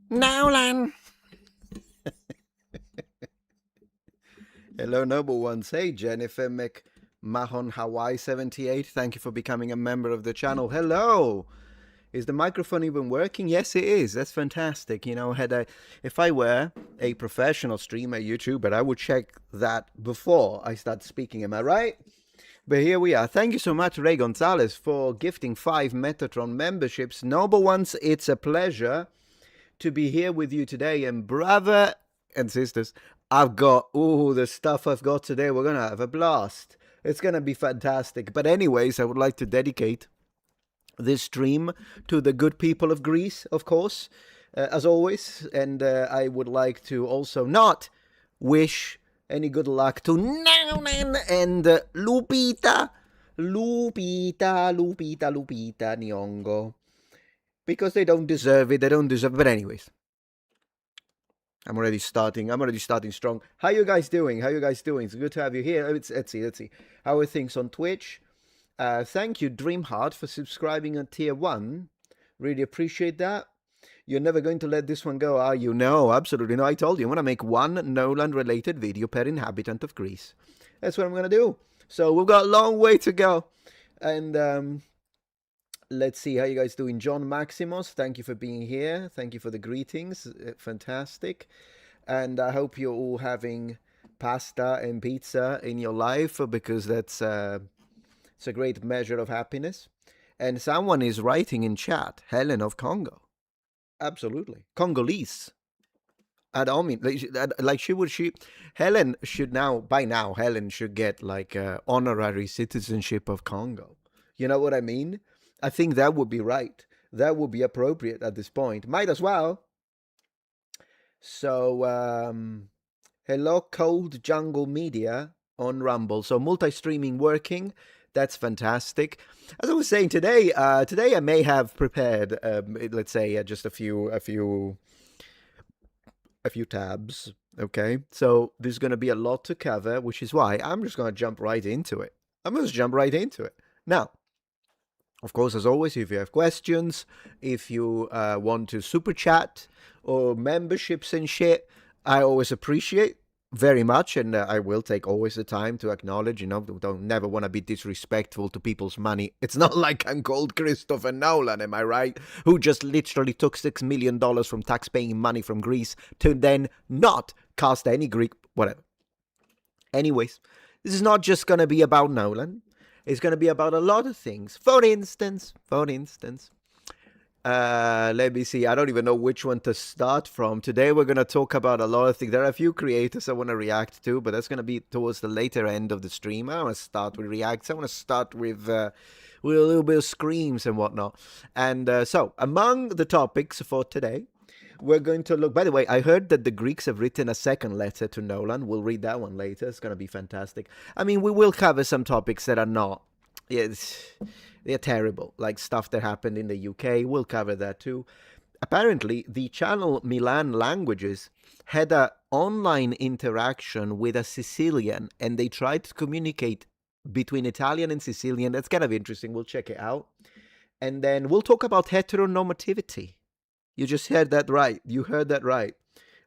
Nolan! Hello, noble ones. Hey, Jennifer McMahon Hawaii 78. Thank you for becoming a member of the channel. Hello! Is the microphone even working? Yes, it is. That's fantastic. You know, if I were a professional streamer, YouTuber, I would check that before I start speaking. Am I right? But here we are. Thank you so much, Ray Gonzalez, for gifting 5 Metatron memberships. Noble ones, it's a pleasure to be here with you today. And brother and sisters, I've got, the stuff I've got today. We're going to have a blast. It's going to be fantastic. But anyways, I would like to dedicate this stream to the good people of Greece, of course, as always. And I would like to also not wish any good luck to Naunan and Lupita Nyong'o, because they don't deserve it. But anyways, I'm already starting strong. How you guys doing? It's good to have you here. Let's see. How are things on Twitch? Thank you, Dreamheart, for subscribing on tier 1. Really appreciate that. You're never going to let this one go, are you? No, absolutely no. I told you, I'm going to make one Nolan-related video per inhabitant of Greece. That's what I'm going to do. So we've got a long way to go. And let's see how you guys doing. John Maximos, thank you for being here. Thank you for the greetings. Fantastic. And I hope you're all having pasta and pizza in your life, because that's it's a great measure of happiness. And someone is writing in chat, Helen of Congo. Absolutely. Congolese. I mean, Helen should Helen should get like honorary citizenship of Congo. You know what I mean? I think that would be right. That would be appropriate at this point. Might as well. So, hello, Cold Jungle Media on Rumble. So multi-streaming working. That's fantastic. As I was saying today I may have prepared, let's say, just a few tabs. Okay, so there's going to be a lot to cover, which is why I'm just going to jump right into it. Now, of course, as always, if you have questions, if you want to super chat or memberships and shit, I always appreciate very much, and I will take always the time to acknowledge, don't never want to be disrespectful to people's money. It's not like I'm called Christopher Nolan, am I right? Who just literally took $6 million from tax-paying money from Greece to then not cast any Greek, whatever. Anyways, this is not just going to be about Nolan. It's going to be about a lot of things. For instance, let me see. I don't even know which one to start from. Today we're going to talk about a lot of things. There are a few creators I want to react to, but that's going to be towards the later end of the stream. I want to start with reacts. I want to start with a little bit of screams and whatnot. And so, among the topics for today, we're going to look... By the way, I heard that the Greeks have written a second letter to Nolan. We'll read that one later. It's going to be fantastic. I mean, we will cover some topics that are not... they're terrible, like stuff that happened in the UK. We'll cover that too. Apparently, the channel Milan Languages had an online interaction with a Sicilian, and they tried to communicate between Italian and Sicilian. That's kind of interesting. We'll check it out. And then we'll talk about heteronormativity. You just heard that right. You heard that right.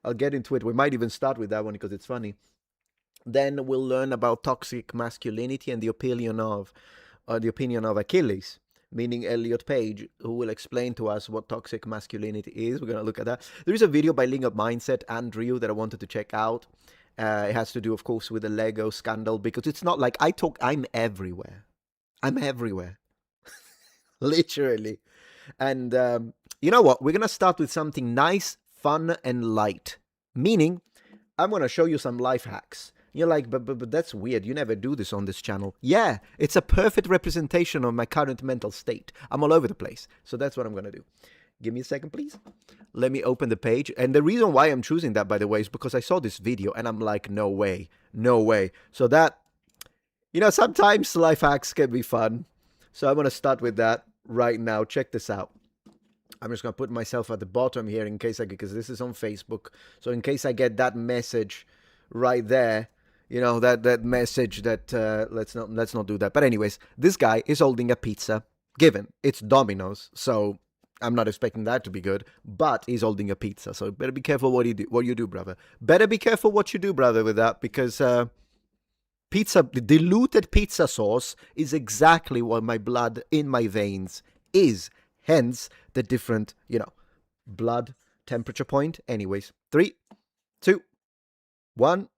I'll get into it. We might even start with that one because it's funny. Then we'll learn about toxic masculinity and the opinion of Achilles, meaning Elliot Page, who will explain to us what toxic masculinity is. We're going to look at that. There is a video by Ling of Mindset, Andrew, that I wanted to check out. It has to do, of course, with the Lego scandal, because it's not like I'm everywhere. Literally. And you know what? We're going to start with something nice, fun, and light. Meaning, I'm going to show you some life hacks. You're like, but that's weird. You never do this on this channel. Yeah, it's a perfect representation of my current mental state. I'm all over the place. So that's what I'm going to do. Give me a second, please. Let me open the page. And the reason why I'm choosing that, by the way, is because I saw this video and I'm like, no way. So that, sometimes life hacks can be fun. So I'm going to start with that right now. Check this out. I'm just going to put myself at the bottom here because this is on Facebook. So in case I get that message right there, You know, that message that let's not do that. But anyways, this guy is holding a pizza. Given it's Domino's, so I'm not expecting that to be good. But he's holding a pizza, so better be careful what you do, brother. Better be careful what you do, brother, with that, because the diluted pizza sauce is exactly what my blood in my veins is. Hence the different, blood temperature point. Anyways, 3, 2, 1.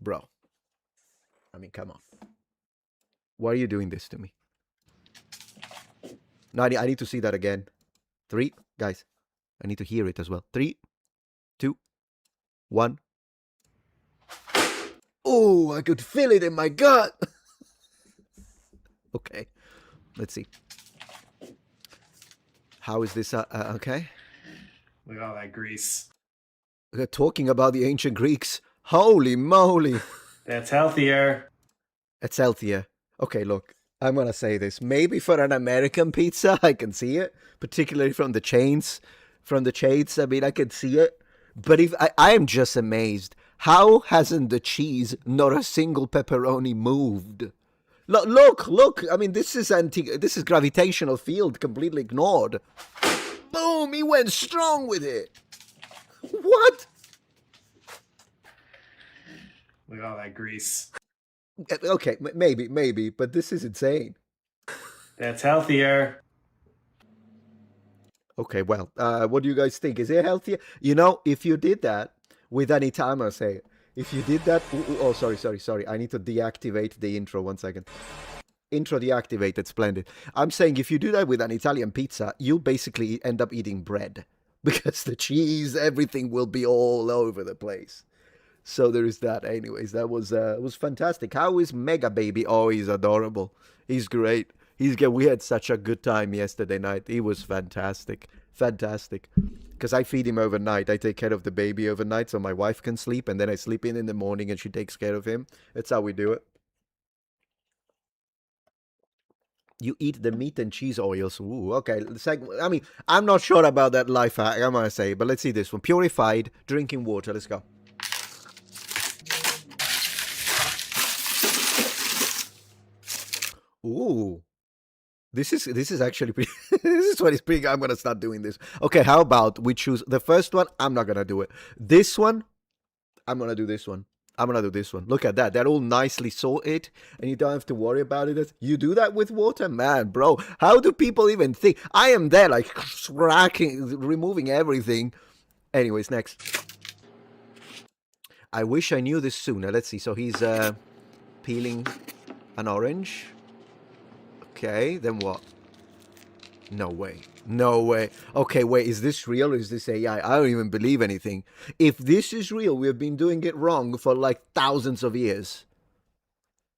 Bro, I mean, come on. Why are you doing this to me? No, I need to see that again. 3, guys. I need to hear it as well. 3, 2, 1. Oh, I could feel it in my gut. Okay, let's see. How is this? Okay. Look at all that grease. We're talking about the ancient Greeks. Holy moly. That's healthier. It's healthier. Okay, look, I'm going to say this. Maybe for an American pizza, I can see it, particularly from the chains. From the chains, I mean, I can see it. But if I am just amazed. How hasn't the cheese, not a single pepperoni, moved? Look. I mean, this is gravitational field completely ignored. Boom, he went strong with it. What? Look at all that grease. Okay, maybe, but this is insane. That's healthier. Okay, well, what do you guys think? Is it healthier? You know, if you did that with any time, I'll say it. If you did that, oh, sorry. I need to deactivate the intro. 1 second. Intro deactivated, splendid. I'm saying if you do that with an Italian pizza, you'll basically end up eating bread because the cheese, everything will be all over the place. So there is that. Anyways, that was fantastic. How is Mega Baby? Oh, he's adorable. He's great. We had such a good time yesterday night. He was fantastic. Fantastic. Because I feed him overnight. I take care of the baby overnight so my wife can sleep, and then I sleep in the morning and she takes care of him. That's how we do it. You eat the meat and cheese oils. Ooh, okay. I mean, I'm not sure about that life hack, I'm going to say, but let's see this one. Purified drinking water. Let's go. Ooh. This is actually pretty. This is what is pretty. I'm gonna start doing this. Okay, how about we choose the first one? I'm not gonna do it. This one, I'm gonna do this one. I'm gonna do this one. Look at that. They're all nicely sorted, and you don't have to worry about it. You do that with water, man, bro. How do people even think? I am there, like cracking, removing everything. Anyways, next. I wish I knew this sooner. Let's see. So he's peeling an orange. Okay, then what? No way. No way. Okay, wait, is this real or is this AI? I don't even believe anything. If this is real, we have been doing it wrong for like thousands of years.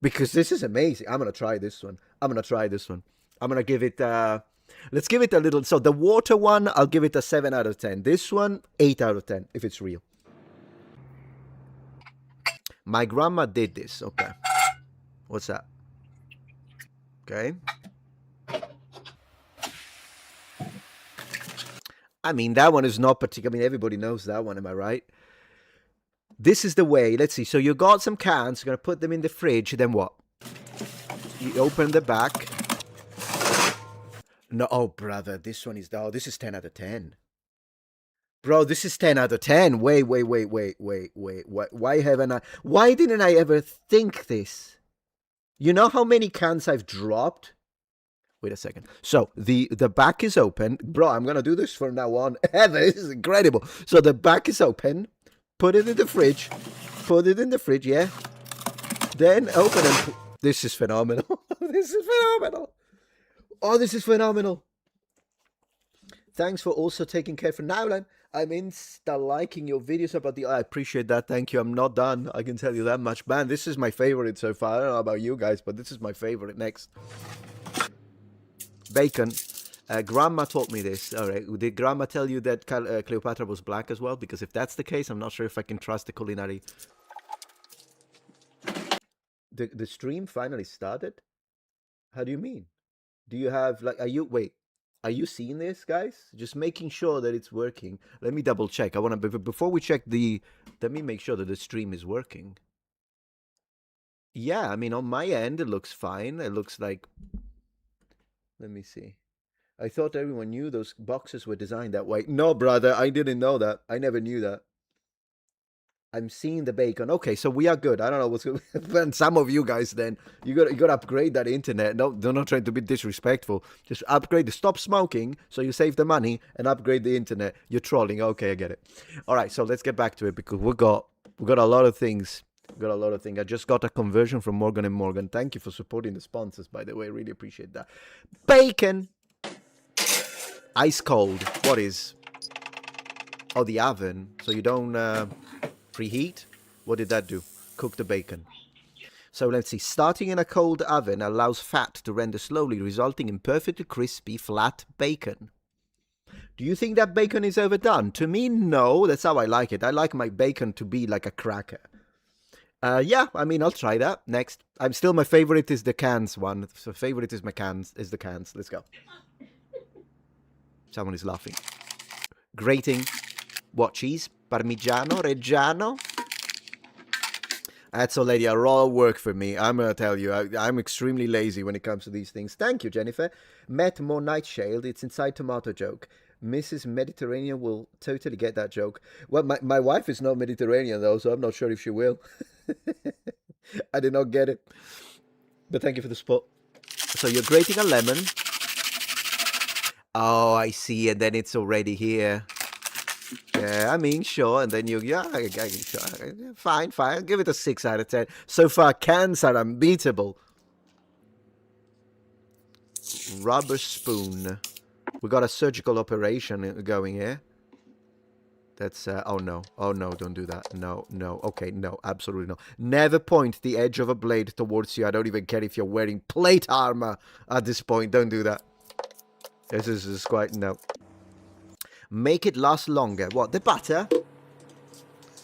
Because this is amazing. I'm going to try this one. I'm going to give it, let's give it a little. So the water one, I'll give it a 7 out of 10. This one, 8 out of 10, if it's real. My grandma did this. Okay. What's that? Okay. I mean, that one is not particular. I mean, everybody knows that one, am I right? This is the way. Let's see. So you got some cans. You're going to put them in the fridge. Then what? You open the back. No, oh, brother. This one is... Oh, this is 10 out of 10. Bro, this is 10 out of 10. Wait. Why haven't I... Why didn't I ever think this? You know how many cans I've dropped? Wait a second. So the back is open. Bro, I'm going to do this from now on. This is incredible. So the back is open. Put it in the fridge. Yeah. Then open and... This is phenomenal. This is phenomenal. Oh, this is phenomenal. Thanks for also taking care for now, I'm insta-liking your videos about the... I appreciate that. Thank you. I'm not done. I can tell you that much. Man, this is my favorite so far. I don't know about you guys, but this is my favorite. Next. Bacon. Grandma taught me this. All right. Did Grandma tell you that Cleopatra was black as well? Because if that's the case, I'm not sure if I can trust the culinary. The stream finally started? How do you mean? Do you have, like, are you... Wait. Are you seeing this, guys? Just making sure that it's working. Let me double check. I want to before we check the. Let me make sure that the stream is working. Yeah, I mean on my end it looks fine. It looks like. Let me see. I thought everyone knew those boxes were designed that way. No, brother, I didn't know that. I never knew that. I'm seeing the bacon. Okay, so we are good. I don't know what's going on. Some of you guys then you got to upgrade that internet. No, they're not trying to be disrespectful. Just upgrade stop smoking so you save the money and upgrade the internet. You're trolling. Okay, I get it. All right, so let's get back to it because we got a lot of things. We got a lot of things. I just got a conversion from Morgan and Morgan. Thank you for supporting the sponsors, by the way. Really appreciate that. Bacon. Ice cold. What is? Oh, the oven. So you don't preheat. What did that do? Cook the bacon. So let's see. Starting in a cold oven allows fat to render slowly, resulting in perfectly crispy, flat bacon. Do you think that bacon is overdone? To me, no. That's how I like it. I like my bacon to be like a cracker. Yeah, I mean, I'll try that next. I'm still my favorite is the cans one. So favorite is the cans. Let's go. Someone is laughing. Grating. What cheese? Parmigiano, Reggiano. That's already a raw work for me. I'm gonna tell you, I'm extremely lazy when it comes to these things. Thank you, Jennifer. Met more nightshade. It's inside tomato joke. Mrs. Mediterranean will totally get that joke. Well, my wife is not Mediterranean though, so I'm not sure if she will. I did not get it. But thank you for the spot. So you're grating a lemon. Oh, I see. And then it's already here. Yeah, I mean, sure. And then sure. Fine. I'll give it a 6 out of 10. So far, cans are unbeatable. Rubber spoon. We got a surgical operation going here. That's, oh no, don't do that. No, okay, no, absolutely no. Never point the edge of a blade towards you. I don't even care if you're wearing plate armor at this point. Don't do that. This is quite, no. Make it last longer. What, the butter?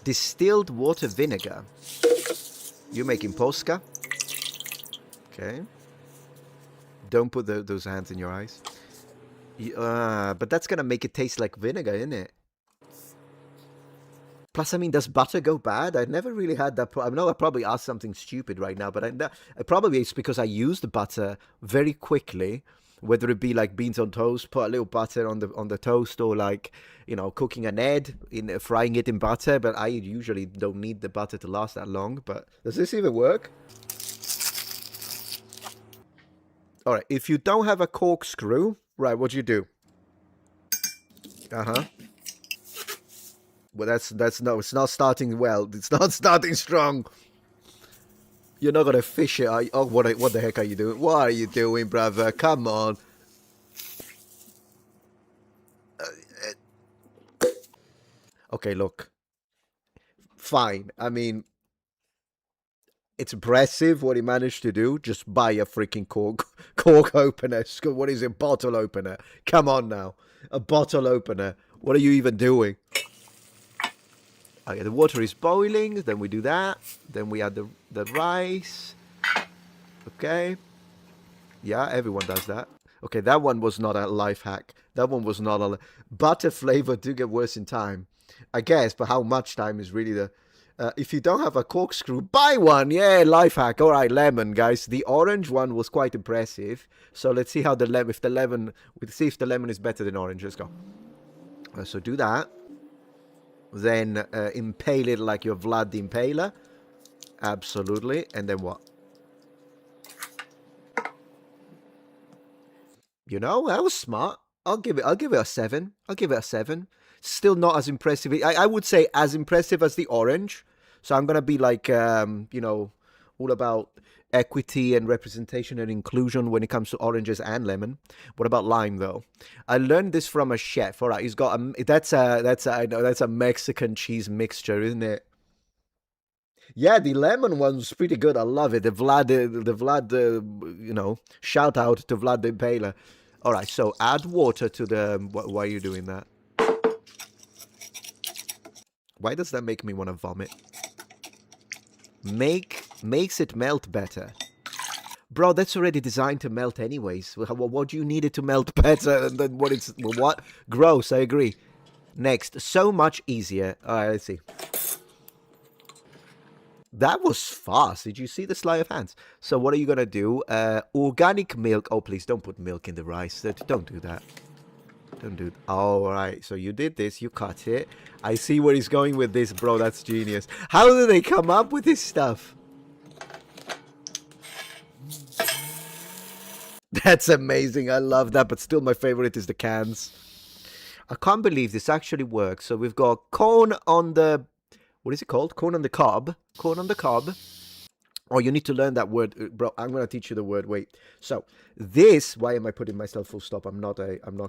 Distilled water vinegar. You're making Polska? Okay. Don't put those hands in your eyes. But that's gonna make it taste like vinegar, isn't it? Plus, I mean, does butter go bad? I've never really had that. I know I probably asked something stupid right now, but probably it's because I use the butter very quickly. Whether it be like beans on toast, put a little butter on the toast, or like, you know, cooking an egg in frying it in butter. But I usually don't need the butter to last that long. But does this even work? All right. If you don't have a corkscrew, right, what do you do? Well, that's no. It's not starting well. It's not starting strong. You're not gonna fish it. Oh, what the heck are you doing? What are you doing, brother? Come on. Okay, look. Fine. I mean, it's impressive what he managed to do. Just buy a freaking cork opener. What is it? Bottle opener. Come on now. A bottle opener. What are you even doing? Okay, the water is boiling. Then we do that. Then we add the rice. Okay. Yeah, everyone does that. Okay, that one was not a life hack. That one was not a... Butter flavor do get worse in time. I guess, but how much time is really the... if you don't have a corkscrew, buy one. Yeah, life hack. All right, lemon, guys. The orange one was quite impressive. So let's see how the lemon... We'll see if the lemon is better than orange. Let's go. So do that. Then impale it like you're Vlad the Impaler. Absolutely. And then what? You know, that was smart. I'll give it a 7. I'll give it a 7. Still not as impressive. I would say as impressive as the orange. So I'm gonna be like you know, all about equity and representation and inclusion when it comes to oranges and lemon. What about lime though? I learned this from a chef. All right, he's got I know that's a Mexican cheese mixture, isn't it? Yeah, the lemon one's pretty good. I love it. The Vlad, you know, shout out to Vlad the Impaler. All right, so add water to the. Why are you doing that? Why does that make me want to vomit? Makes it melt better. Bro, that's already designed to melt anyways. What do you need it to melt better than what it's... What? Gross, I agree. Next, so much easier. All right, let's see. That was fast. Did you see the sleight of hands? So what are you going to do? Organic milk. Oh, please don't put milk in the rice. Don't do that. Don't do... All right, so you did this. You cut it. I see where he's going with this, bro. That's genius. How do they come up with this stuff? That's amazing. I love that. But still, my favorite is the cans. I can't believe this actually works. So we've got corn on the... What is it called? Corn on the cob. Corn on the cob. Oh, you need to learn that word, bro. I'm gonna teach you the word. Wait. So this. Why am I putting myself full stop? I'm not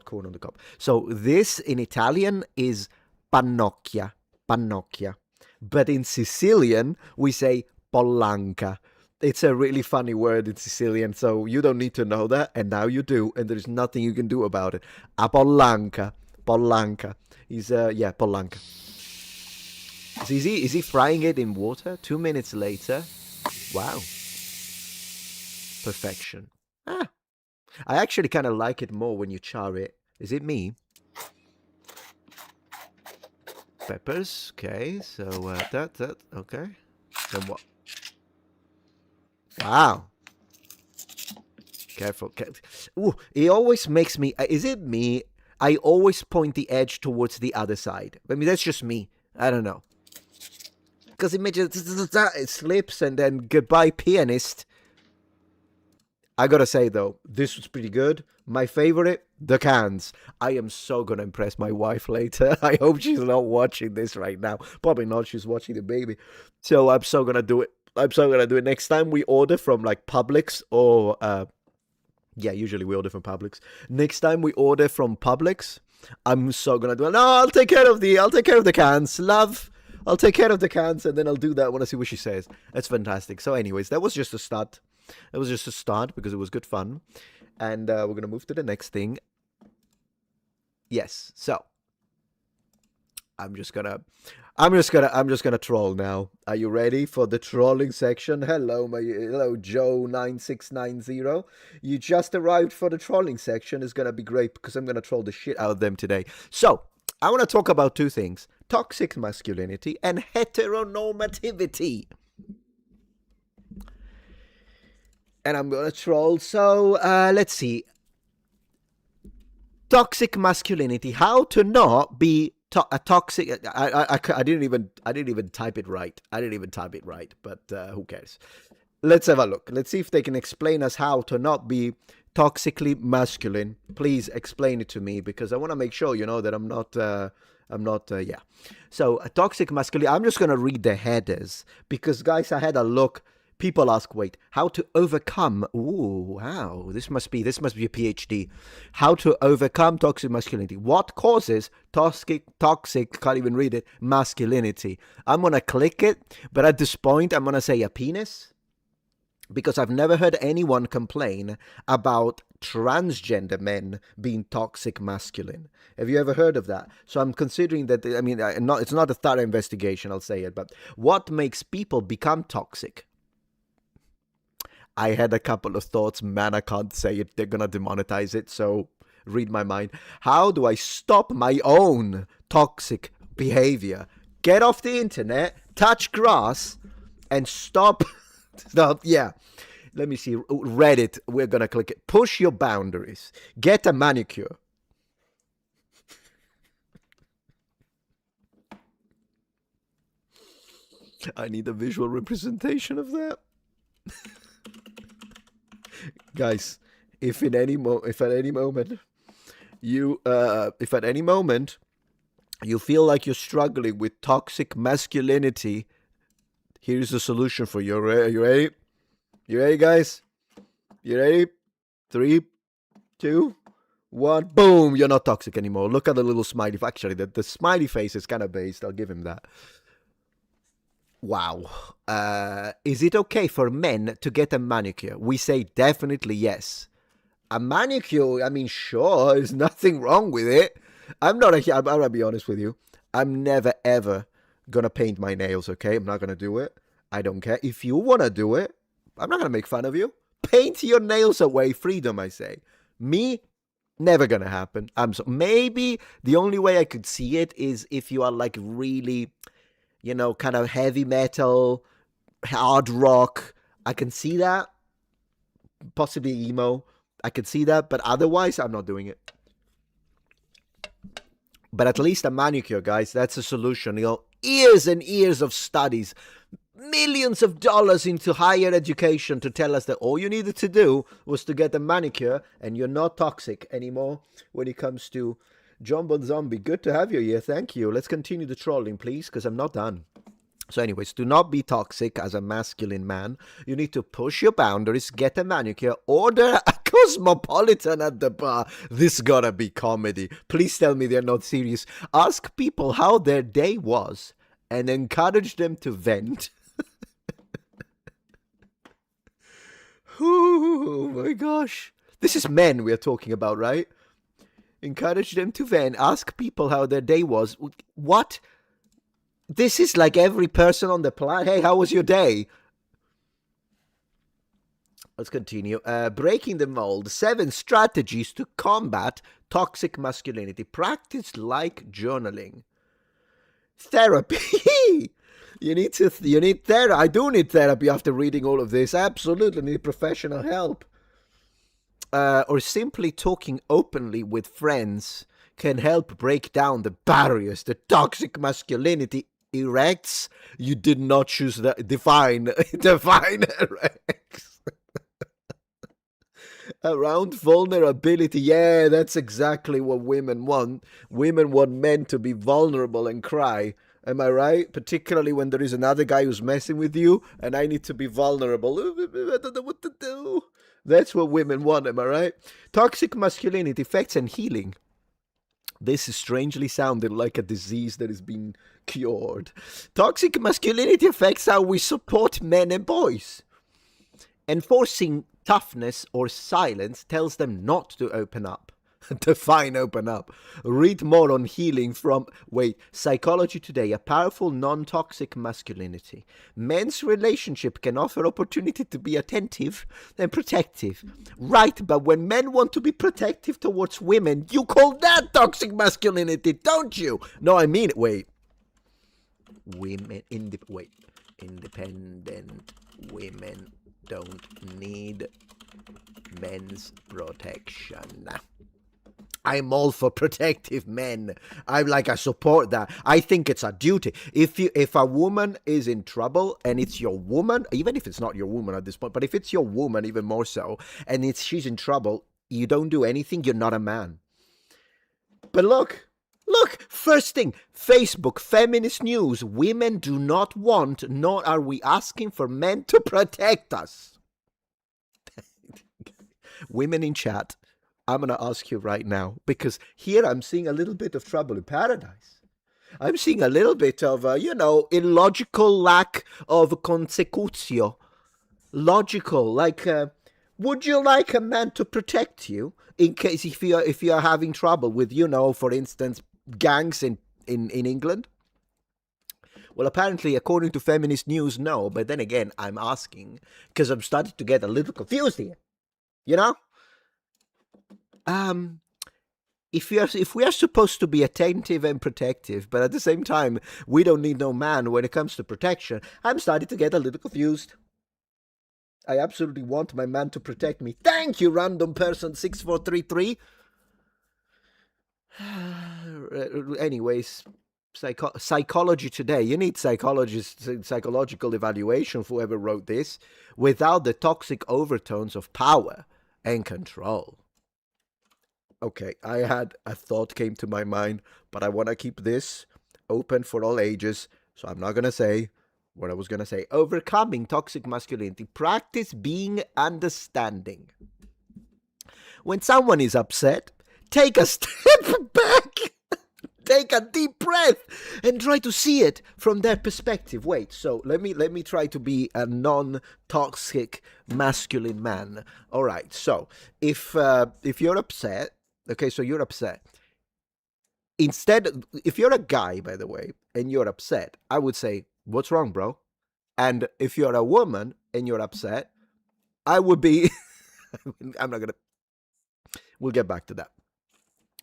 corn on the cob. So this in Italian is pannocchia. Pannocchia. But in Sicilian we say pollanca. It's a really funny word in Sicilian, so you don't need to know that, and now you do, and there's nothing you can do about it. A pollanca. Pollanca. Yeah, pollanca. Is he frying it in water? 2 minutes later. Wow. Perfection. Ah. I actually kind of like it more when you char it. Is it me? Peppers. Okay, so that. Okay. Then what? Wow. Careful. Ooh, it always makes me... Is it me? I always point the edge towards the other side. I mean, that's just me. I don't know. Because it slips and then goodbye pianist. I gotta say though, this was pretty good. My favorite, the cans. I am so gonna impress my wife later. I hope she's not watching this right now. Probably not, she's watching the baby. So I'm so gonna do it. Next time we order from like Publix or yeah, usually we order from Publix. Next time we order from Publix, I'm so gonna do it. No, I'll take care of the cans, love. I'll take care of the cans, and then I'll do that when I see what she says. That's fantastic. So anyways, that was just a start. Because it was good fun. And we're going to move to the next thing. Yes. So I'm just going to troll now. Are you ready for the trolling section? Hello Joe 9690. You just arrived for the trolling section. It's going to be great because I'm going to troll the shit out of them today. So, I want to talk about two things. Toxic masculinity and heteronormativity. And I'm going to troll. So, let's see. Toxic masculinity. How to not be a toxic... I didn't even type it right. But who cares? Let's have a look. Let's see if they can explain us how to not be toxically masculine. Please explain it to me, because I want to make sure, that I'm not... yeah. So, toxic masculinity, I'm just going to read the headers, because, guys, I had a look. People ask, wait, how to overcome... Ooh, wow, this must be a PhD. How to overcome toxic masculinity. What causes toxic, can't even read it, masculinity? I'm going to click it, but at this point, I'm going to say a penis, because I've never heard anyone complain about transgender men being toxic masculine. Have you ever heard of that? So I'm considering that, I mean, it's not a thorough investigation, I'll say it, but what makes people become toxic? I had a couple of thoughts. Man, I can't say it. They're going to demonetize it, so read my mind. How do I stop my own toxic behavior? Get off the internet, touch grass, and stop... yeah. Let me see. Reddit. We're going to click it. Push your boundaries. Get a manicure. I need a visual representation of that. Guys, if at any moment you feel like you're struggling with toxic masculinity, here's the solution for you. Are you ready? You ready, guys? You ready? 3, 2, 1. Boom! You're not toxic anymore. Look at the little smiley. Actually, the smiley face is kind of based. I'll give him that. Wow. Is it okay for men to get a manicure? We say definitely yes. A manicure, I mean, sure, there's nothing wrong with it. I'm gonna be honest with you. I'm never, ever gonna paint my nails, okay? I'm not gonna do it. I don't care. If you wanna do it, I'm not gonna make fun of you. Paint your nails away, freedom, I say. Me, never gonna happen. Maybe the only way I could see it is if you are like really, kind of heavy metal, hard rock. I can see that. Possibly emo. I can see that, but otherwise, I'm not doing it. But at least a manicure, guys, that's a solution. Years and years of studies, millions of dollars into higher education to tell us that all you needed to do was to get a manicure and you're not toxic anymore when it comes to Jumbo Zombie. Good to have you here. Thank you. Let's continue the trolling, please, because I'm not done. So anyways, to not be toxic as a masculine man, you need to push your boundaries, get a manicure, order a Cosmopolitan at the bar. This gotta be comedy. Please tell me they're not serious. Ask people how their day was and encourage them to vent. Oh my gosh. This is men we're talking about, right? Encourage them to vent. Ask people how their day was. What? This is like every person on the planet. Hey, how was your day? Let's continue. Breaking the mold. 7 strategies to combat toxic masculinity. Practice like journaling. Therapy. You need therapy. I do need therapy after reading all of this. Absolutely need professional help. Or simply talking openly with friends can help break down the barriers that toxic masculinity erects. You did not choose that. Define erects. Around vulnerability. Yeah, that's exactly what women want. Women want men to be vulnerable and cry. Am I right? Particularly when there is another guy who's messing with you and I need to be vulnerable. I don't know what to do. That's what women want, am I right? Toxic masculinity, effects and healing. This is strangely sounding like a disease that is being cured. Toxic masculinity affects how we support men and boys. Enforcing toughness or silence tells them not to open up. Define open up. Read more on healing from, Psychology Today, a powerful non-toxic masculinity. Men's relationship can offer opportunity to be attentive and protective. Right, but when men want to be protective towards women, you call that toxic masculinity, don't you? No, I mean, independent women don't need men's protection. I'm all for protective men. I support that. I think it's a duty. If a woman is in trouble and it's your woman, even if it's not your woman at this point, but if it's your woman, even more so, and she's in trouble, you don't do anything, you're not a man. But look, first thing, Facebook, feminist news, women do not want, nor are we asking for men to protect us. Women in chat, I'm going to ask you right now, because here I'm seeing a little bit of trouble in paradise. I'm seeing a little bit of, illogical lack of consecutio. Logical, would you like a man to protect you in case if you are having trouble with, for instance, gangs in England? Well, apparently, according to feminist news, no. But then again, I'm asking because I'm starting to get a little confused here. If we are supposed to be attentive and protective, but at the same time we don't need no man when it comes to protection, I'm starting to get a little confused. I absolutely want my man to protect me. Thank you, random person 6433. Anyways, Psychology Today. You need psychological evaluation for whoever wrote this without the toxic overtones of power and control. Okay, I had a thought came to my mind, but I want to keep this open for all ages, so I'm not going to say what I was going to say. Overcoming toxic masculinity. Practice being understanding. When someone is upset, take a step back. Take a deep breath and try to see it from their perspective. So let me try to be a non-toxic masculine man. All right. So if you're upset, okay, so you're upset. Instead, if you're a guy, by the way, and you're upset, I would say, "What's wrong, bro?" And if you're a woman and you're upset, I would be. I'm not gonna. We'll get back to that.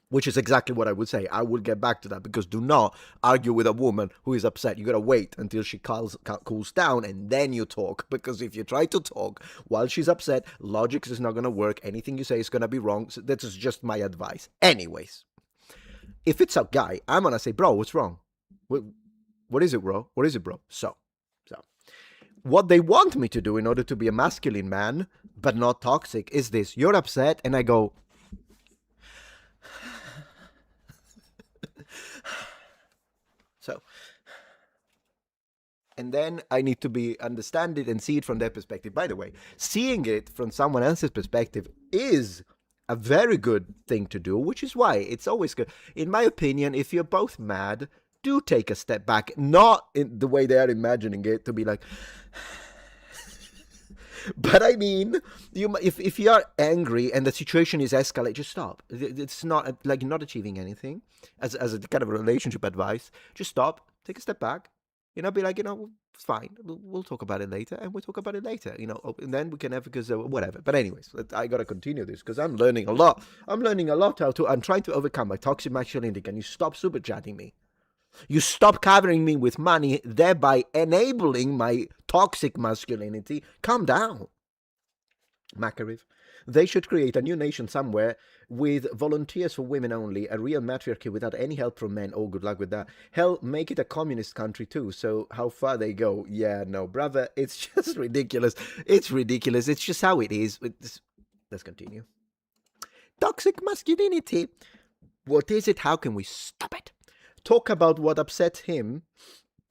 Which is exactly what I would say. I will get back to that, because do not argue with a woman who is upset. You gotta wait until she cools down and then you talk. Because if you try to talk while she's upset, logic is not gonna work. Anything you say is gonna be wrong. So that is just my advice. Anyways, if it's a guy, I'm gonna say, bro, what's wrong? What is it, bro? What is it, bro? So, what they want me to do in order to be a masculine man, but not toxic, is this. You're upset, and I go, so, and then I need to understand it and see it from their perspective. By the way, seeing it from someone else's perspective is a very good thing to do, which is why it's always good. In my opinion, if you're both mad, do take a step back, not in the way they are imagining it, to be like, but I mean, if you are angry and the situation is escalating, just stop. It's not like you're not achieving anything. As a kind of a relationship advice, just stop, take a step back. Be like, it's fine. We'll talk about it later, and we'll talk about it later. And then we can have, because whatever. But anyways, I gotta continue this because I'm learning a lot. I'm trying to overcome my toxic masculinity. Can you stop super chatting me? You stop covering me with money, thereby enabling my toxic masculinity. Calm down. Makarev. They should create a new nation somewhere with volunteers for women only, a real matriarchy without any help from men. Oh, good luck with that. Hell, make it a communist country too, so how far they go. Yeah, no, brother, it's just ridiculous. It's ridiculous. It's just how it is. Let's continue. Toxic masculinity. What is it? How can we stop it? Talk about what upset him,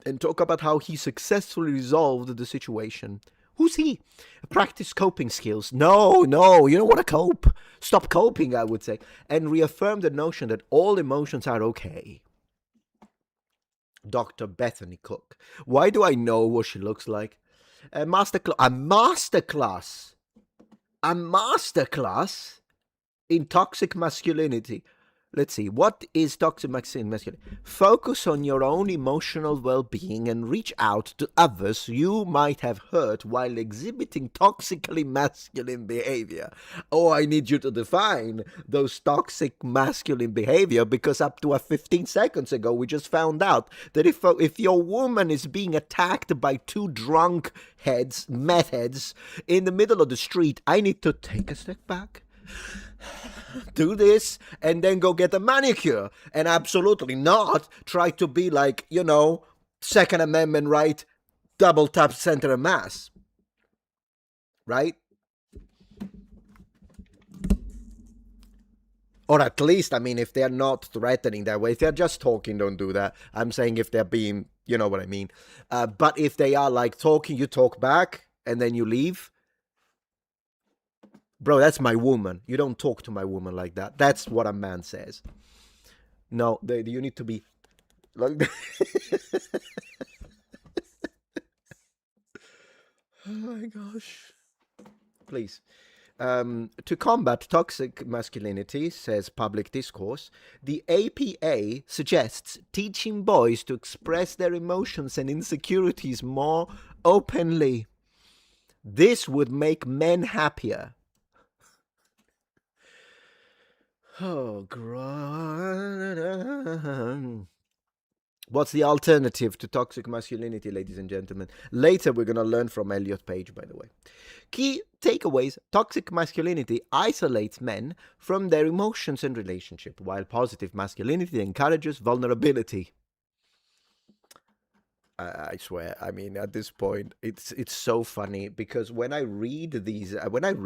and talk about how he successfully resolved the situation. Who's he? Practice coping skills. No, you don't want to cope. Stop coping, I would say. And reaffirm the notion that all emotions are okay. Dr. Bethany Cook. Why do I know what she looks like? A masterclass in toxic masculinity. Let's see, what is toxic masculinity? Focus on your own emotional well-being and reach out to others you might have hurt while exhibiting toxically masculine behavior. Oh, I need you to define those toxic masculine behavior, because up to 15 seconds ago, we just found out that if your woman is being attacked by two drunk meth heads in the middle of the street, I need to take a step back, do this, and then go get a manicure, and absolutely not try to be like, Second Amendment right, double tap center and mass, right? Or at least, if they're not threatening that way, if they're just talking, don't do that. I'm saying if they're being, you know what I mean. But if they are like talking, you talk back and then you leave. Bro, that's my woman. You don't talk to my woman like that. That's what a man says. No, you need to be like oh my gosh. Please. To combat toxic masculinity, says Public Discourse, the APA suggests teaching boys to express their emotions and insecurities more openly. This would make men happier. Oh, God. What's the alternative to toxic masculinity, ladies and gentlemen? Later, we're going to learn from Elliot Page, by the way. Key takeaways: toxic masculinity isolates men from their emotions and relationship, while positive masculinity encourages vulnerability. I swear, at this point, it's so funny, because when I read these, I might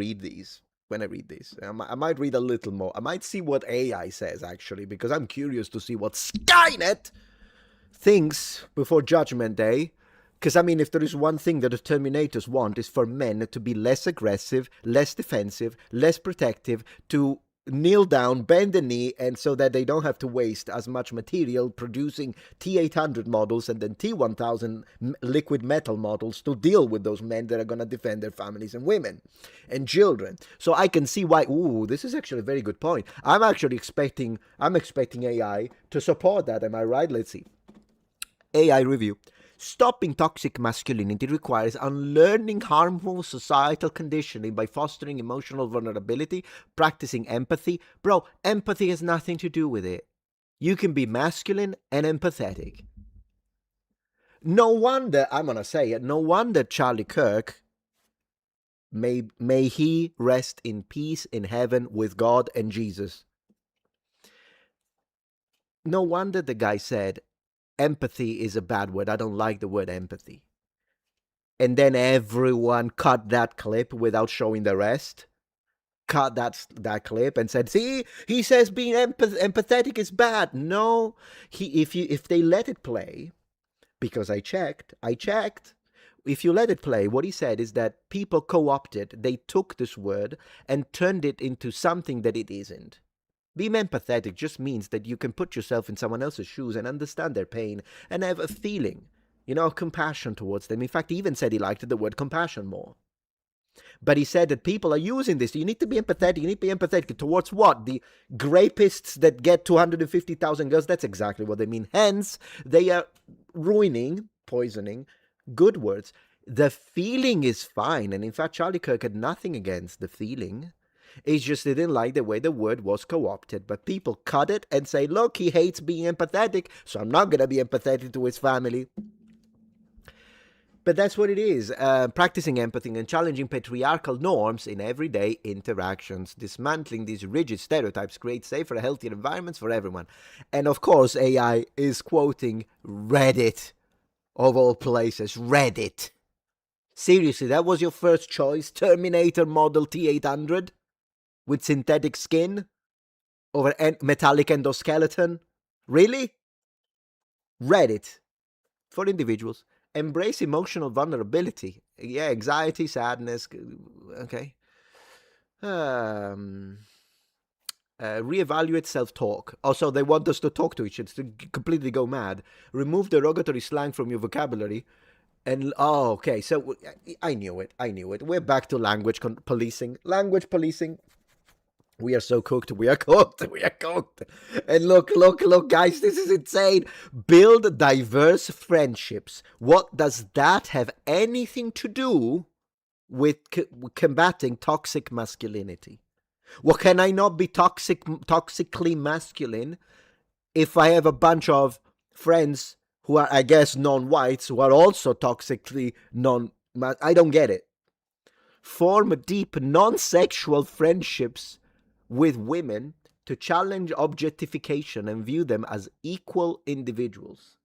read a little more. I might see what AI says, actually, because I'm curious to see what Skynet thinks before Judgment Day. Because, if there is one thing that the Terminators want, is for men to be less aggressive, less defensive, less protective, to kneel down, bend the knee, and so that they don't have to waste as much material producing T-800 models and then T-1000 liquid metal models to deal with those men that are going to defend their families and women and children. So I can see why. Ooh, this is actually a very good point. I'm expecting AI to support that. Am I right? Let's see. AI review. Stopping toxic masculinity requires unlearning harmful societal conditioning by fostering emotional vulnerability, practicing empathy. Bro, empathy has nothing to do with it. You can be masculine and empathetic. No wonder, I'm going to say it, no wonder Charlie Kirk, may he rest in peace in heaven with God and Jesus. No wonder the guy said, empathy is a bad word. I don't like the word empathy. And then everyone cut that clip without showing the rest. Cut that clip and said, "See, he says being empathetic is bad." No, if they let it play, because I checked. If you let it play, what he said is that people co-opted. They took this word and turned it into something that it isn't. Being empathetic just means that you can put yourself in someone else's shoes and understand their pain and have a feeling, compassion towards them. In fact, he even said he liked the word compassion more. But he said that people are using this. You need to be empathetic. You need to be empathetic towards what? The rapists that get 250,000 girls? That's exactly what they mean. Hence, they are poisoning good words. The feeling is fine. And in fact, Charlie Kirk had nothing against the feeling. It's just they didn't like the way the word was co-opted. But people cut it and say, look, he hates being empathetic, so I'm not going to be empathetic to his family. But that's what it is, practicing empathy and challenging patriarchal norms in everyday interactions. Dismantling these rigid stereotypes creates safer, healthier environments for everyone. And of course, AI is quoting Reddit, of all places. Reddit. Seriously, that was your first choice? Terminator Model T-800? With synthetic skin? Over metallic endoskeleton? Really? Reddit. For individuals. Embrace emotional vulnerability. Yeah, anxiety, sadness. Okay. Reevaluate self-talk. Also, they want us to talk to each other, to completely go mad. Remove derogatory slang from your vocabulary. And, okay, so I knew it. We're back to language policing. Language policing. We are so cooked. We are cooked. And look, guys, this is insane. Build diverse friendships. What does that have anything to do with combating toxic masculinity? Well, can I not be toxically masculine if I have a bunch of friends who are, I guess, non-whites who are also toxically I don't get it. Form deep non-sexual friendships with women to challenge objectification and view them as equal individuals.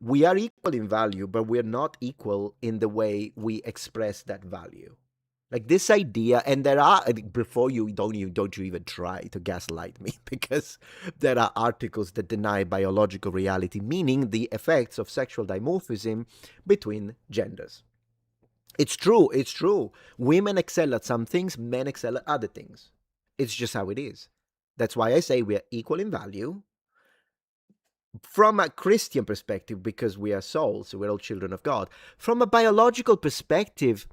We are equal in value, but we're not equal in the way we express that value. Like this idea, and there are, before you don't you even try to gaslight me, because there are articles that deny biological reality, meaning the effects of sexual dimorphism between genders. It's true. Women excel at some things, men excel at other things. It's just how it is. That's why I say we are equal in value. From a Christian perspective, because we are souls, so we're all children of God. From a biological perspective,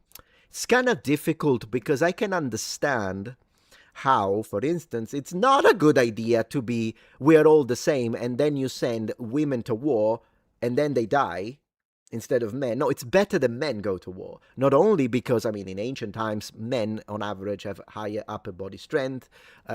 it's kind of difficult because I can understand how, for instance, it's not a good idea to be, we're all the same, and then you send women to war, and then they die instead of men. No, it's better that men go to war. Not only because, in ancient times, men on average have higher upper body strength.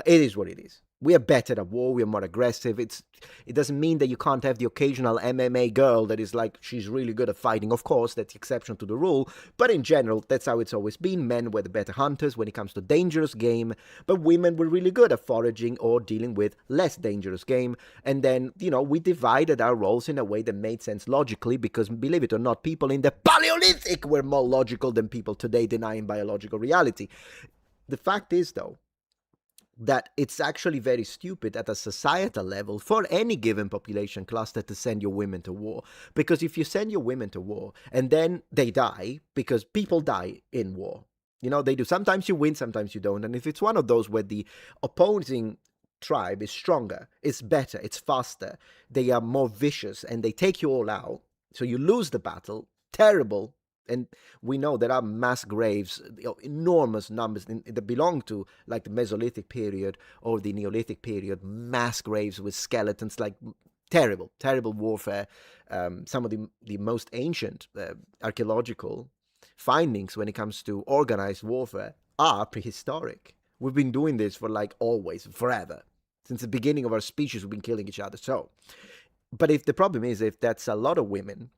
It is what it is. We are better at war. We are more aggressive. It doesn't mean that you can't have the occasional MMA girl that is like, she's really good at fighting. Of course, that's the exception to the rule. But in general, that's how it's always been. Men were the better hunters when it comes to dangerous game. But women were really good at foraging or dealing with less dangerous game. And then, we divided our roles in a way that made sense logically because, believe it or not, people in the Paleolithic were more logical than people today denying biological reality. The fact is, though, that it's actually very stupid at a societal level for any given population cluster to send your women to war. Because if you send your women to war and then they die, because people die in war, they do. Sometimes you win, sometimes you don't. And if it's one of those where the opposing tribe is stronger, it's better, it's faster, they are more vicious, and they take you all out, so you lose the battle, terrible. And we know there are mass graves, enormous numbers that belong to like the Mesolithic period or the Neolithic period, mass graves with skeletons, like terrible, terrible warfare. Some of the most ancient archaeological findings when it comes to organized warfare are prehistoric. We've been doing this for like always, forever. Since the beginning of our species, we've been killing each other. So, but if the problem is if that's a lot of women,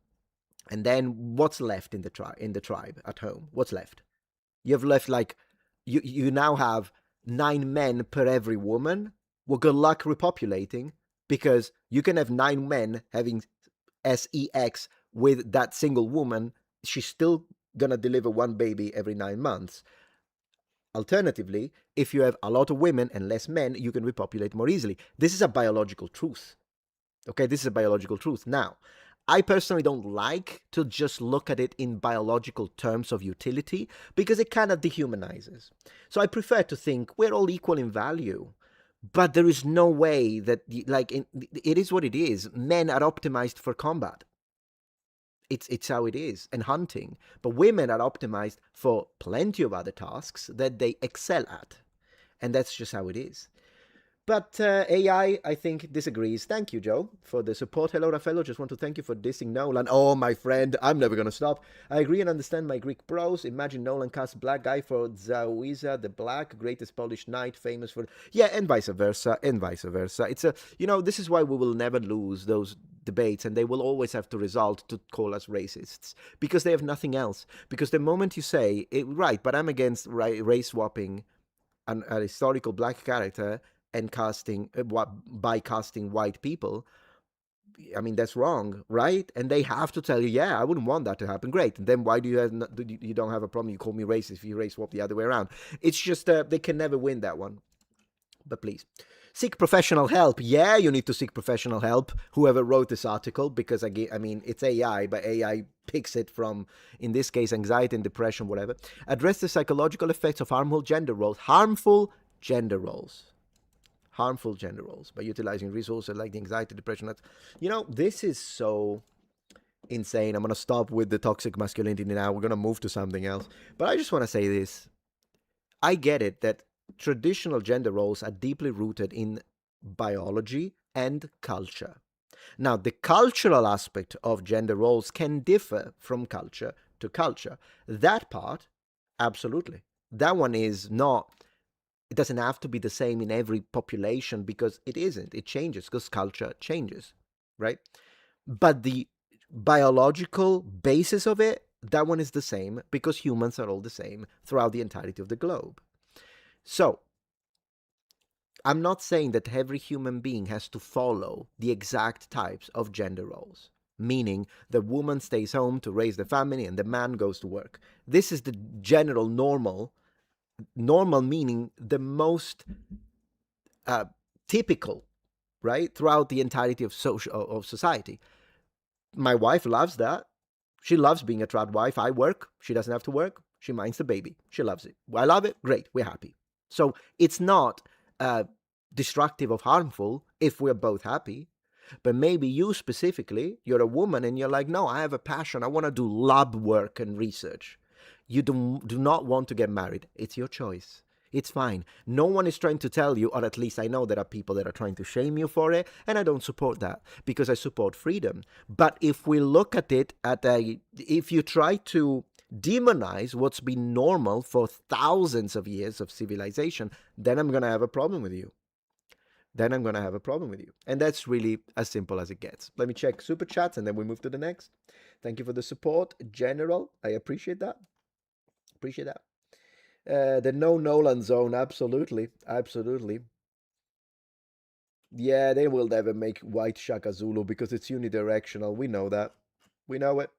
and then what's left in the tribe at home? What's left? You have left like you now have 9 men per every woman. Well, good luck repopulating, because you can have 9 men having sex with that single woman. She's still gonna deliver one baby every 9 months. Alternatively, if you have a lot of women and less men, you can repopulate more easily. This is a biological truth. Okay, this is a biological truth. Now, I personally don't like to just look at it in biological terms of utility, because it kind of dehumanizes. So I prefer to think we're all equal in value. But there is no way that, like, it is what it is. Men are optimized for combat. It's how it is, and hunting. But women are optimized for plenty of other tasks that they excel at. And that's just how it is. But I think, disagrees. Thank you, Joe, for the support. Hello, Raffaello. Just want to thank you for dissing Nolan. Oh, my friend, I'm never going to stop. I agree and understand my Greek bros. Imagine Nolan cast black guy for Zawiza, the black, greatest Polish knight, famous for... Yeah, and vice versa, and vice versa. It's a... this is why we will never lose those debates, and they will always have to result to call us racists, because they have nothing else. Because the moment you say, right, but I'm against race swapping a historical black character and casting by casting white people, I mean, that's wrong, right? And they have to tell you, yeah, I wouldn't want that to happen. Great. And then why do you don't have a problem? You call me racist if you race swap the other way around. It's just they can never win that one. But please, seek professional help. Yeah, you need to seek professional help. Whoever wrote this article, because I mean, it's AI, but AI picks it from, in this case, anxiety and depression, whatever. Address the psychological effects of harmful gender roles. Harmful gender roles by utilizing resources like the anxiety, depression. This is so insane. I'm going to stop with the toxic masculinity now. We're going to move to something else. But I just want to say this. I get it that traditional gender roles are deeply rooted in biology and culture. Now, the cultural aspect of gender roles can differ from culture to culture. That part, absolutely. That one is not... It doesn't have to be the same in every population, because it isn't. It changes because culture changes, right? But the biological basis of it, that one is the same, because humans are all the same throughout the entirety of the globe. So, I'm not saying that every human being has to follow the exact types of gender roles, meaning the woman stays home to raise the family and the man goes to work. This is the general normal meaning the most typical, right, throughout the entirety of society. My wife loves that. She loves being a trad wife. I work. She doesn't have to work. She minds the baby. She loves it. I love it. Great. We're happy. So it's not destructive or harmful if we're both happy. But maybe you specifically, you're a woman and you're like, no, I have a passion. I want to do lab work and research. You do not want to get married. It's your choice. It's fine. No one is trying to tell you, or at least I know there are people that are trying to shame you for it, and I don't support that, because I support freedom. But if we look at it if you try to demonize what's been normal for thousands of years of civilization, then I'm going to have a problem with you. And that's really as simple as it gets. Let me check super chats and then we move to the next. Thank you for the support, General. I appreciate that. The no Nolan zone, absolutely. Yeah, they will never make white Shaka Zulu because it's unidirectional. We know that. We know it.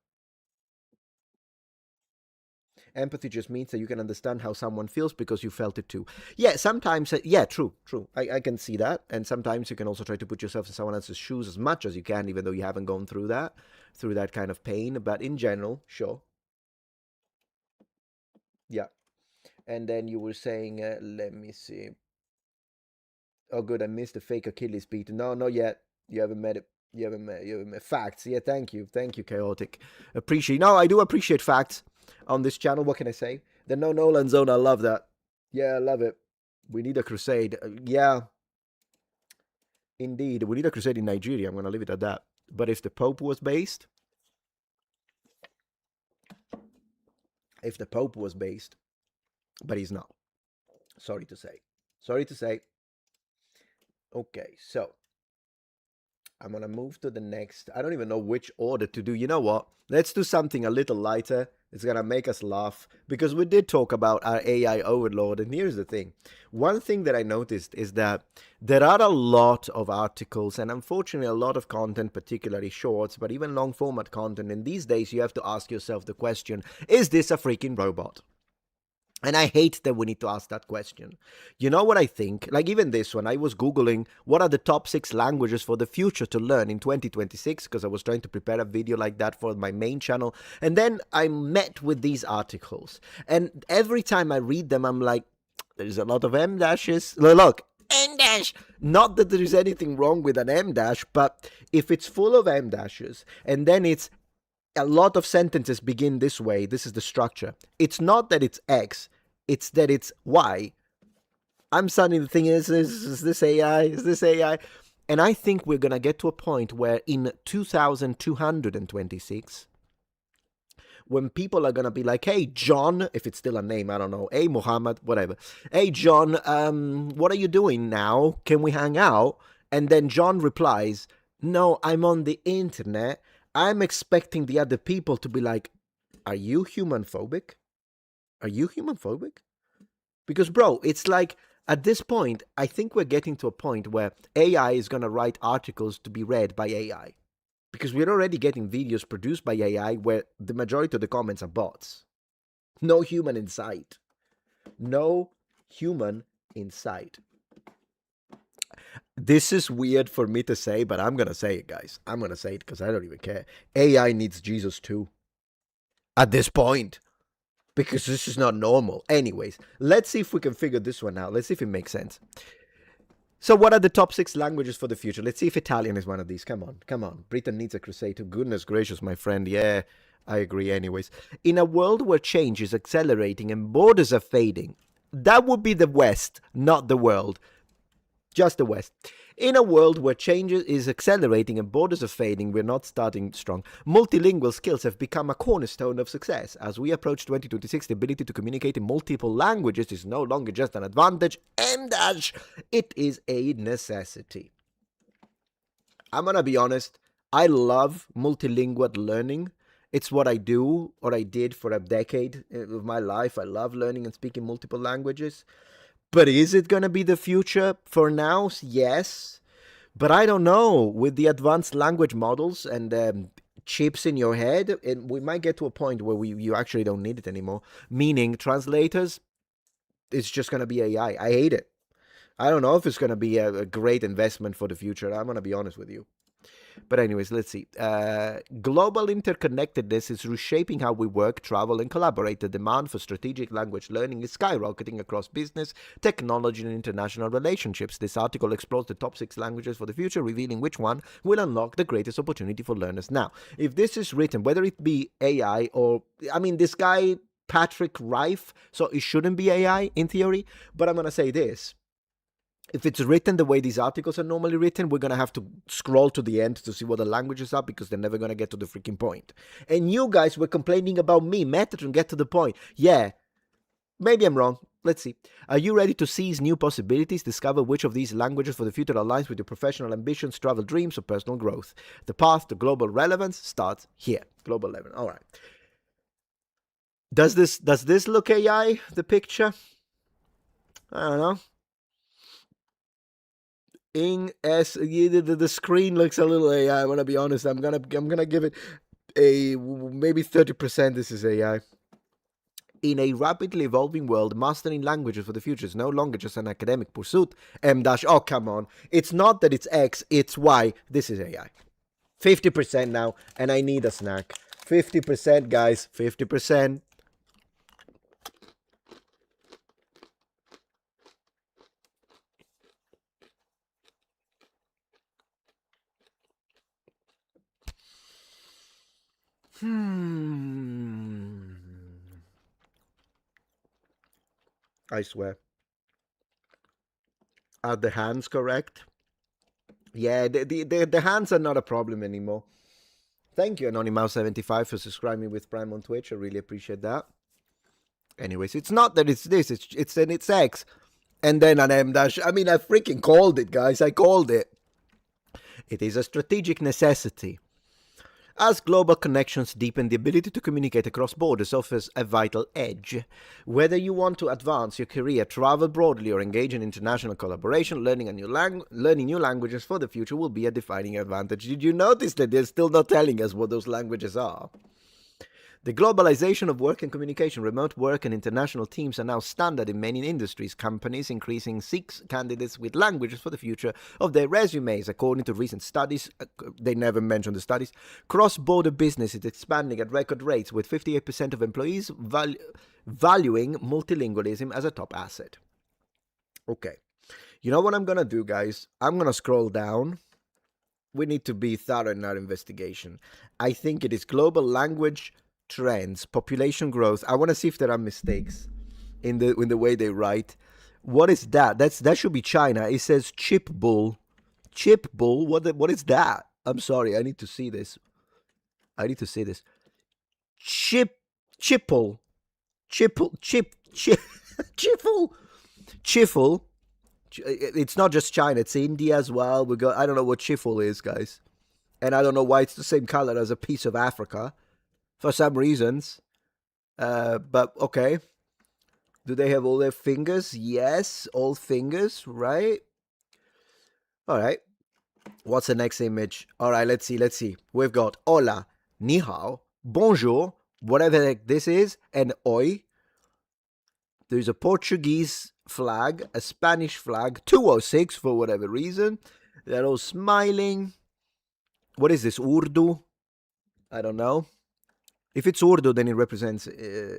Empathy just means that you can understand how someone feels because you felt it too. Yeah, sometimes, yeah, true. I can see that. And sometimes you can also try to put yourself in someone else's shoes as much as you can, even though you haven't gone through that kind of pain. But in general, sure. Yeah. And then you were saying, let me see. Oh, good. I missed the fake Achilles beat. No, not yet. You haven't met it. You haven't met facts. Yeah, thank you, Chaotic. No, I do appreciate facts on this channel. What can I say? The no Nolan zone. I love that. Yeah, I love it. We need a crusade. Yeah. Indeed, we need a crusade in Nigeria. I'm going to leave it at that. But if the Pope was based, but he's not. Sorry to say. Sorry to say. Okay, so I'm gonna move to the next. I don't even know which order to do. You know what? Let's do something a little lighter. It's gonna make us laugh because we did talk about our AI overload. And here's the thing: one thing that I noticed is that there are a lot of articles and unfortunately a lot of content, particularly shorts, but even long format content. And these days, you have to ask yourself the question: is this a freaking robot? And I hate that we need to ask that question. You know what I think? Like even this one, I was Googling what are the top 6 languages for the future to learn in 2026 because I was trying to prepare a video like that for my main channel. And then I met with these articles. And every time I read them, I'm like, there's a lot of M dashes. Look, M dash. Not that there is anything wrong with an M dash, but if it's full of M dashes and then it's a lot of sentences begin this way. This is the structure. It's not that it's X, it's that it's Y. I'm starting to think, is this AI? Is this AI? And I think we're going to get to a point where in 2226, when people are going to be like, hey, John, if it's still a name, I don't know, hey, Muhammad, whatever. Hey, John, what are you doing now? Can we hang out? And then John replies, no, I'm on the internet. I'm expecting the other people to be like, are you human phobic? Are you human phobic? Because, bro, it's like at this point, I think we're getting to a point where AI is going to write articles to be read by AI. Because we're already getting videos produced by AI where the majority of the comments are bots. No human in sight. No human in sight. This is weird for me to say, but I'm going to say it, guys. I'm going to say it because I don't even care. AI needs Jesus too. At this point. Because this is not normal. Anyways, let's see if we can figure this one out. Let's see if it makes sense. So what are the top 6 languages for the future? Let's see if Italian is one of these. Come on, come on. Britain needs a crusade too. Goodness gracious, my friend. Yeah, I agree anyways. In a world where change is accelerating and borders are fading, that would be the West, not the world. Just the West. In a world where change is accelerating and borders are fading, we're not starting strong. Multilingual skills have become a cornerstone of success. As we approach 2026, the ability to communicate in multiple languages is no longer just an advantage, and it is a necessity. I'm gonna be honest, I love multilingual learning. It's what I do, or I did for a decade of my life. I love learning and speaking multiple languages. But is it going to be the future? For now, yes. But I don't know. With the advanced language models and chips in your head, we might get to a point where you actually don't need it anymore. Meaning, translators, it's just going to be AI. I hate it. I don't know if it's going to be a great investment for the future. I'm going to be honest with you. But anyways, let's see. Global interconnectedness is reshaping how we work, travel, and collaborate. The demand for strategic language learning is skyrocketing across business, technology, and international relationships. This article explores the top 6 languages for the future, revealing which one will unlock the greatest opportunity for learners. Now, if this is written, whether it be AI or, I mean, this guy, Patrick Reif, so it shouldn't be AI in theory, but I'm going to say this. If it's written the way these articles are normally written, we're going to have to scroll to the end to see what the languages are because they're never going to get to the freaking point. And you guys were complaining about me. Metatron, get to the point. Yeah, maybe I'm wrong. Let's see. Are you ready to seize new possibilities? Discover which of these languages for the future aligns with your professional ambitions, travel dreams, or personal growth. The path to global relevance starts here. Global relevance. All right. Does this look AI, the picture? I don't know. The screen looks a little AI. I want to be honest. I'm gonna give it a maybe 30%. This is AI. In a rapidly evolving world, mastering languages for the future is no longer just an academic pursuit. M dash. Oh come on! It's not that it's X. It's Y. This is AI. 50% now, and I need a snack. 50%, guys. 50%. I swear. Are the hands correct? Yeah, the hands are not a problem anymore. Thank you, Anonymouse75, for subscribing with Prime on Twitch. I really appreciate that. Anyways, it's not that it's this, it's then it's X. And then an M dash. I mean, I freaking called it, guys. I called it. It is a strategic necessity. As global connections deepen, the ability to communicate across borders offers a vital edge. Whether you want to advance your career, travel broadly, or engage in international collaboration, learning new languages for the future will be a defining advantage. Did you notice that they're still not telling us what those languages are? The globalization of work and communication, remote work, and international teams are now standard in many industries. Companies increasingly seek candidates with languages for the future of their resumes. According to recent studies, they never mention the studies, cross-border business is expanding at record rates, with 58% of employees valuing multilingualism as a top asset. Okay. You know what I'm going to do, guys? I'm going to scroll down. We need to be thorough in our investigation. I think it is global language trends, population growth. I want to see if there are mistakes in the way they write. What is that? That should be China. It says chip bull. Chip bull? What is that? I'm sorry. I need to see this. Chipple. Chiffle. Chiffle. It's not just China. It's India as well. I don't know what chiffle is, guys. And I don't know why it's the same color as a piece of Africa. For some reasons. But okay. Do they have all their fingers? Yes, all fingers, right? All right. What's the next image? All right, let's see. We've got hola, ni hao, bonjour, whatever the heck this is, and oi. There's a Portuguese flag, a Spanish flag, 206 for whatever reason. They're all smiling. What is this, Urdu? I don't know. If it's Urdu, then it represents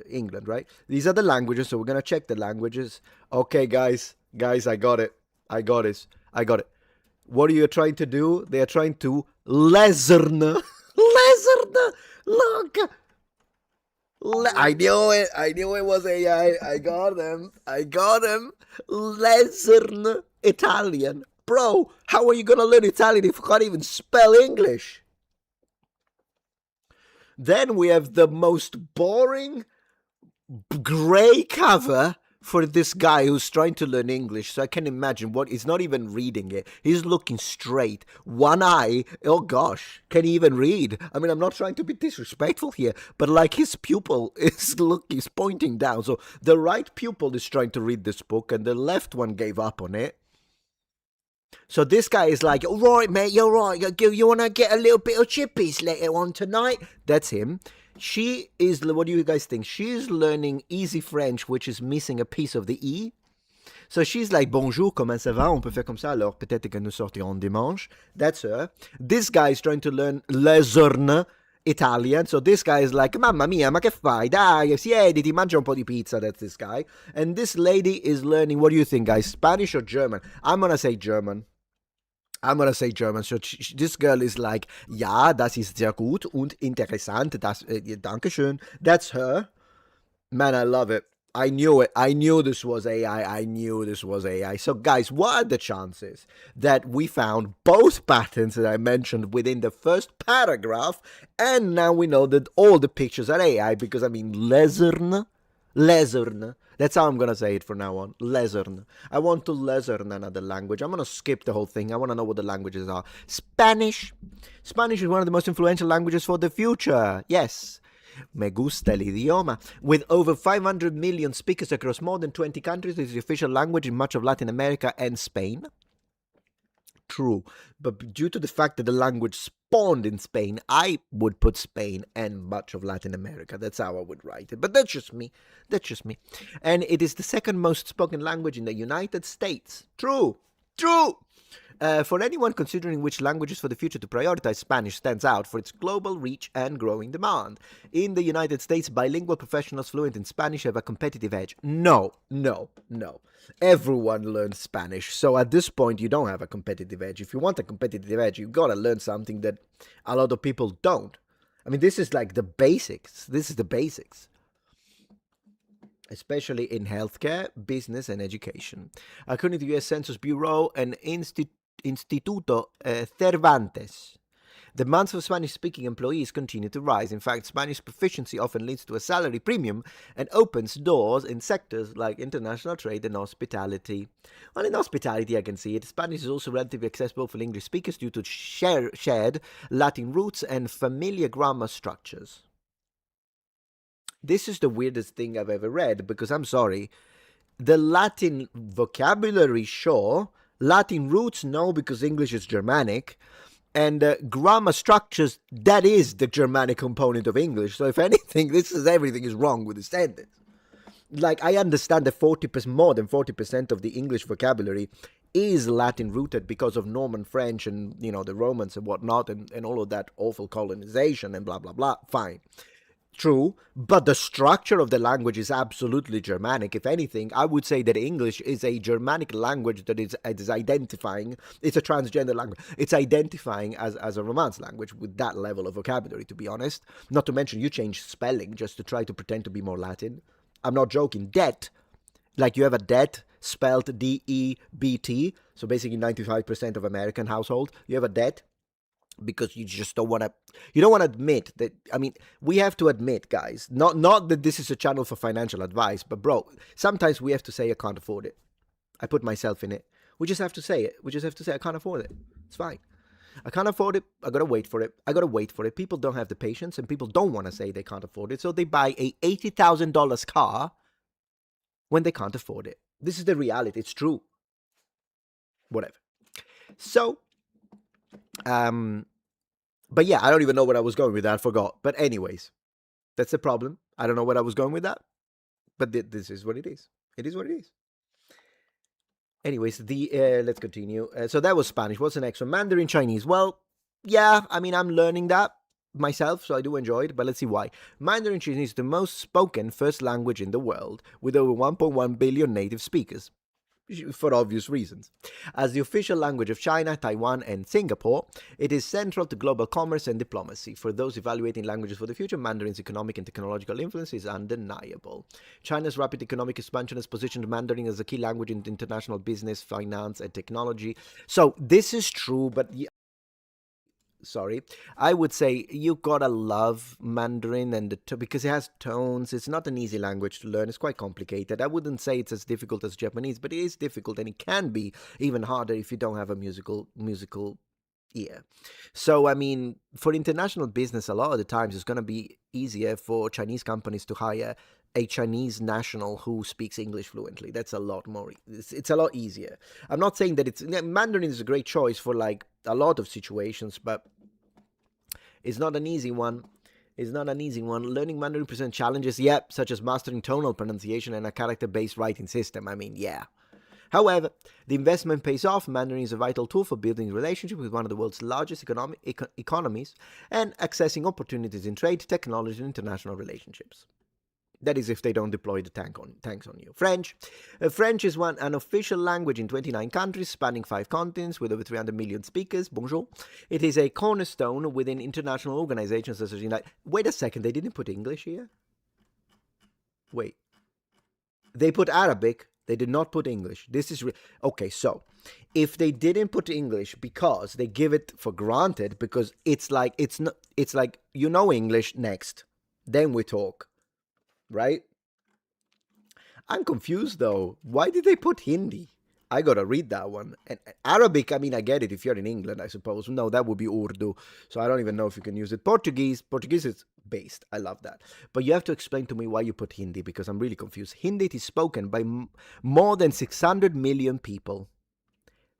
England, right? These are the languages, so we're going to check the languages. Okay, guys, I got it. What are you trying to do? They are trying to learn. Look. I knew it was AI. I got them. Learn Italian. Bro, how are you going to learn Italian if you can't even spell English? Then we have the most boring gray cover for this guy who's trying to learn English. So I can imagine he's not even reading it. He's looking straight. One eye. Oh gosh. Can he even read? I mean, I'm not trying to be disrespectful here, but like his pupil is pointing down. So the right pupil is trying to read this book and the left one gave up on it. So this guy is like, all right, mate, you're right. You want to get a little bit of chippies later on tonight? That's him. She is, what do you guys think? She's learning easy French, which is missing a piece of the E. So she's like, bonjour, comment ça va? On peut faire comme ça, alors peut-être que nous sortirons dimanche. That's her. This guy is trying to learn lezzorn Italian. So this guy is like, mamma mia, ma che fai? Dai, siediti, mangia un po' di pizza. That's this guy. And this lady is learning, what do you think, guys? Spanish or German? I'm going to say German. So this girl is like, ja, das ist sehr gut und interessant. Dankeschön. That's her. Man, I love it. I knew it. I knew this was AI. So, guys, what are the chances that we found both patterns that I mentioned within the first paragraph, and now we know that all the pictures are AI? Because, I mean, learn. That's how I'm going to say it from now on. Learn. I want to learn another language. I'm going to skip the whole thing. I want to know what the languages are. Spanish. Spanish is one of the most influential languages for the future. Yes. Me gusta el idioma. With over 500 million speakers across more than 20 countries, it is the official language in much of Latin America and Spain. True. But due to the fact that the language spawned in Spain, I would put Spain and much of Latin America. That's how I would write it. But that's just me. And it is the second most spoken language in the United States. True. For anyone considering which languages for the future to prioritize, Spanish stands out for its global reach and growing demand. In the United States, bilingual professionals fluent in Spanish have a competitive edge. No. Everyone learns Spanish. So at this point, you don't have a competitive edge. If you want a competitive edge, you've got to learn something that a lot of people don't. I mean, this is like the basics. Especially in healthcare, business, and education. According to the U.S. Census Bureau, an Instituto Cervantes. The demands for Spanish-speaking employees continue to rise. In fact, Spanish proficiency often leads to a salary premium and opens doors in sectors like international trade and hospitality. Well, in hospitality, I can see it. Spanish is also relatively accessible for English speakers due to shared Latin roots and familiar grammar structures. This is the weirdest thing I've ever read, because I'm sorry, the Latin vocabulary, sure. Latin roots, no, because English is Germanic. And grammar structures, that is the Germanic component of English. So if anything, everything is wrong with the sentence. Like, I understand that more than 40% of the English vocabulary is Latin rooted because of Norman French and, the Romans and whatnot, and all of that awful colonization and blah, blah, blah. Fine. True, but the structure of the language is absolutely Germanic. If anything, I would say that English is a Germanic language that is identifying. It's a transgender language. It's identifying as a Romance language with that level of vocabulary, to be honest. Not to mention, you change spelling just to try to pretend to be more Latin. I'm not joking. Debt, like you have a debt spelled D-E-B-T, so basically 95% of American household, you have a debt. Because you just don't want to admit that. I mean, we have to admit, guys, not that this is a channel for financial advice, but bro, sometimes we have to say I can't afford it. I put myself in it. We just have to say it. We just have to say I can't afford it. It's fine. I can't afford it. I gotta wait for it. People don't have the patience, and people don't want to say they can't afford it, so they buy a $80,000 car when they can't afford it. This is the reality. It's true. Whatever. So, but yeah, I don't even know where I was going with that. I forgot. But anyways, that's the problem. I don't know where I was going with that. But this is what it is. It is what it is. Anyways, let's continue. So that was Spanish. What's the next one? Mandarin Chinese. Well, yeah, I mean, I'm learning that myself, so I do enjoy it, but let's see why. Mandarin Chinese is the most spoken first language in the world, with over 1.1 billion native speakers, for obvious reasons. As the official language of China, Taiwan, and Singapore, it is central to global commerce and diplomacy. For those evaluating languages for the future, Mandarin's economic and technological influence is undeniable. China's rapid economic expansion has positioned Mandarin as a key language in international business, finance, and technology. So this is true, but I would say you gotta love Mandarin and because it has tones. It's not an easy language to learn. It's quite complicated. I wouldn't say it's as difficult as Japanese, but it is difficult, and it can be even harder if you don't have a musical ear. So, I mean, for international business, a lot of the times it's gonna be easier for Chinese companies to hire a Chinese national who speaks English fluently. That's a lot more. It's a lot easier. I'm not saying that Mandarin is a great choice for like a lot of situations, but it's not an easy one. Learning Mandarin presents challenges, such as mastering tonal pronunciation and a character-based writing system. I mean, yeah. However, the investment pays off. Mandarin is a vital tool for building relationships with one of the world's largest economies and accessing opportunities in trade, technology, and international relationships. That is if they don't deploy the tanks on you. French. French is an official language in 29 countries, spanning 5 continents, with over 300 million speakers. Bonjour. It is a cornerstone within international organizations such as United... Wait a second, they didn't put English here? Wait. They put Arabic, they did not put English. This is... Okay, so, if they didn't put English because they give it for granted, because it's like, you know English, next. Then we talk. Right? I'm confused though. Why did they put Hindi? I gotta read that one. And Arabic, I mean, I get it if you're in England, I suppose. No, that would be Urdu. So I don't even know if you can use it. Portuguese is based. I love that. But you have to explain to me why you put Hindi, because I'm really confused. Hindi is spoken by more than 600 million people.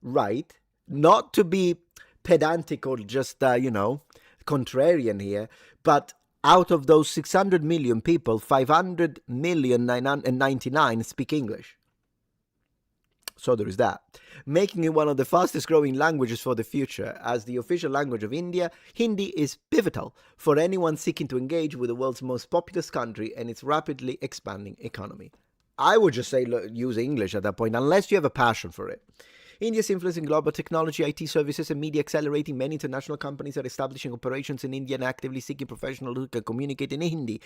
Right? Not to be pedantic or just, contrarian here, but out of those 600 million people, 500,099,099 speak English. So there is that. Making it one of the fastest growing languages for the future. As the official language of India, Hindi is pivotal for anyone seeking to engage with the world's most populous country and its rapidly expanding economy. I would just say use English at that point, unless you have a passion for it. India's influence in global technology, IT services, and media accelerating. Many international companies are establishing operations in India and actively seeking professionals who can communicate in Hindi.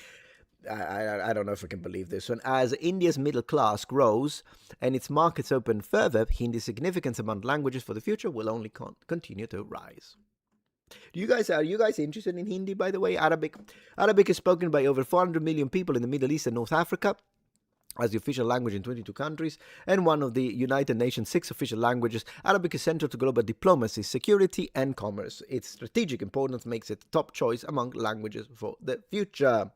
I don't know if I can believe this one. As India's middle class grows and its markets open further, Hindi's significance among languages for the future will only continue to rise. Are you guys interested in Hindi? By the way, Arabic is spoken by over 400 million people in the Middle East and North Africa, as the official language in 22 countries and one of the United Nations 6 official languages. Arabic is central to global diplomacy, security, and commerce. Its strategic importance makes it top choice among languages for the future.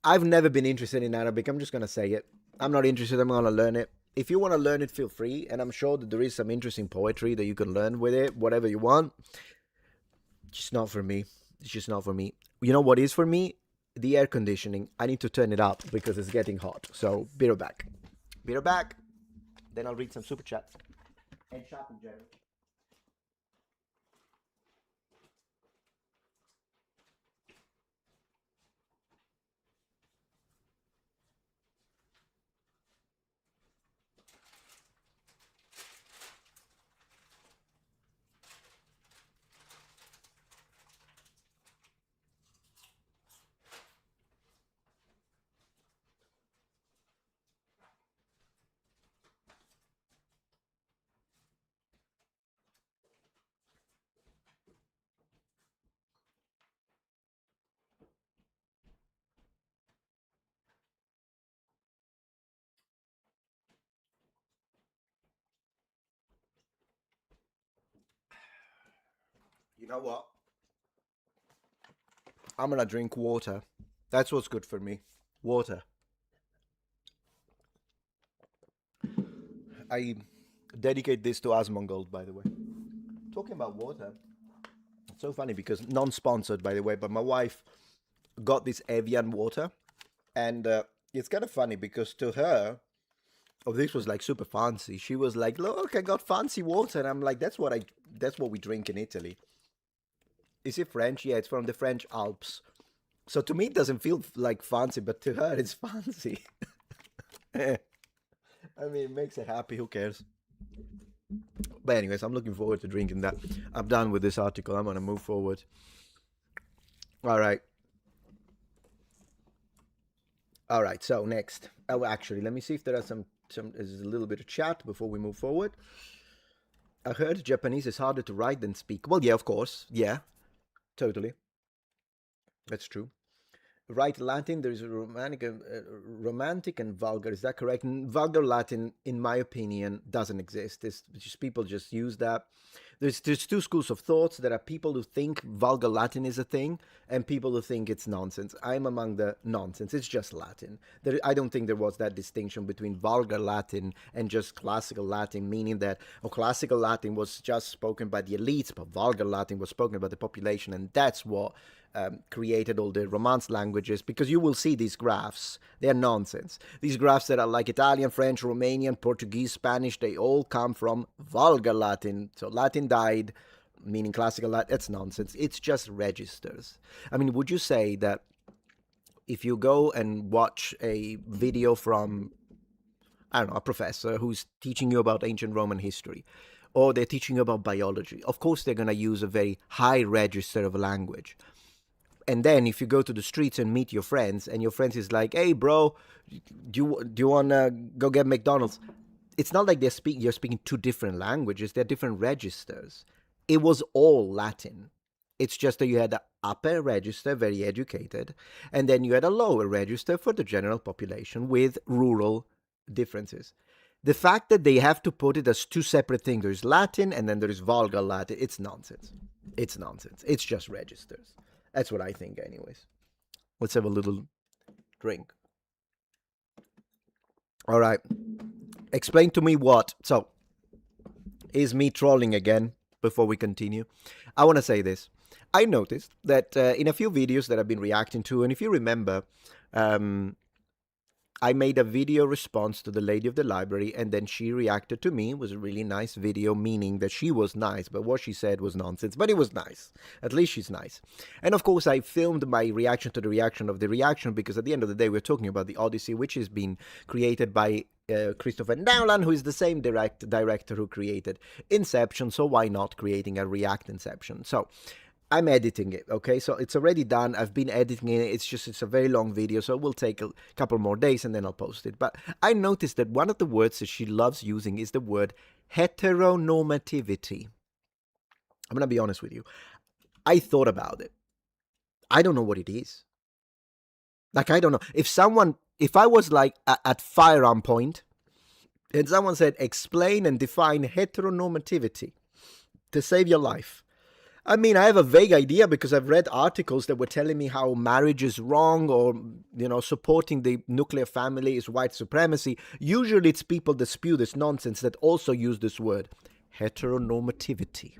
I've never been interested in Arabic. I'm just going to say it. I'm not interested. I'm going to learn it. If you want to learn it, feel free. And I'm sure that there is some interesting poetry that you can learn with it, whatever you want. Just not for me. It's just not for me. You know what is for me? The air conditioning. I need to turn it up because it's getting hot. So, be right back. Be right back. Then I'll read some super chats. And shopping, Jerry. You know what? I'm gonna drink water. That's what's good for me. Water. I dedicate this to Asmongold, by the way. Talking about water, it's so funny because non-sponsored, by the way, but my wife got this Evian water, and it's kind of funny because to her, oh, this was like super fancy. She was like, "Look, I got fancy water," and I'm like, "That's what we drink in Italy." Is it French? Yeah, it's from the French Alps. So to me, it doesn't feel like fancy, but to her, it's fancy. I mean, it makes her happy. Who cares? But anyways, I'm looking forward to drinking that. I'm done with this article. I'm gonna move forward. All right. All right. So next. Oh, actually, let me see if there are some. There's a little bit of chat before we move forward. I heard Japanese is harder to write than speak. Well, yeah, of course. Yeah, totally. That's true. Write Latin, there is a romantic and vulgar. Is that correct? Vulgar Latin, in my opinion, doesn't exist. It's just people just use that. There's two schools of thoughts. There are people who think vulgar Latin is a thing, and people who think it's nonsense. I'm among the nonsense. It's just Latin. I don't think there was that distinction between vulgar Latin and just classical Latin, meaning that classical Latin was just spoken by the elites, but vulgar Latin was spoken by the population, and that's what created all the Romance languages, because you will see these graphs. They're nonsense. These graphs that are like Italian, French, Romanian, Portuguese, Spanish, they all come from vulgar Latin. So Latin died, meaning classical Latin. That's nonsense. It's just registers. I mean, would you say that if you go and watch a video from, I don't know, a professor who's teaching you about ancient Roman history, or they're teaching you about biology, of course they're going to use a very high register of language. And then if you go to the streets and meet your friends, and your friends is like, "Hey, bro, do you want to go get McDonald's?" It's not like you're speaking two different languages. They're different registers. It was all Latin. It's just that you had an upper register, very educated, and then you had a lower register for the general population with rural differences. The fact that they have to put it as two separate things, there's Latin and then there's vulgar Latin, it's nonsense. It's nonsense. It's just registers. That's what I think, anyways. Let's have a little drink. All right. Explain to me what. So, is me trolling again before we continue? I want to say this. I noticed that in a few videos that I've been reacting to, and if you remember, I made a video response to the lady of the library, and then she reacted to me. It was a really nice video, meaning that she was nice, but what she said was nonsense. But it was nice. At least she's nice. And of course, I filmed my reaction to the reaction of the reaction, because at the end of the day, we're talking about the Odyssey, which has been created by Christopher Nolan, who is the same director who created Inception. So why not creating a React Inception? So I'm editing it, okay? So it's already done. I've been editing it. It's a very long video, so it will take a couple more days and then I'll post it. But I noticed that one of the words that she loves using is the word heteronormativity. I'm going to be honest with you. I thought about it. I don't know what it is. Like, I don't know. If I was like at firearm point and someone said, explain and define heteronormativity to save your life. I mean, I have a vague idea because I've read articles that were telling me how marriage is wrong or, supporting the nuclear family is white supremacy. Usually it's people that spew this nonsense that also use this word, heteronormativity.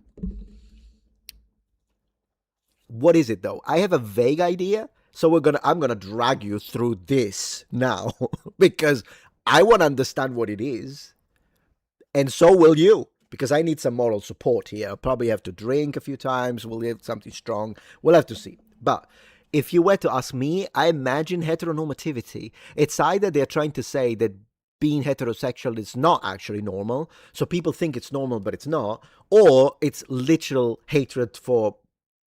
What is it though? I have a vague idea, so I'm gonna drag you through this now because I want to understand what it is, and so will you. Because I need some moral support here. I'll probably have to drink a few times. We'll get something strong. We'll have to see. But if you were to ask me, I imagine heteronormativity. It's either they're trying to say that being heterosexual is not actually normal, so people think it's normal, but it's not, or it's literal hatred for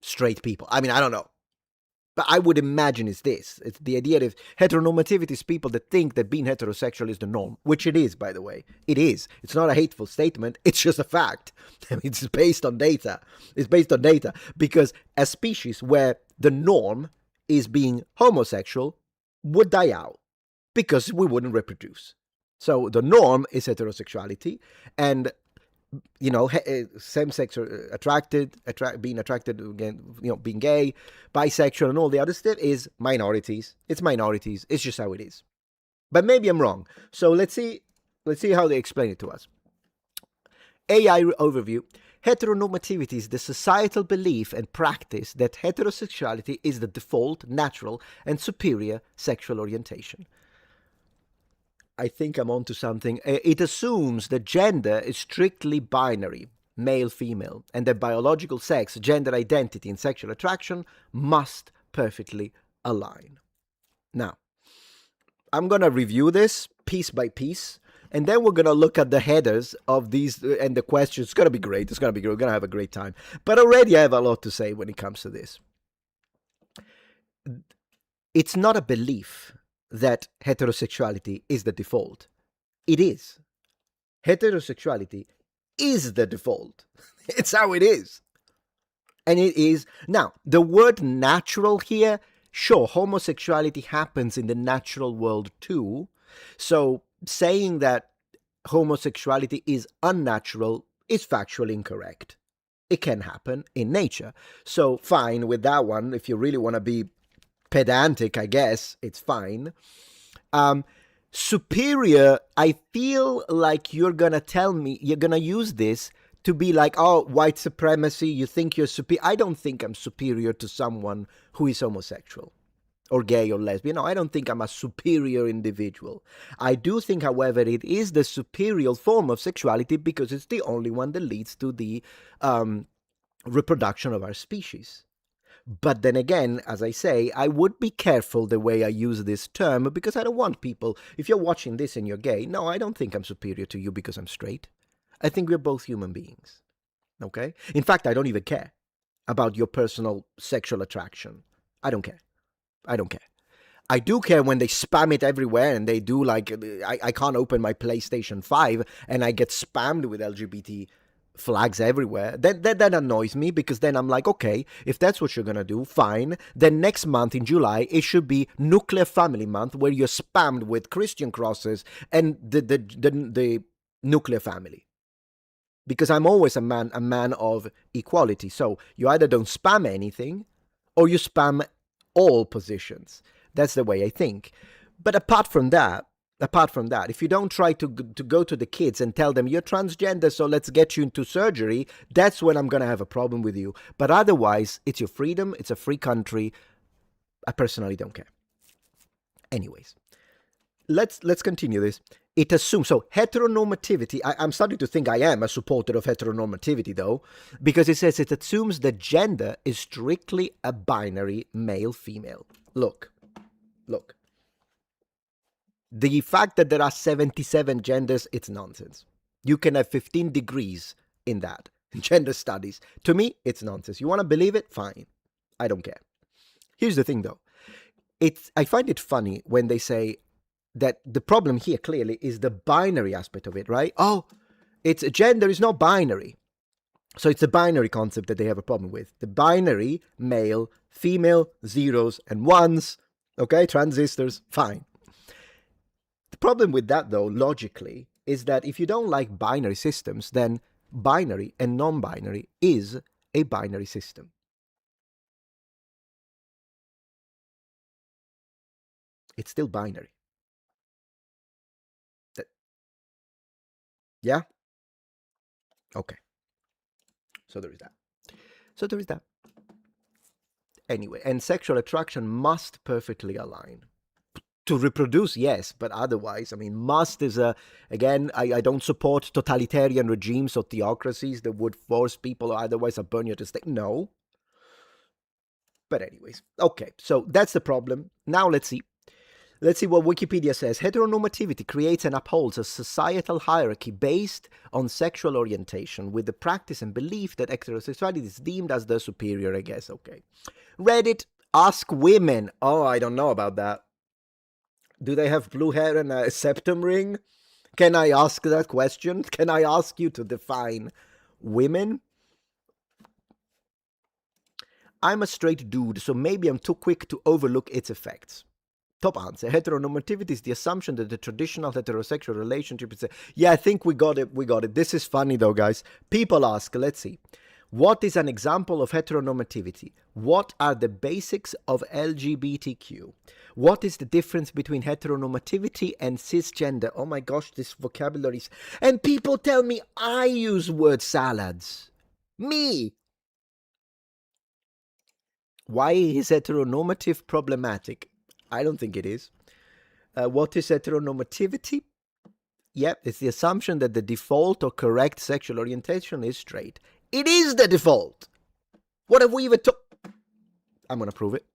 straight people. I mean, I don't know. But I would imagine it's this. It's the idea that heteronormativity is people that think that being heterosexual is the norm, which it is, by the way. It is. It's not a hateful statement. It's just a fact. I mean, it's based on data. It's based on data because a species where the norm is being homosexual would die out because we wouldn't reproduce. So the norm is heterosexuality, and same-sex being attracted again, being gay, bisexual, and all the other stuff is minorities. It's minorities. It's just how it is. But maybe I'm wrong. So let's see how they explain it to us. AI overview. Heteronormativity is the societal belief and practice that heterosexuality is the default, natural, and superior sexual orientation. I think I'm onto something. It assumes that gender is strictly binary, male, female, and that biological sex, gender identity, and sexual attraction must perfectly align. Now, I'm going to review this piece by piece, and then we're going to look at the headers of these and the questions. It's going to be great. It's going to be great. We're going to have a great time. But already I have a lot to say when it comes to this. It's not a belief that heterosexuality is the default. It is. Heterosexuality is the default. It's how it is. And it is. Now, the word natural here, sure, homosexuality happens in the natural world too. So saying that homosexuality is unnatural is factually incorrect. It can happen in nature. So fine with that one, if you really want to be pedantic, I guess, it's fine. Superior, I feel like you're gonna tell me, you're gonna use this to be like, oh, white supremacy, you think you're superior. I don't think I'm superior to someone who is homosexual or gay or lesbian. No, I don't think I'm a superior individual. I do think, however, it is the superior form of sexuality because it's the only one that leads to the reproduction of our species. But then again, as I say, I would be careful the way I use this term because I don't want people, if you're watching this and you're gay, no, I don't think I'm superior to you because I'm straight. I think we're both human beings. Okay? In fact, I don't even care about your personal sexual attraction. I don't care. I don't care. I do care when they spam it everywhere and they do like, I can't open my PlayStation 5 and I get spammed with LGBT flags everywhere. That annoys me because then I'm like, okay, if that's what you're gonna do, fine. Then next month in July, it should be Nuclear Family Month where you're spammed with Christian crosses and the nuclear family. Because I'm always a man of equality. So you either don't spam anything or you spam all positions. That's the way I think. But apart from that, if you don't try to go to the kids and tell them you're transgender, so let's get you into surgery, that's when I'm going to have a problem with you. But otherwise, it's your freedom. It's a free country. I personally don't care. Anyways, let's continue this. It assumes, so heteronormativity, I'm starting to think I am a supporter of heteronormativity though, because it says it assumes that gender is strictly a binary male-female. Look. The fact that there are 77 genders, it's nonsense. You can have 15 degrees in that. Gender studies. To me, it's nonsense. You want to believe it? Fine. I don't care. Here's the thing, though. I find it funny when they say that the problem here clearly is the binary aspect of it, right? Oh, it's gender is not binary. So it's a binary concept that they have a problem with. The binary, male, female, zeros and ones, okay, transistors, fine. The problem with that, though, logically, is that if you don't like binary systems, then binary and non-binary is a binary system. It's still binary. Yeah? Okay. So there is that. Anyway, and sexual attraction must perfectly align. To reproduce, yes, but otherwise, I mean, must is again, I don't support totalitarian regimes or theocracies that would force people or otherwise burn you to stay. No. But anyways, okay, so that's the problem. Now let's see. Let's see what Wikipedia says. Heteronormativity creates and upholds a societal hierarchy based on sexual orientation with the practice and belief that heterosexuality is deemed as the superior, I guess. Okay. Reddit, ask women. Oh, I don't know about that. Do they have blue hair and a septum ring? Can I ask that question? Can I ask you to define women? I'm a straight dude, so maybe I'm too quick to overlook its effects. Top answer. Heteronormativity is the assumption that the traditional heterosexual relationship is yeah, I think we got it. This is funny though, guys. People ask, let's see. What is an example of heteronormativity? What are the basics of LGBTQ? What is the difference between heteronormativity and cisgender? Oh my gosh, this vocabulary is... And people tell me I use word salads. Me. Why is heteronormative problematic? I don't think it is. What is heteronormativity? Yep, it's the assumption that the default or correct sexual orientation is straight. It is the default. What have we even I'm going to prove it.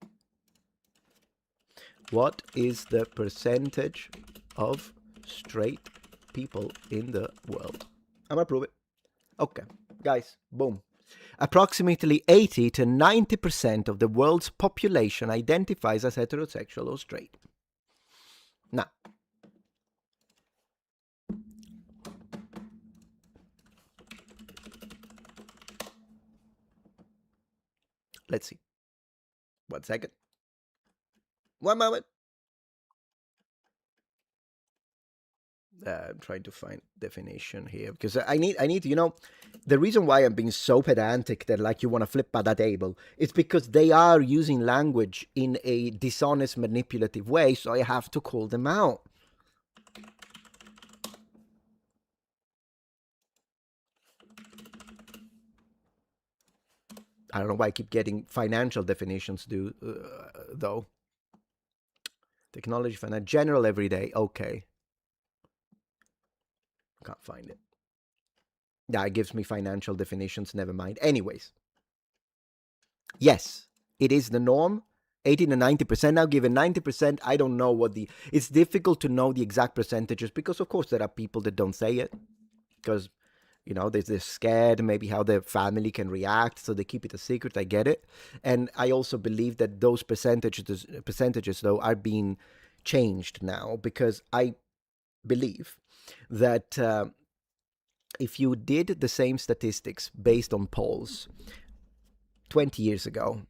What is the percentage of straight people in the world? I'm going to prove it. Okay, guys, boom. Approximately 80 to 90% of the world's population identifies as heterosexual or straight. Now, let's see. 1 second. 1 moment. I'm trying to find definition here because I need the reason why I'm being so pedantic that like you want to flip by that table is because they are using language in a dishonest, manipulative way, so I have to call them out. I don't know why I keep getting financial definitions though. Technology, finance, general, everyday. Okay. Can't find it. Yeah, it gives me financial definitions. Never mind. Anyways. Yes, it is the norm. 80 to 90%. Now, given 90%, I don't know what it's difficult to know the exact percentages because, of course, there are people that don't say it because, they're scared maybe how their family can react, so they keep it a secret. I get it. And I also believe that those percentages, though, are being changed now because I believe that if you did the same statistics based on polls 20 years ago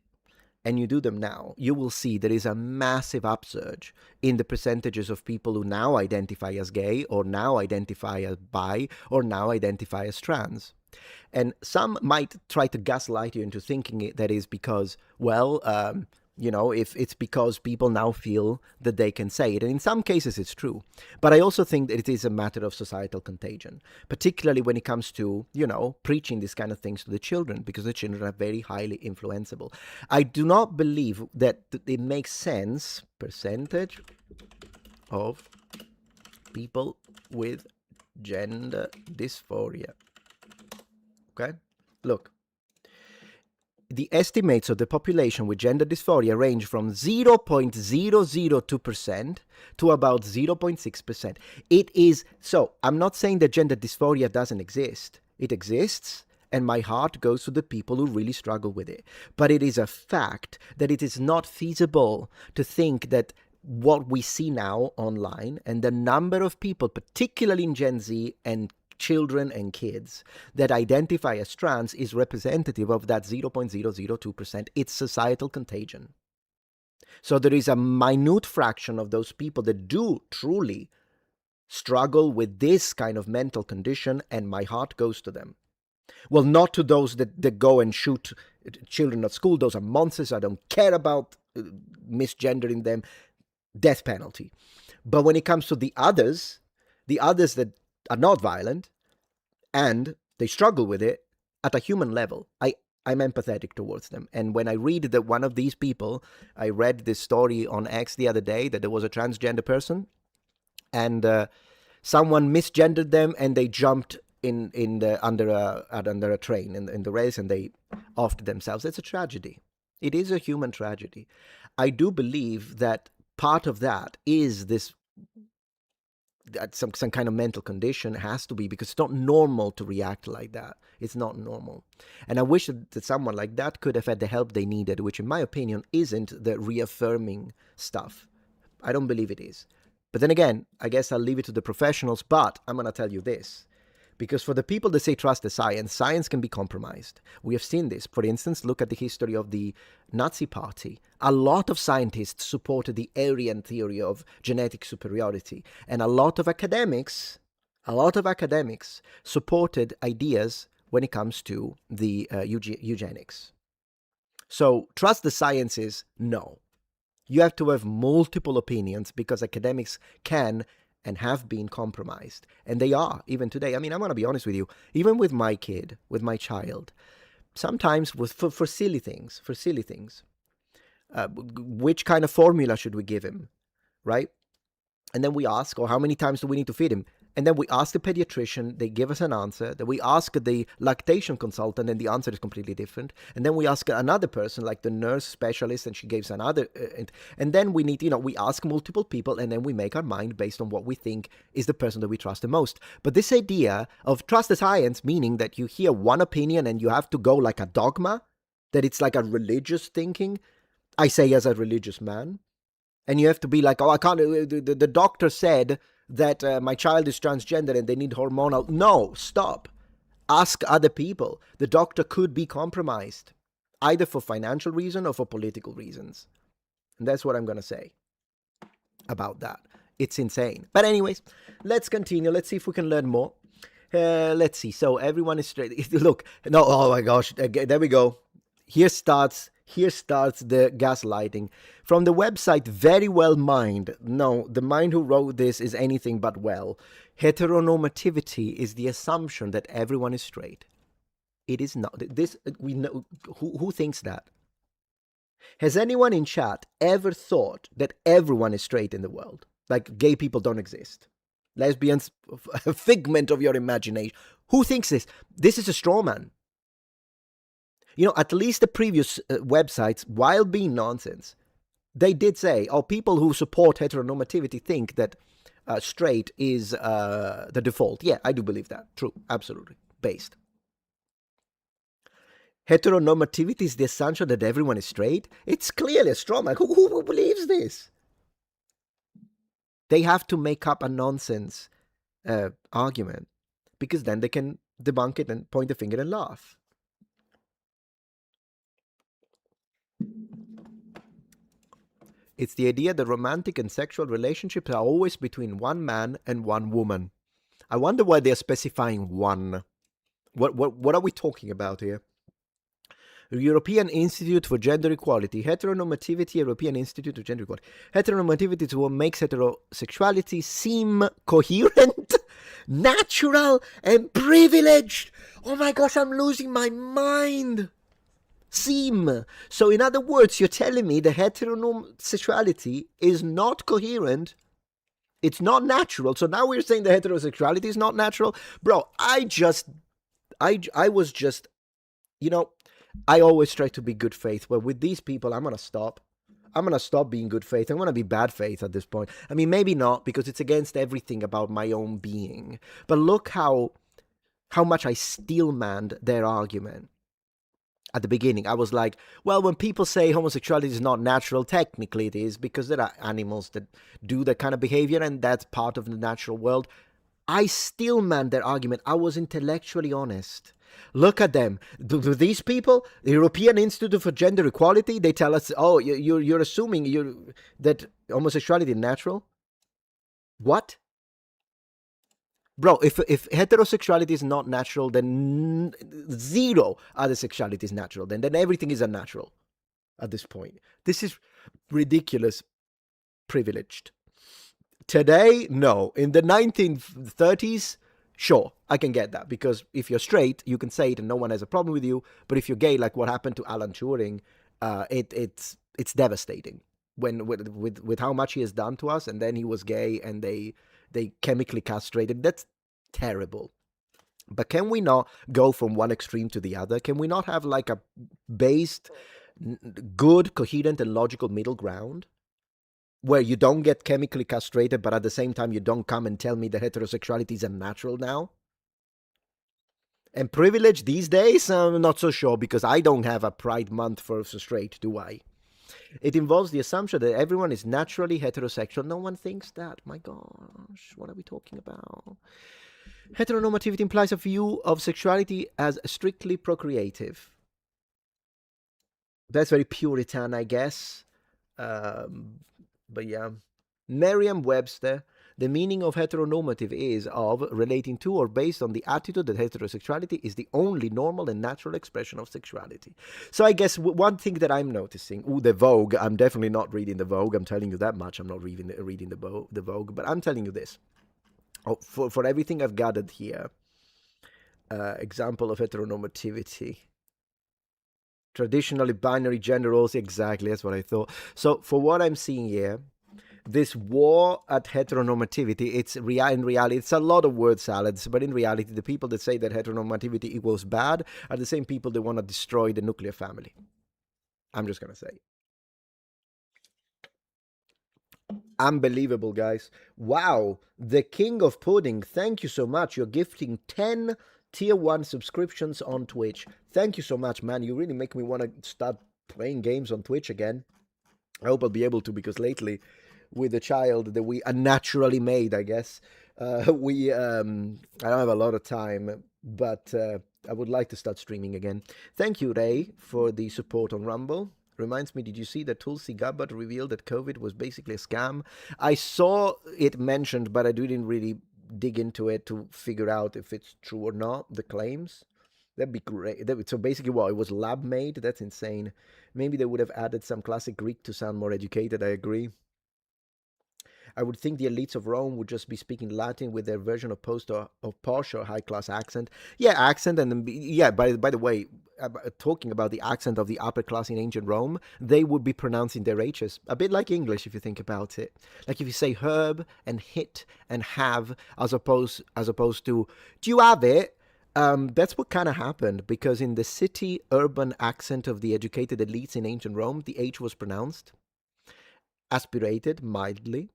and you do them now, you will see there is a massive upsurge in the percentages of people who now identify as gay or now identify as bi or now identify as trans. And some might try to gaslight you into thinking that is because, if it's because people now feel that they can say it. And in some cases, it's true. But I also think that it is a matter of societal contagion, particularly when it comes to, preaching these kind of things to the children, because the children are very highly influenceable. I do not believe that it makes sense, percentage of people with gender dysphoria. Okay? Look. The estimates of the population with gender dysphoria range from 0.002% to about 0.6%. It is, so I'm not saying that gender dysphoria doesn't exist. It exists, And my heart goes to the people who really struggle with it. But it is a fact that it is not feasible to think that what we see now online and the number of people, particularly in Gen Z and children and kids, that identify as trans is representative of that 0.002%. It's societal contagion. So there is a minute fraction of those people that do truly struggle with this kind of mental condition, and my heart goes to them. Well, not to those that go and shoot children at school. Those are monsters. I don't care about misgendering them. Death penalty. But when it comes to the others that are not violent and they struggle with it at a human level, I'm empathetic towards them. And when I read that one of these people, I read this story on X the other day that there was a transgender person and someone misgendered them and they jumped under a train in the race and they offed themselves. It's a tragedy. It is a human tragedy. I do believe that part of that is this, that some kind of mental condition has to be, because it's not normal to react like that. It's not normal. And I wish that someone like that could have had the help they needed, which in my opinion isn't the reaffirming stuff. I don't believe it is. But then again, I guess I'll leave it to the professionals, but I'm going to tell you this. Because for the people that say trust the science, science can be compromised. We have seen this. For instance, look at the history of the Nazi Party. A lot of scientists supported the Aryan theory of genetic superiority. And a lot of academics supported ideas when it comes to the eugenics. So trust the sciences, no. You have to have multiple opinions because academics can and have been compromised. And they are, even today. I mean, I'm going to be honest with you. Even with my kid, with my child, sometimes for silly things, which kind of formula should we give him, right? And then we ask, or how many times do we need to feed him? And then we ask the pediatrician, they give us an answer. Then we ask the lactation consultant, and the answer is completely different. And then we ask another person, like the nurse specialist, and she gives another. And then we need, we ask multiple people, and then we make our mind based on what we think is the person that we trust the most. But this idea of trust the science, meaning that you hear one opinion and you have to go like a dogma, that it's like a religious thinking, I say as a religious man, and you have to be like, oh, I can't, the doctor said that my child is transgender and they need hormonal. No, stop. Ask other people. The doctor could be compromised, either for financial reason or for political reasons. And that's what I'm going to say about that. It's insane. But anyways, let's continue. Let's see if we can learn more. Let's see. So everyone is straight. Look, no, oh my gosh. There we go. Here starts the gaslighting. From the website Very Well Mind. No, the mind who wrote this is anything but well. Heteronormativity is the assumption that everyone is straight. It is not. This we know. Who thinks that? Has anyone in chat ever thought that everyone is straight in the world? Like gay people don't exist. Lesbians, a figment of your imagination. Who thinks this? This is a straw man. At least the previous websites, while being nonsense, they did say, people who support heteronormativity think that straight is the default. Yeah, I do believe that. True. Absolutely. Based. Heteronormativity is the assumption that everyone is straight. It's clearly a straw man. Who believes this? They have to make up a nonsense argument, because then they can debunk it and point the finger and laugh. It's the idea that romantic and sexual relationships are always between one man and one woman. I wonder why they're specifying one. What are we talking about here? European Institute for Gender Equality. Heteronormativity, European Institute of Gender Equality. Heteronormativity is what makes heterosexuality seem coherent, natural, and privileged. Oh my gosh, I'm losing my mind. Seem. So in other words, you're telling me the heteronormsexuality is not coherent. It's not natural. So now we're saying the heterosexuality is not natural. Bro, I was just, I always try to be good faith. But with these people, I'm going to stop. I'm going to stop being good faith. I'm going to be bad faith at this point. I mean, maybe not, because it's against everything about my own being. But look how how much I steel-manned their argument. At the beginning, I was like, well, when people say homosexuality is not natural, technically it is, because there are animals that do that kind of behavior, and that's part of the natural world. I still manned their argument. I was intellectually honest. Look at them. Do these people, the European Institute for Gender Equality, they tell us, oh, you're assuming that homosexuality is natural? What? Bro, if heterosexuality is not natural, then zero other sexuality is natural. Then everything is unnatural at this point. This is ridiculous, privileged. Today, no. In the 1930s, sure, I can get that, because if you're straight, you can say it and no one has a problem with you. But if you're gay, like what happened to Alan Turing, it's devastating. When with how much he has done to us, and then he was gay and they chemically castrated. That's terrible. But can we not go from one extreme to the other? Can we not have like a based, good, coherent, and logical middle ground, where you don't get chemically castrated, but at the same time you don't come and tell me that heterosexuality is unnatural now? And privilege these days, I'm not so sure, because I don't have a Pride Month for straight, do I? It involves the assumption that everyone is naturally heterosexual. No one thinks that. My gosh, what are we talking about? Heteronormativity implies a view of sexuality as strictly procreative. That's very Puritan, I guess. But yeah. Merriam-Webster, the meaning of heteronormative is of, relating to, or based on the attitude that heterosexuality is the only normal and natural expression of sexuality. So I guess one thing that I'm noticing, the Vogue, I'm definitely not reading the Vogue, I'm telling you that much, I'm not reading the Vogue, but I'm telling you this. For everything I've gathered here, example of heteronormativity. Traditionally binary gender roles, exactly, that's what I thought. So for what I'm seeing here, this war at heteronormativity, in reality, it's a lot of word salads, but in reality, the people that say that heteronormativity equals bad are the same people that want to destroy the nuclear family. I'm just going to say. Unbelievable, guys. Wow. The King of Pudding, thank you so much. You're gifting 10 tier 1 subscriptions on Twitch. Thank you so much, man. You really make me want to start playing games on Twitch again. I hope I'll be able to, because lately, with the child that we unnaturally made, I guess, I don't have a lot of time, but I would like to start streaming again. Thank you, Ray, for the support on Rumble. Reminds me, did you see that Tulsi Gabbard revealed that COVID was basically a scam? I saw it mentioned, but I didn't really dig into it to figure out if it's true or not, the claims. That'd be great. So basically, what, it was lab made? That's insane. Maybe they would have added some classic Greek to sound more educated. I agree. I would think the elites of Rome would just be speaking Latin with their version of posh or high class accent. Yeah, accent, and yeah. By the way, talking about the accent of the upper class in ancient Rome, they would be pronouncing their H's a bit like English if you think about it. Like if you say herb and hit and have, as opposed to do you have it? That's what kind of happened, because in the city urban accent of the educated elites in ancient Rome, the H was pronounced, aspirated mildly,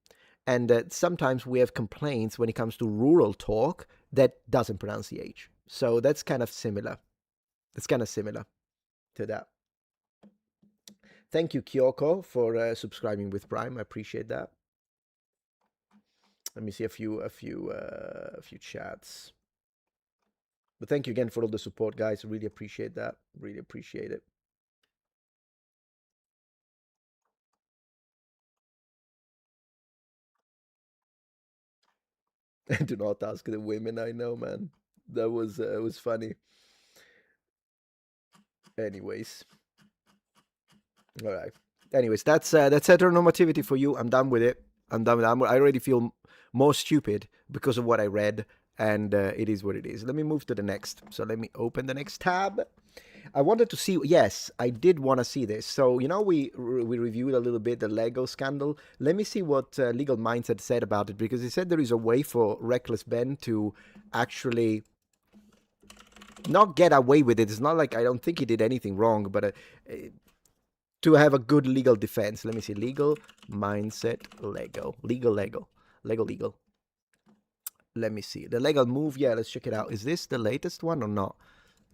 and sometimes we have complaints when it comes to rural talk that doesn't pronounce the H. So that's kind of similar. It's kind of similar to that. Thank you, Kyoko, for subscribing with Prime. I appreciate that. Let me see a few chats. But thank you again for all the support, guys. Really appreciate that. Really appreciate it. Do not ask the women. I know, man. That was it was funny. Anyways, all right. Anyways, that's heteronormativity for you. I'm done with it. I'm done with it. I already feel more stupid because of what I read, and it is what it is. Let me move to the next. So let me open the next tab. I wanted to see. Yes, I did want to see this. So we reviewed a little bit the Lego scandal. Let me see what Legal Minds had said about it, because he said there is a way for Reckless Ben to actually not get away with it. It's not like I don't think he did anything wrong, but to have a good legal defense. Let me see. Legal Mindset Lego. Legal. let me see. The legal move, yeah, let's check it out. Is this the latest one or not?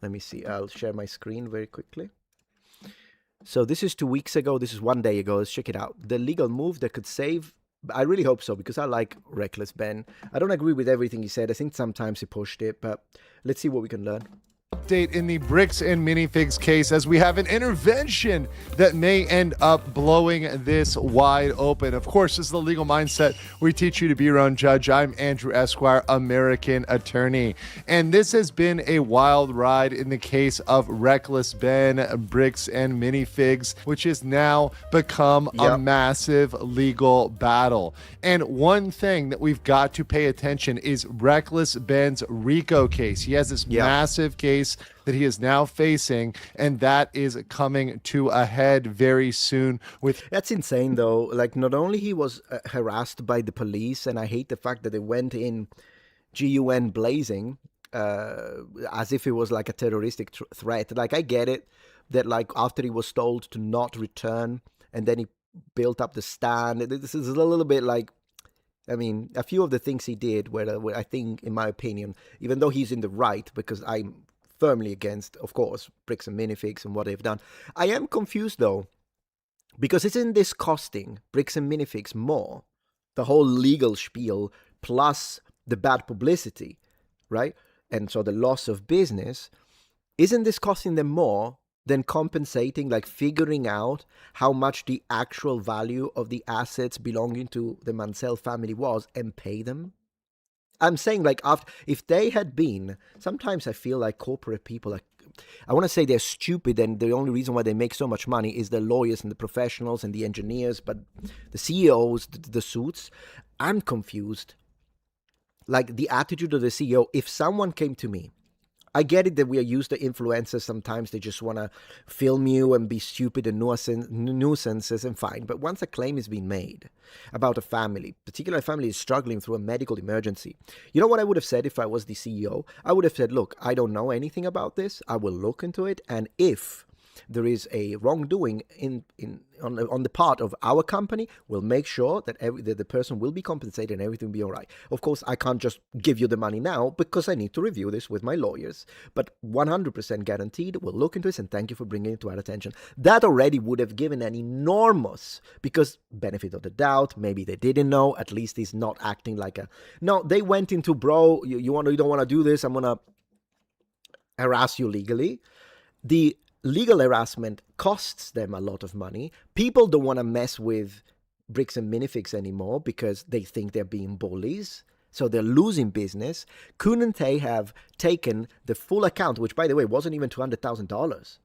Let me see. I'll share my screen very quickly. So this is 2 weeks ago. This is 1 day ago. Let's check it out. The legal move that could save. I really hope so, because I like Reckless Ben. I don't agree with everything he said. I think sometimes he pushed it, but let's see what we can learn. Update in the bricks and minifigs case, as we have an intervention that may end up blowing this wide open. Of course, this is the Legal Mindset. We teach you to be your own judge. I'm Andrew Esquire, American attorney. And this has been a wild ride in the case of Reckless Ben, bricks and minifigs, which has now become a massive legal battle. And one thing that we've got to pay attention is Reckless Ben's RICO case. He has this massive case that he is now facing, and that is coming to a head very soon. That's insane, though. Like, not only he was harassed by the police, and I hate the fact that they went in GUN blazing, as if it was like a terroristic threat. Like, I get it that, like, after he was told to not return, and then he built up the stand. This is a little bit like, I mean, a few of the things he did where I think, in my opinion, even though he's in the right, because I'm firmly against, of course, bricks and minifigs and what they've done. I am confused, though, because isn't this costing bricks and minifigs more? The whole legal spiel plus the bad publicity, right? And so the loss of business, isn't this costing them more than compensating, like figuring out how much the actual value of the assets belonging to the Mansell family was and pay them? I'm saying, like, if they had been, sometimes I feel like corporate people are, I want to say they're stupid, and the only reason why they make so much money is the lawyers and the professionals and the engineers, but the CEOs, the suits, I'm confused. Like, the attitude of the CEO, if someone came to me, I get it that we are used to influencers. Sometimes they just want to film you and be stupid and nuisances, and fine. But once a claim is being made about a family, particularly a family is struggling through a medical emergency, you know what I would have said if I was the CEO? I would have said, look, I don't know anything about this. I will look into it. And if there is a wrongdoing on the part of our company, we'll make sure that the person will be compensated and everything will be all right. Of course, I can't just give you the money now because I need to review this with my lawyers. But 100% guaranteed, we'll look into this, and thank you for bringing it to our attention. That already would have given an enormous, because benefit of the doubt, maybe they didn't know, at least he's not acting like a, no, they went into, bro, you don't want to do this, I'm going to harass you legally. The legal harassment costs them a lot of money. People don't want to mess with bricks and minifigs anymore because they think they're being bullies. So they're losing business. Couldn't they have taken the full account, which, by the way, wasn't even $200,000?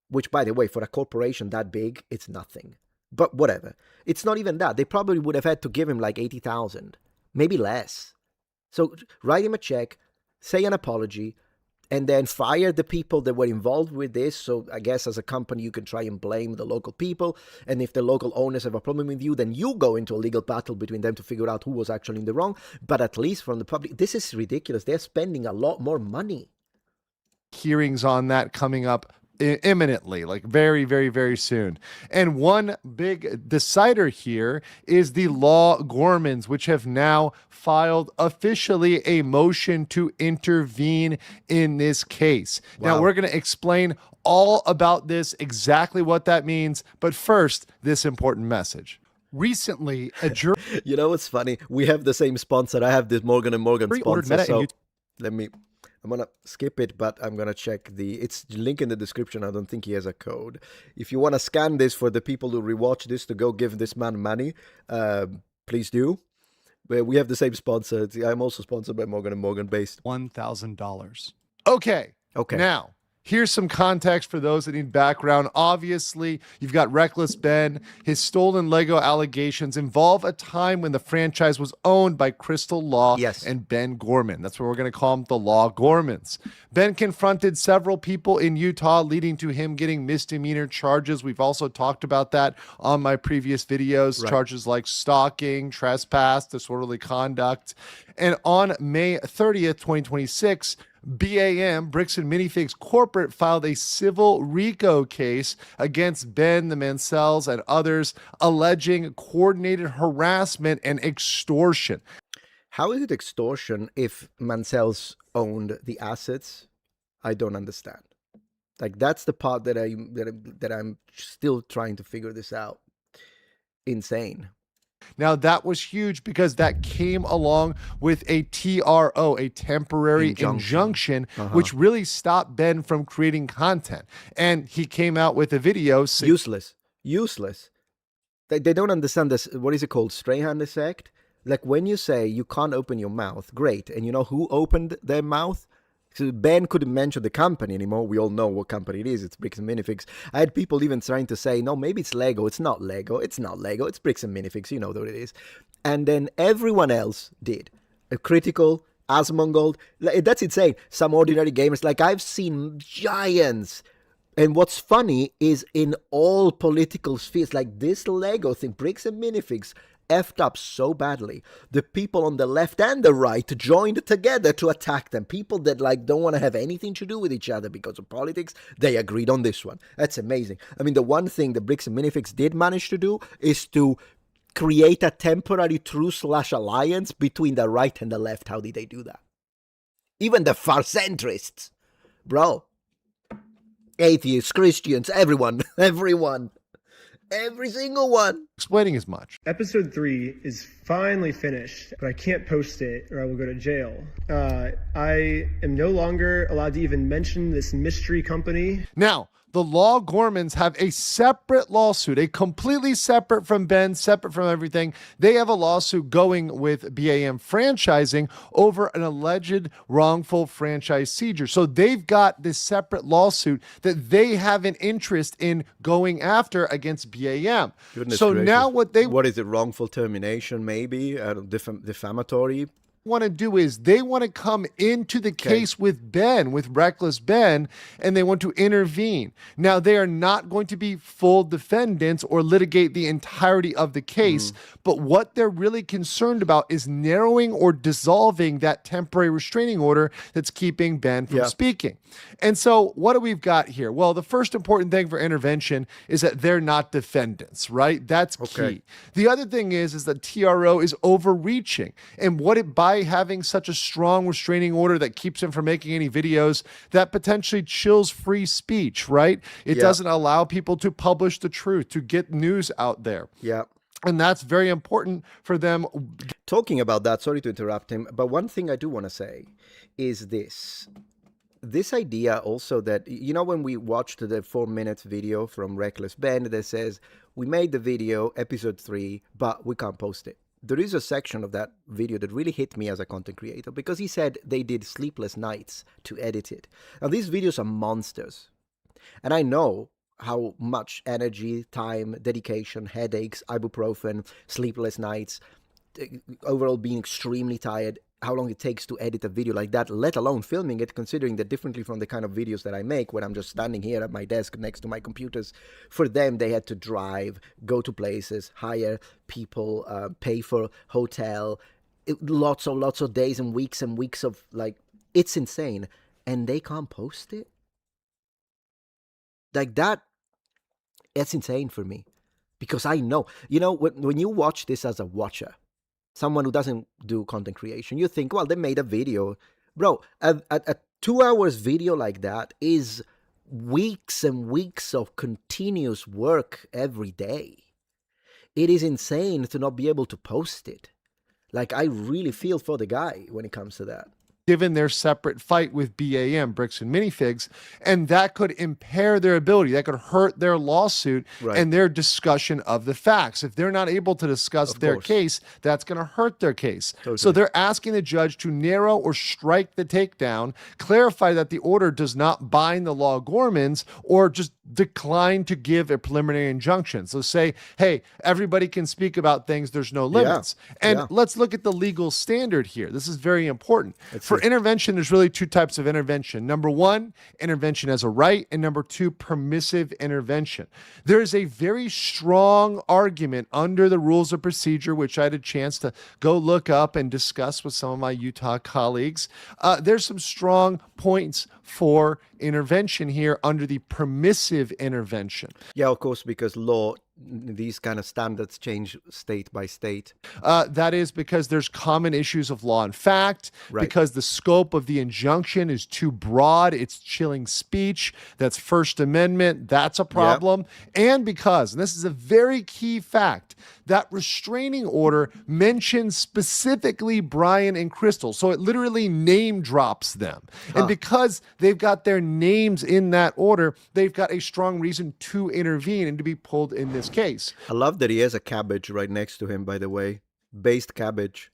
Which, by the way, for a corporation that big, it's nothing. But whatever. It's not even that. They probably would have had to give him like $80,000, maybe less. So write him a check, say an apology, and then fire the people that were involved with this. So I guess as a company, you can try and blame the local people. And if the local owners have a problem with you, then you go into a legal battle between them to figure out who was actually in the wrong. But at least from the public, this is ridiculous. They're spending a lot more money. Hearings on that coming up imminently, like very, very, very soon. And one big decider here is the Law Gormans, which have now filed officially a motion to intervene in this case. Wow. Now, we're going to explain all about this, exactly what that means. But first, this important message. Recently, a jury... You know what's funny? We have the same sponsor. I have this Morgan & Morgan sponsor. So I'm going to skip it, but I'm going to check it's link in the description. I don't think he has a code. If you want to scan this for the people who rewatch this to go give this man money, please do. We have the same sponsor. I'm also sponsored by Morgan & Morgan, based $1,000. Okay. Now, here's some context for those that need background. Obviously, you've got Reckless Ben. His stolen Lego allegations involve a time when the franchise was owned by Crystal Law and Ben Gorman. That's what we're going to call them, the Law Gormans. Ben confronted several people in Utah, leading to him getting misdemeanor charges. We've also talked about that on my previous videos. Right. Charges like stalking, trespass, disorderly conduct. And on May 30th, 2026, BAM, Bricks and Minifigs Corporate, filed a civil RICO case against Ben, the Mansells, and others, alleging coordinated harassment and extortion. How is it extortion if Mansell's owned the assets? I don't understand. Like, that's the part that I'm still trying to figure this out. Insane. Now, that was huge because that came along with a TRO, a temporary injunction, which really stopped Ben from creating content. And he came out with a video. Useless. They don't understand this. What is it called? Strahan effect? Like, when you say you can't open your mouth, great. And you know who opened their mouth? So Ben couldn't mention the company anymore. We all know what company it is. It's Bricks and Minifigs. I had people even trying to say, no, maybe it's Lego. It's not Lego. It's not Lego. It's Bricks and Minifigs. You know what it is. And then everyone else did. Critical, Asmongold. That's insane. Some ordinary gamers. Like, I've seen giants. And what's funny is in all political spheres, like this Lego thing, Bricks and Minifigs, effed up so badly. The people on the left and the right joined together to attack them. People that like don't want to have anything to do with each other because of politics, they agreed on this one. That's amazing. I mean, the one thing the Bricks and Minifigs did manage to do is to create a temporary truce/alliance between the right and the left. How did they do that? Even the far centrists, bro. Atheists, Christians, everyone. Every single one. Explaining as much. Episode 3 is finally finished, but I can't post it or I will go to jail. I am no longer allowed to even mention this mystery company. Now, the Law Gormans have a separate lawsuit, a completely separate from Ben, separate from everything. They have a lawsuit going with BAM Franchising over an alleged wrongful franchise seizure. So they've got this separate lawsuit that they have an interest in going after against BAM. Goodness so gracious. Now what is it? Wrongful termination, maybe? Defamatory? Want to do is they want to come into the case with Ben, with Reckless Ben, and they want to intervene. Now, they are not going to be full defendants or litigate the entirety of the case, but what they're really concerned about is narrowing or dissolving that temporary restraining order that's keeping Ben from speaking. And so what do we've got here? Well, the first important thing for intervention is that they're not defendants, right? That's key. The other thing is that TRO is overreaching, and what it by having such a strong restraining order that keeps him from making any videos, that potentially chills free speech, right? It doesn't allow people to publish the truth, to get news out there. Yeah. And that's very important for them. Talking about that, sorry to interrupt him, but one thing I do want to say is this idea also that, you know, when we watched the 4-minute video from Reckless Ben that says, we made the video, episode 3, but we can't post it. There is a section of that video that really hit me as a content creator because he said they did sleepless nights to edit it. Now, these videos are monsters. And I know how much energy, time, dedication, headaches, ibuprofen, sleepless nights, overall being extremely tired, how long it takes to edit a video like that, let alone filming it, considering that differently from the kind of videos that I make when I'm just standing here at my desk next to my computers. For them, they had to drive, go to places, hire people, pay for hotel, lots of days and weeks of, like, it's insane. And they can't post it? Like that, it's insane for me. Because I know, you know, when you watch this as a watcher, someone who doesn't do content creation, you think, well, they made a video. Bro, a 2 hours video like that is weeks and weeks of continuous work every day. It is insane to not be able to post it. Like, I really feel for the guy when it comes to that. Given their separate fight with BAM, Bricks and Minifigs, and that could impair their ability, that could hurt their lawsuit and their discussion of the facts. If they're not able to discuss their case, that's going to hurt their case. So they're asking the judge to narrow or strike the takedown, clarify that the order does not bind the Law Gormans, or just decline to give a preliminary injunction. So say, hey, everybody can speak about things, there's no limits. And let's look at the legal standard here. This is very important. For intervention, there's really 2 types of intervention. Number 1, intervention as a right, and number 2, permissive intervention. There is a very strong argument under the rules of procedure, which I had a chance to go look up and discuss with some of my Utah colleagues. There's some strong points for intervention here under the permissive intervention. Yeah, of course, because law these kind of standards change state by state? That is because there's common issues of law and fact, Right. because the scope of the injunction is too broad, it's chilling speech, that's First Amendment, that's a problem, and because, and this is a very key fact, that restraining order mentions specifically Brian and Crystal, so it literally name drops them. And because they've got their names in that order, they've got a strong reason to intervene and to be pulled in this case. I love that he has a cabbage right next to him, by the way. Based cabbage.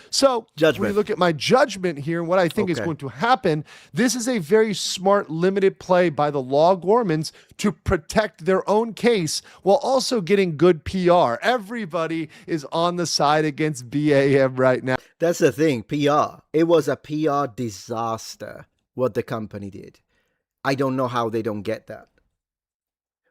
So Judgment. when you look at my judgment here and what I think is Okay. going to happen, this is a very smart, limited play by the Law Gormans to protect their own case while also getting good PR. Everybody is on the side against BAM right now. That's the thing, PR. It was a PR disaster, what the company did. I don't know how they don't get that.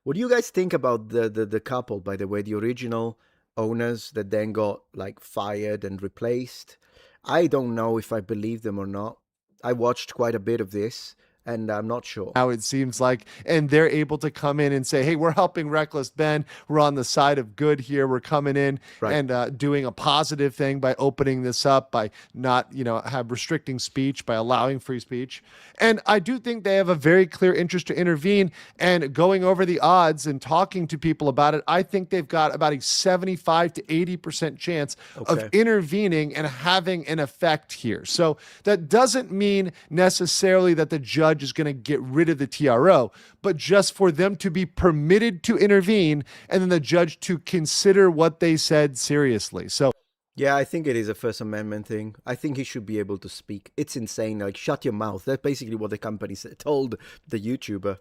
What do you guys think about the couple, by the way, the original owners that then got like fired and replaced? I don't know if I believe them or not. I watched quite a bit of this and I'm not sure. Now it seems like, and they're able to come in and say, hey, we're helping Reckless Ben. We're on the side of good here. We're coming in and doing a positive thing by opening this up, by not, have restricting speech, by allowing free speech. And I do think they have a very clear interest to intervene, and going over the odds and talking to people about it, I think they've got about a 75 to 80% chance of intervening and having an effect here. So that doesn't mean necessarily that the judge is going to get rid of the TRO, but just for them to be permitted to intervene and then the judge to consider what they said seriously. So yeah, I think it is a First Amendment thing. I think he should be able to speak. It's insane. Like, shut your mouth. That's basically what the company told the YouTuber.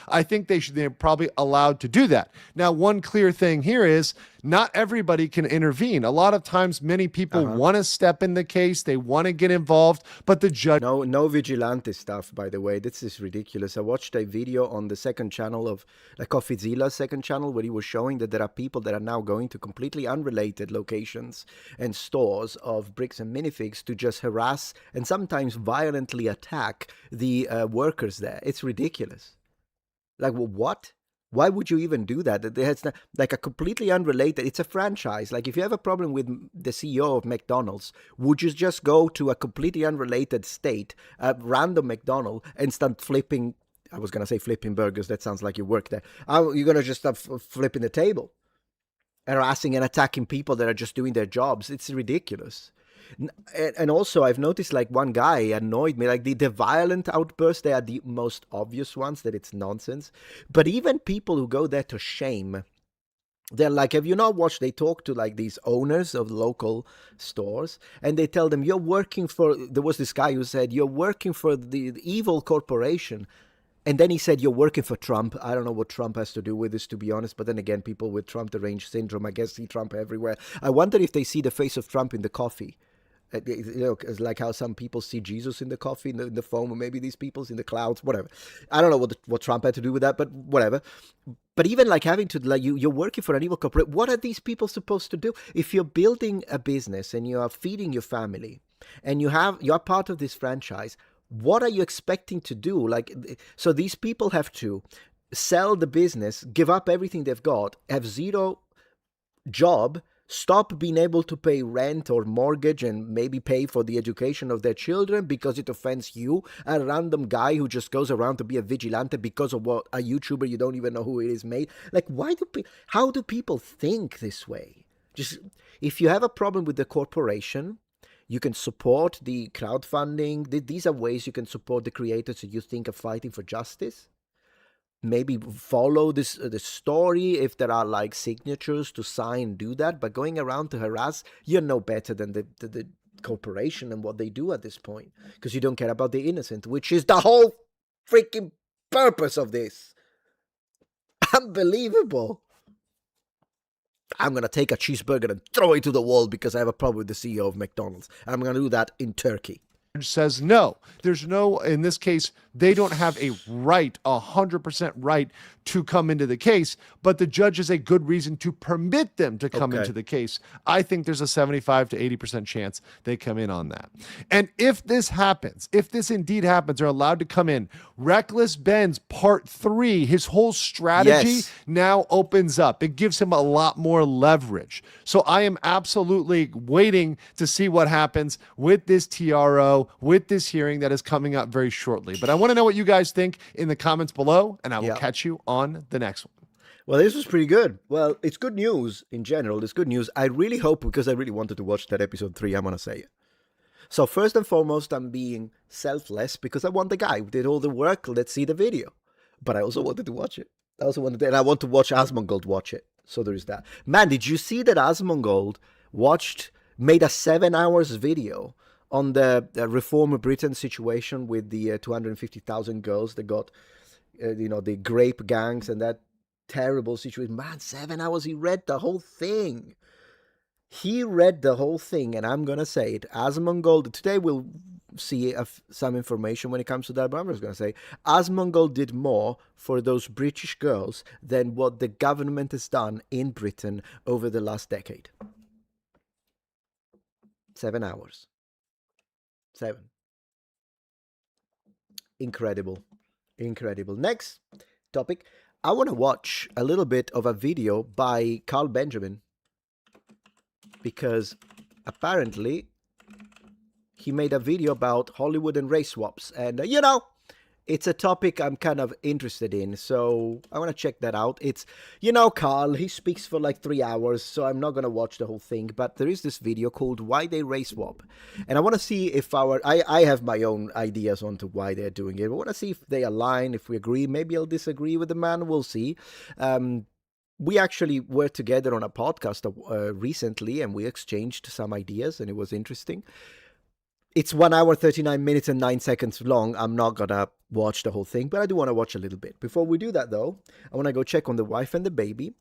I think they're probably allowed to do that. Now, one clear thing here is not everybody can intervene. A lot of times, many people want to step in the case. They want to get involved, but the judge... No vigilante stuff, by the way. This is ridiculous. I watched a video on the second channel of CoffeeZilla's second channel where he was showing that there are people that are now going to completely unrelated locations and stores of bricks and minifigs to just harass and sometimes violently attack the workers there. It's ridiculous. Like, well, what? Why would you even do that? It's like a completely unrelated, it's a franchise. Like, if you have a problem with the CEO of McDonald's, would you just go to a completely unrelated state, a random McDonald's, and start flipping, I was going to say flipping burgers, that sounds like you work there. You're going to just start flipping the table, harassing and attacking people that are just doing their jobs. It's ridiculous. And also, I've noticed, like, one guy annoyed me. Like, the violent outbursts, they are the most obvious ones, that it's nonsense. But even people who go there to shame, they're like, have you not watched, they talk to, like, these owners of local stores, and they tell them, you're working for, there was this guy who said, you're working for the evil corporation. And then he said, you're working for Trump. I don't know what Trump has to do with this, to be honest. But then again, people with Trump deranged syndrome, I guess, see Trump everywhere. I wonder if they see the face of Trump in the coffee. It's like how some people see Jesus in the coffee, in the foam, or maybe these people's in the clouds, whatever. I don't know what Trump had to do with that, but whatever. But even like having to, like, you're working for an evil corporate. What are these people supposed to do? If you're building a business and you are feeding your family and you're part of this franchise, what are you expecting to do? Like, so these people have to sell the business, give up everything they've got, have zero job, stop being able to pay rent or mortgage and maybe pay for the education of their children because it offends you, a random guy who just goes around to be a vigilante because of what a YouTuber you don't even know who it is made. Like, how do people think this way? Just, if you have a problem with the corporation, you can support the crowdfunding. These are ways you can support the creators that you think are fighting for justice. Maybe follow the story if there are like signatures to sign, do that. But going around to harass, you're no better than the corporation and what they do at this point, because you don't care about the innocent, which is the whole freaking purpose of this. Unbelievable. I'm going to take a cheeseburger and throw it to the wall because I have a problem with the CEO of McDonald's. And I'm going to do that in Turkey. says no. There's no, in this case, they don't have a right, 100% right to come into the case, but the judge has a good reason to permit them to come into the case. I think there's a 75 to 80% chance they come in on that. And if this happens, if this indeed happens, they're allowed to come in. Reckless Ben's part 3, his whole strategy now opens up. It gives him a lot more leverage. So I am absolutely waiting to see what happens with this TRO, with this hearing that is coming up very shortly. But I want to know what you guys think in the comments below, and I will catch you on the next one. Well, this was pretty good. Well, it's good news in general. It's good news. I really hope, because I really wanted to watch that episode 3, I'm going to say it. So first and foremost, I'm being selfless because I want the guy who did all the work. Let's see the video. But I also wanted to watch it. And I want to watch Asmongold watch it. So there is that. Man, did you see that Asmongold made a 7 hours video on the Reform Britain situation with the 250,000 girls that got, the grape gangs and that terrible situation. Man, 7 hours, he read the whole thing. And I'm going to say it. Asmongold, today we'll see some information when it comes to that, but I'm just going to say Asmongold did more for those British girls than what the government has done in Britain over the last decade. 7 hours. 7. Incredible. Next topic. I want to watch a little bit of a video by Carl Benjamin, because apparently he made a video about Hollywood and race swaps. And, it's a topic I'm kind of interested in, so I want to check that out. It's, Carl, he speaks for like 3 hours, so I'm not going to watch the whole thing, but there is this video called Why They Race Swap. And I want to see if I have my own ideas onto why they're doing it. I want to see if they align, if we agree. Maybe I'll disagree with the man. We'll see. We actually were together on a podcast recently, and we exchanged some ideas, and it was interesting. It's 1 hour, 39 minutes and 9 seconds long. I'm not going to watch the whole thing, but I do want to watch a little bit. Before we do that, though, I want to go check on the wife and the baby,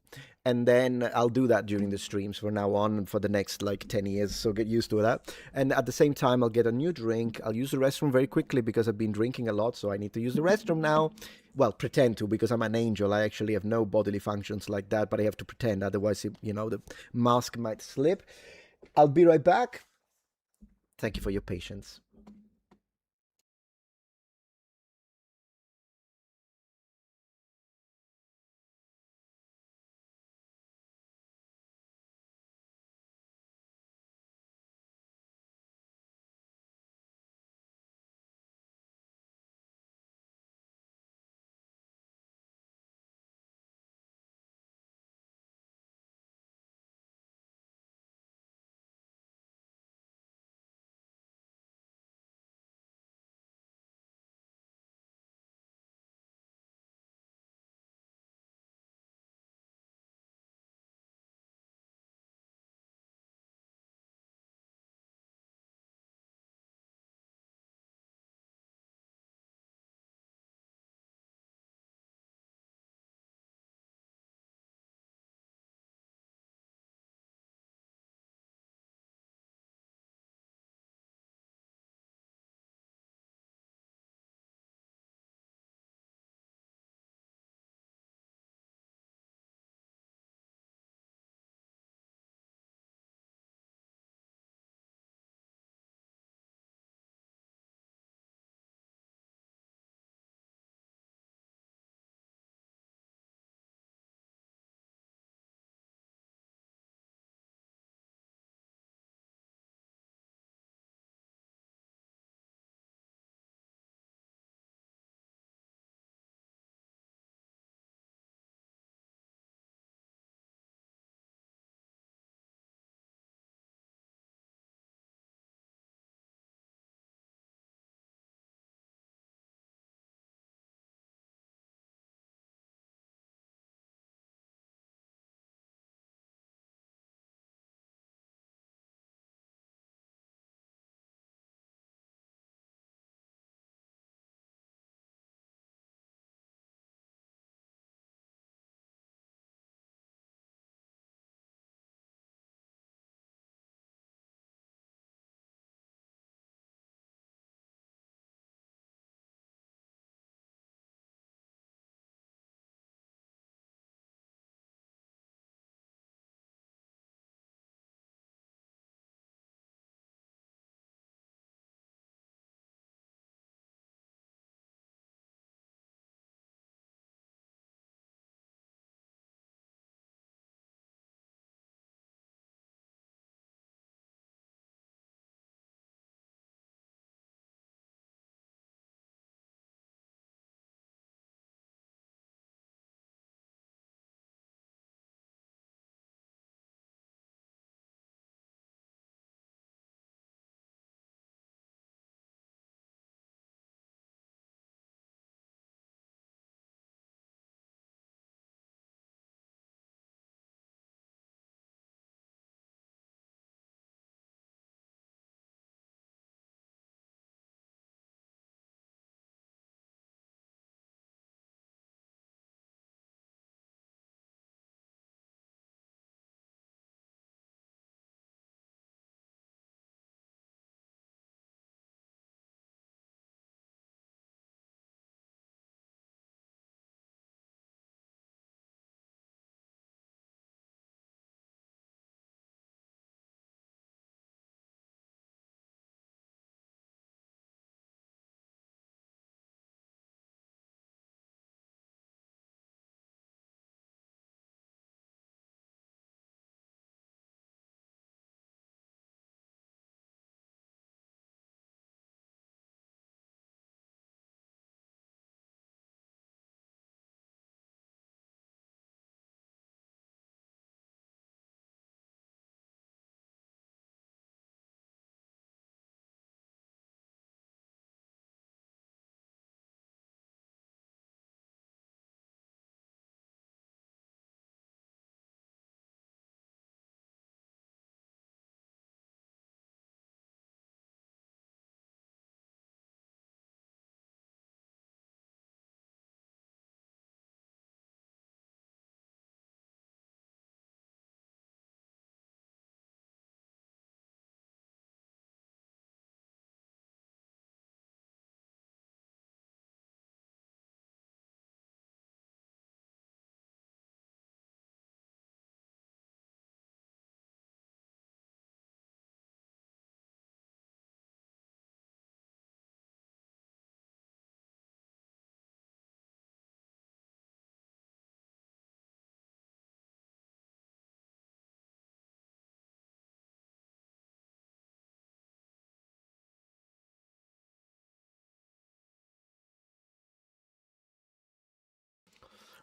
and then I'll do that during the streams from now on for the next, 10 years, so get used to that. And at the same time, I'll get a new drink. I'll use the restroom very quickly because I've been drinking a lot, so I need to use the restroom now. Well, pretend to, because I'm an angel. I actually have no bodily functions like that, but I have to pretend. Otherwise, the mask might slip. I'll be right back. Thank you for your patience.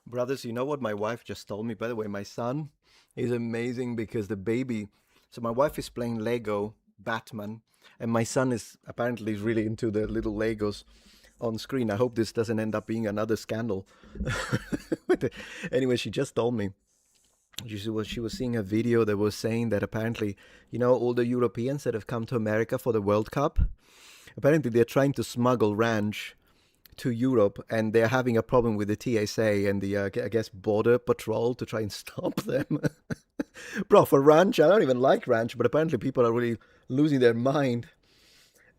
Brothers, you know what my wife just told me? By the way, my son is amazing because the baby. So my wife is playing Lego Batman, and my son is apparently really into the little Legos on screen. I hope this doesn't end up being another scandal. Anyway, she just told me. She was seeing a video that was saying that apparently, all the Europeans that have come to America for the World Cup, apparently they're trying to smuggle ranch to Europe, and they're having a problem with the TSA and the, I guess, border patrol to try and stop them. Bro, for ranch, I don't even like ranch, but apparently people are really losing their mind.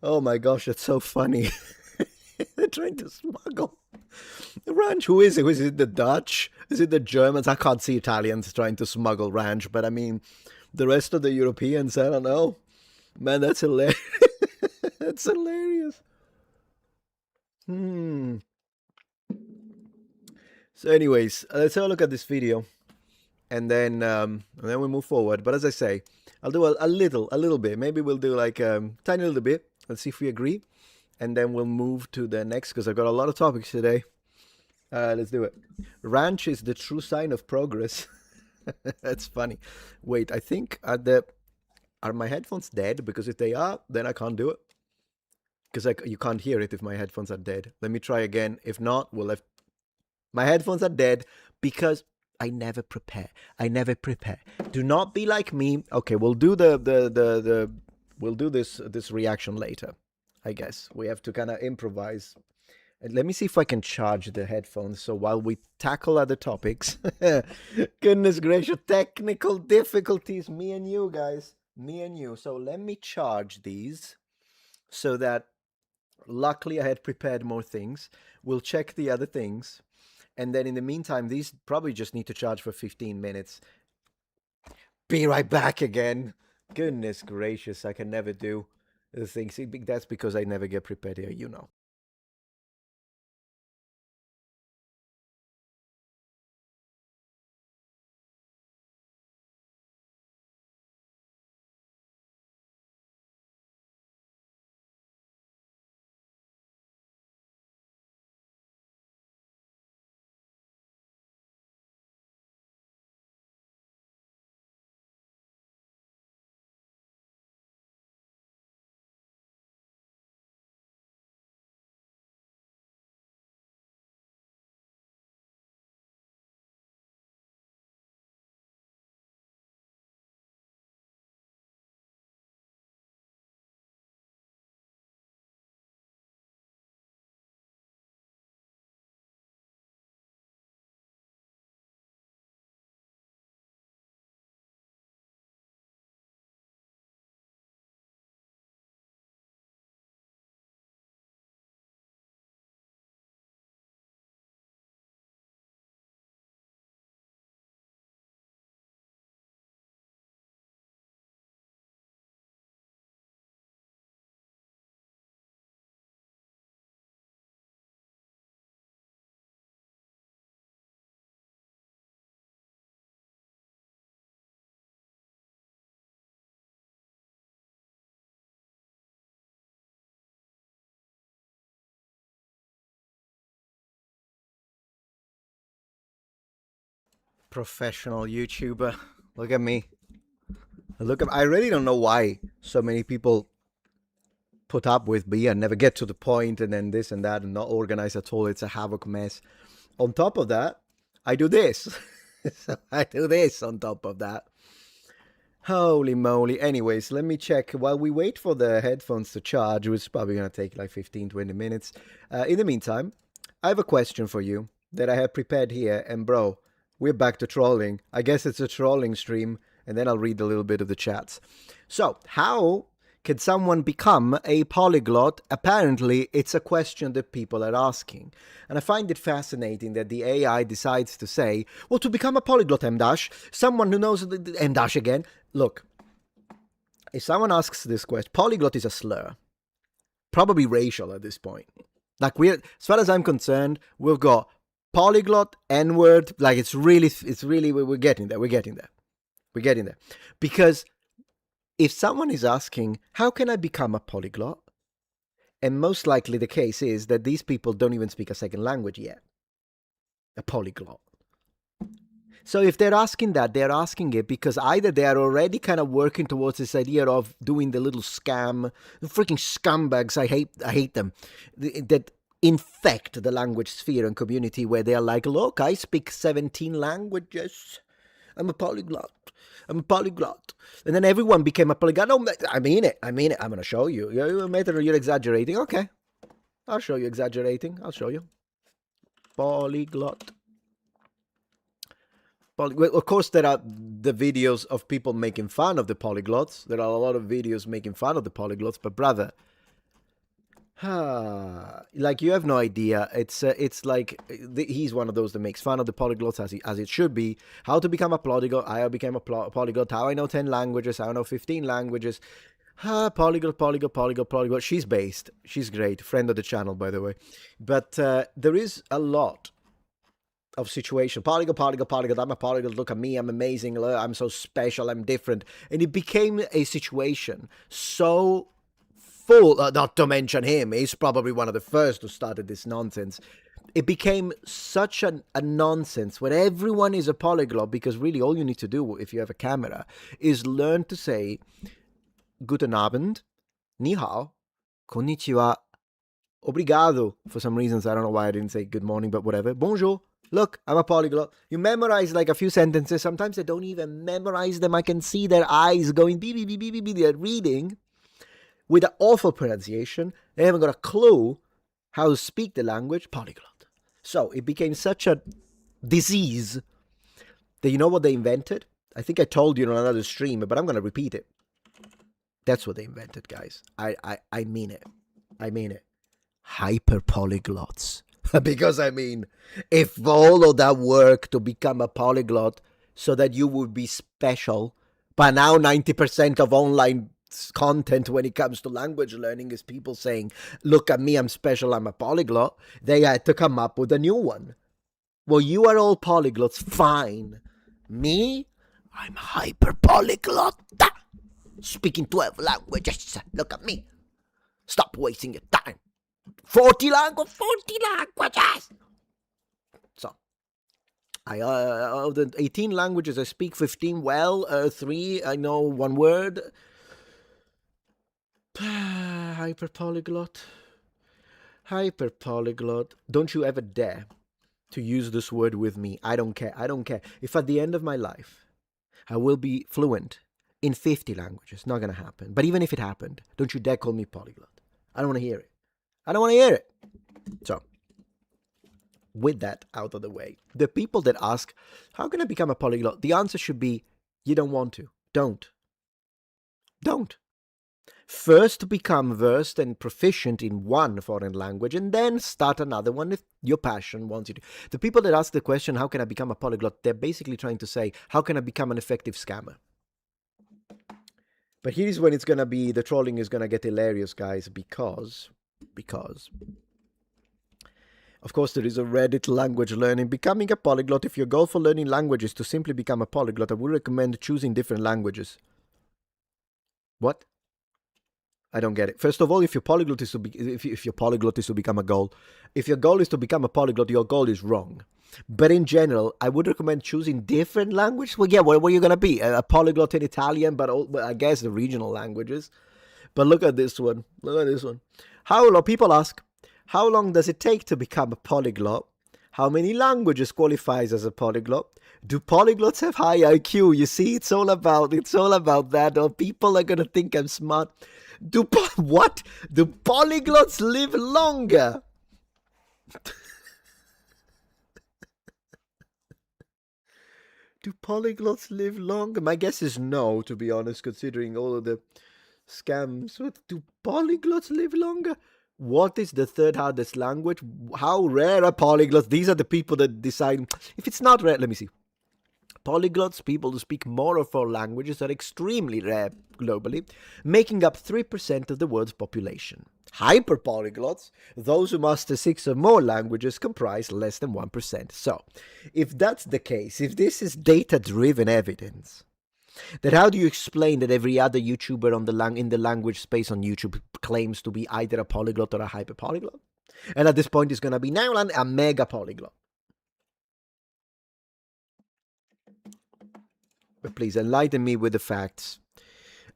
Oh my gosh, that's so funny. They're trying to smuggle ranch. Who is it? Is it the Dutch? Is it the Germans? I can't see Italians trying to smuggle ranch, but I mean, the rest of the Europeans, I don't know. Man, that's hilarious. That's hilarious. So anyways, let's have a look at this video, and then we move forward. But as I say, I'll do a little bit. Maybe we'll do like a tiny little bit. Let's see if we agree, and then we'll move to the next, because I've got a lot of topics today. Let's do it. Ranch is the true sign of progress. That's funny. Wait, I think are my headphones dead? Because if they are, then I can't do it. Because you can't hear it if my headphones are dead. Let me try again. If not, my headphones are dead because I never prepare. Do not be like me. Okay, we'll do we'll do this reaction later. I guess we have to kind of improvise. And let me see if I can charge the headphones. So while we tackle other topics, goodness gracious, technical difficulties. Me and you guys, me and you. So let me charge these so that. Luckily, I had prepared more things. We'll check the other things. And then in the meantime, these probably just need to charge for 15 minutes. Be right back again. Goodness gracious, I can never do the things. See, that's because I never get prepared here, you know. Professional YouTuber. Look at me. I really don't know why so many people put up with me and never get to the point, and then this and that, and not organized at all. It's a havoc mess. On top of that, I do this. So I do this on top of that. Holy moly. Anyways, let me check. While we wait for the headphones to charge, which is probably going to take like 15-20 minutes. In the meantime, I have a question for you that I have prepared here. And bro, we're back to trolling. I guess it's a trolling stream. And then I'll read a little bit of the chats. So, how can someone become a polyglot? Apparently, it's a question that people are asking. And I find it fascinating that the AI decides to say, well, to become a polyglot, M-dash, someone who knows M-dash again. Look, if someone asks this question, polyglot is a slur. Probably racial at this point. Like, as far as I'm concerned, we've got polyglot, N-word. Like, it's really, we're getting there. We're getting there. Because if someone is asking, how can I become a polyglot? And most likely the case is that these people don't even speak a second language yet. A polyglot. So if they're asking that, they're asking it because either they are already kind of working towards this idea of doing the little scam, the freaking scumbags. I hate them. That infect the language sphere and community where they are like, look, I speak 17 languages. I'm a polyglot. I'm a polyglot. And then everyone became a polyglot. No, I mean it. I'm going to show you. You're exaggerating. Okay. I'll show you exaggerating. I'll show you. Polyglot. Well, of course, there are the videos of people making fun of the polyglots. There are a lot of videos making fun of the polyglots. But brother, like you have no idea. It's like he's one of those that makes fun of the polyglots as it should be. How to become a polyglot? I became a polyglot. How I know 10 languages? How I know 15 languages? Polyglot. She's based. She's great. Friend of the channel, by the way. But there is a lot of situation. Polyglot. I'm a polyglot. Look at me. I'm amazing. I'm so special. I'm different. And it became a situation so full, not to mention him. He's probably one of the first who started this nonsense. It became such a nonsense when everyone is a polyglot, because really all you need to do if you have a camera is learn to say Guten Abend, Ni hao, Konnichiwa, Obrigado. For some reasons, I don't know why I didn't say good morning, but whatever. Bonjour. Look, I'm a polyglot. You memorize like a few sentences. Sometimes they don't even memorize them. I can see their eyes going beep, beep, beep, beep, beep. They're reading with an awful pronunciation. They haven't got a clue how to speak the language. Polyglot. So it became such a disease that you know what they invented? I think I told you on another stream, but I'm going to repeat it. That's what they invented, guys. I mean it. I mean it. Hyper polyglots. Because I mean, if all of that work to become a polyglot so that you would be special, but now 90% of online content when it comes to language learning is people saying, look at me, I'm special, I'm a polyglot. They had to come up with a new one. Well, you are all polyglots, fine. Me, I'm hyper polyglot. Speaking 12 languages. Look at me. Stop wasting your time. 40 languages. So, of the 18 languages, I speak 15 well. 3, I know 1 word. Hyper polyglot. Don't you ever dare to use this word with me. I don't care. If at the end of my life, I will be fluent in 50 languages, not going to happen. But even if it happened, don't you dare call me polyglot. I don't want to hear it. So, with that out of the way, the people that ask, how can I become a polyglot? The answer should be, you don't want to. Don't. First become versed and proficient in one foreign language and then start another one if your passion wants you to. The people that ask the question, how can I become a polyglot? They're basically trying to say, how can I become an effective scammer? But here's when it's going to be, the trolling is going to get hilarious, guys, because, of course, there is a Reddit language learning. Becoming a polyglot, if your goal for learning language is to simply become a polyglot, I would recommend choosing different languages. What? I don't get it. First of all, if your polyglot is to become a goal, if your goal is to become a polyglot, your goal is wrong. But in general, I would recommend choosing different languages. Well, yeah, what are you going to be? A polyglot in Italian, but I guess the regional languages. But look at this one. People ask, how long does it take to become a polyglot? How many languages qualifies as a polyglot? Do polyglots have high IQ? You see, it's all about that. Or people are going to think I'm smart. Do polyglots live longer? Do polyglots live longer? My guess is no, to be honest, considering all of the scams. Do polyglots live longer? What is the third hardest language? How rare are polyglots? These are the people that decide. If it's not rare, let me see. Polyglots, people who speak more or 4 languages, are extremely rare globally, making up 3% of the world's population. Hyperpolyglots, those who master 6 or more languages, comprise less than 1%. So, if that's the case, if this is data-driven evidence, then how do you explain that every other YouTuber in the language space on YouTube claims to be either a polyglot or a hyperpolyglot? And at this point, it's going to be now a mega polyglot. Please enlighten me with the facts.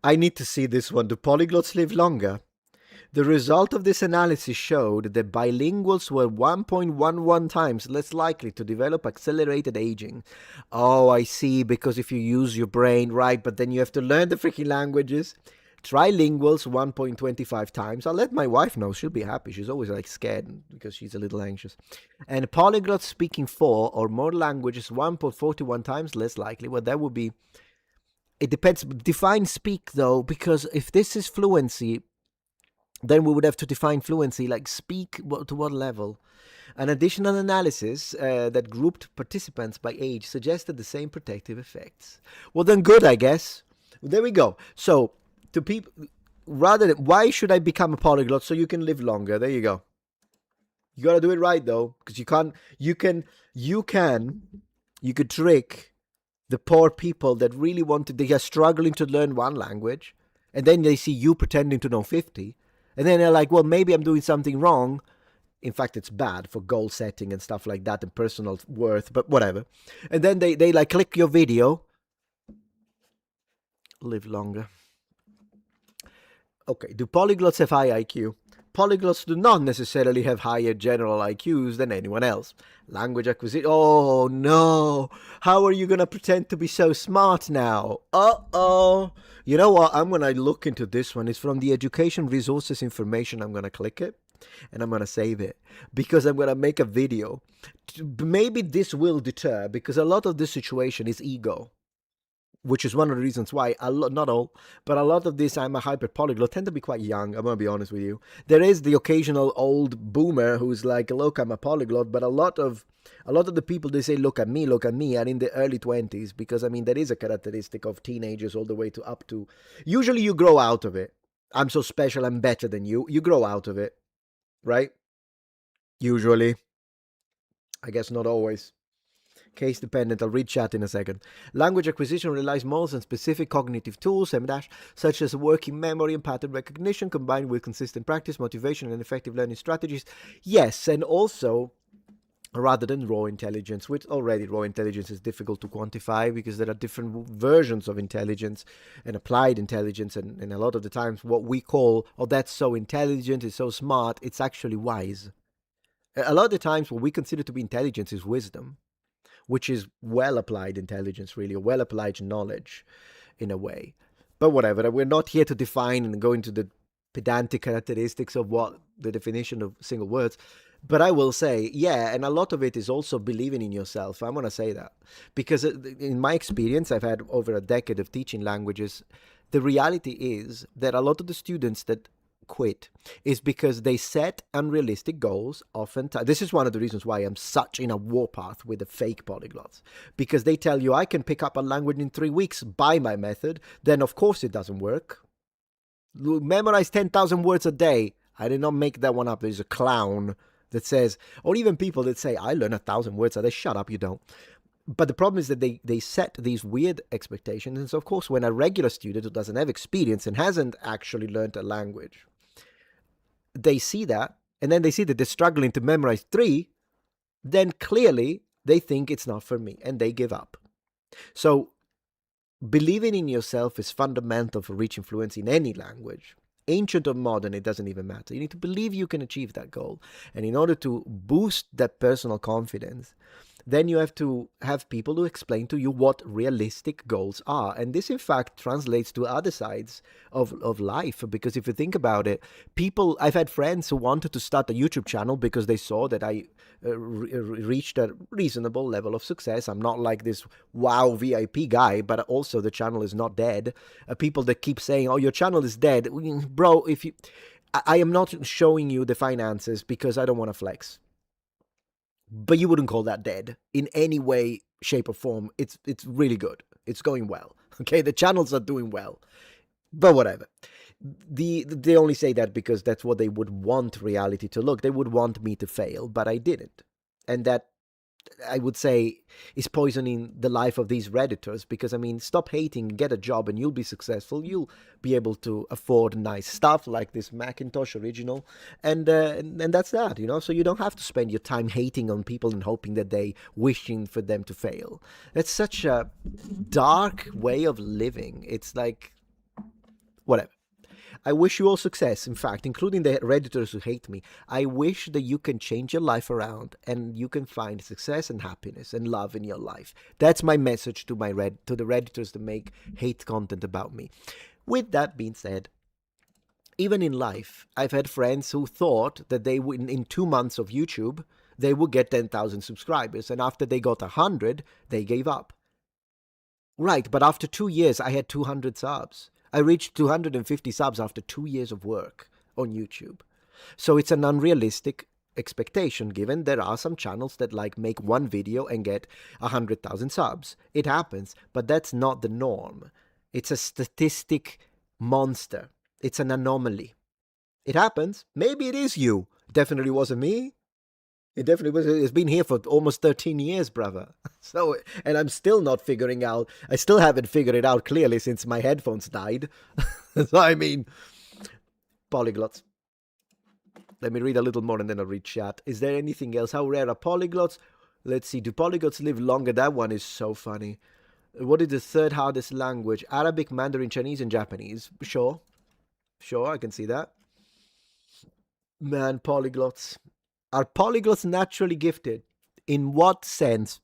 I need to see this one. Do polyglots live longer? The result of this analysis showed that bilinguals were 1.11 times less likely to develop accelerated aging. Oh, I see, because if you use your brain, right, but then you have to learn the freaking languages. Trilinguals 1.25 times. I'll let my wife know. She'll be happy. She's always like scared because she's a little anxious. And polyglots speaking 4 or more languages 1.41 times less likely. Well, that would be... It depends. Define speak, though, because if this is fluency, then we would have to define fluency, like speak to what level. An additional analysis that grouped participants by age suggested the same protective effects. Well, then good, I guess. There we go. So, to people, rather than, why should I become a polyglot? So you can live longer. There you go. You got to do it right, though, because you could trick the poor people that really they are struggling to learn one language, and then they see you pretending to know 50. And then they're like, well, maybe I'm doing something wrong. In fact, it's bad for goal setting and stuff like that and personal worth, but whatever. And then they like click your video. Live longer. Okay, do polyglots have high IQ? Polyglots do not necessarily have higher general IQs than anyone else. Language acquisition. Oh, no. How are you going to pretend to be so smart now? Uh-oh. You know what? I'm going to look into this one. It's from the Education Resources Information. I'm going to click it and I'm going to save it because I'm going to make a video. Maybe this will deter because a lot of this situation is ego, which is one of the reasons why, not all, but a lot of this I'm a hyper polyglot tend to be quite young. I'm going to be honest with you. There is the occasional old boomer who's like, look, I'm a polyglot, but a lot of the people, they say, look at me, are in the early 20s because, I mean, that is a characteristic of teenagers all the way to up to, usually you grow out of it. I'm so special, I'm better than you. You grow out of it, right? Usually. I guess not always. Case dependent. I'll read chat in a second. Language acquisition relies most on specific cognitive tools, such as working memory and pattern recognition, combined with consistent practice, motivation, and effective learning strategies. Yes, and also, rather than raw intelligence, which already raw intelligence is difficult to quantify because there are different versions of intelligence and applied intelligence, and a lot of the times what we call, oh, that's so intelligent, it's so smart, it's actually wise. A lot of the times what we consider to be intelligence is wisdom, which is well-applied intelligence, really, or well-applied knowledge, in a way. But whatever, we're not here to define and go into the pedantic characteristics of what the definition of single words. But I will say, yeah, and a lot of it is also believing in yourself. I'm going to say that. Because in my experience, I've had over a decade of teaching languages, the reality is that a lot of the students that quit is because they set unrealistic goals oftentimes. This is one of the reasons why I'm such in a warpath with the fake polyglots, because they tell you I can pick up a language in 3 weeks by my method. Then of course it doesn't work. Memorize 10,000 words a day. I did not make that one up. There's a clown that says, or even people that say I learn 1,000 words a day. Shut up, you don't. But the problem is that they set these weird expectations. And so of course when a regular student who doesn't have experience and hasn't actually learned a language, they see that, and then they see that they're struggling to memorize 3, then clearly they think it's not for me, and they give up. So believing in yourself is fundamental for reaching fluency in any language. Ancient or modern, it doesn't even matter. You need to believe you can achieve that goal. And in order to boost that personal confidence, then you have to have people who explain to you what realistic goals are. And this, in fact, translates to other sides of life. Because if you think about it, I've had friends who wanted to start a YouTube channel because they saw that I reached a reasonable level of success. I'm not like this wow VIP guy, but also the channel is not dead. People that keep saying, oh, your channel is dead. Bro, I am not showing you the finances because I don't want to flex. But you wouldn't call that dead in any way, shape, or form. It's really good. It's going well. Okay, the channels are doing well. But whatever. They only say that because that's what they would want reality to look. They would want me to fail, but I didn't. And that I would say, is poisoning the life of these Redditors, because, I mean, stop hating, get a job, and you'll be successful. You'll be able to afford nice stuff like this Macintosh original, and that's that, you know? So you don't have to spend your time hating on people and hoping that they wishing for them to fail. That's such a dark way of living. It's like, whatever. I wish you all success, in fact, including the Redditors who hate me. I wish that you can change your life around and you can find success and happiness and love in your life. That's my message to to the Redditors that make hate content about me. With that being said, even in life, I've had friends who thought that they would, in 2 months of YouTube, they would get 10,000 subscribers, and after they got 100, they gave up. Right, but after 2 years, I had 200 subs. I reached 250 subs after 2 years of work on YouTube. So it's an unrealistic expectation, given there are some channels that like make one video and get 100,000 subs. It happens, but that's not the norm. It's a statistic monster. It's an anomaly. It happens. Maybe it is you. Definitely wasn't me. It definitely was. It's been here for almost 13 years, brother. So, and I'm still not figuring out. I still haven't figured it out clearly since my headphones died. So, I mean, polyglots. Let me read a little more and then I'll read chat. Is there anything else? How rare are polyglots? Let's see. Do polyglots live longer? That one is so funny. What is the third hardest language? Arabic, Mandarin, Chinese, and Japanese. Sure. Sure, I can see that. Man, polyglots. Are polyglots naturally gifted? In what sense?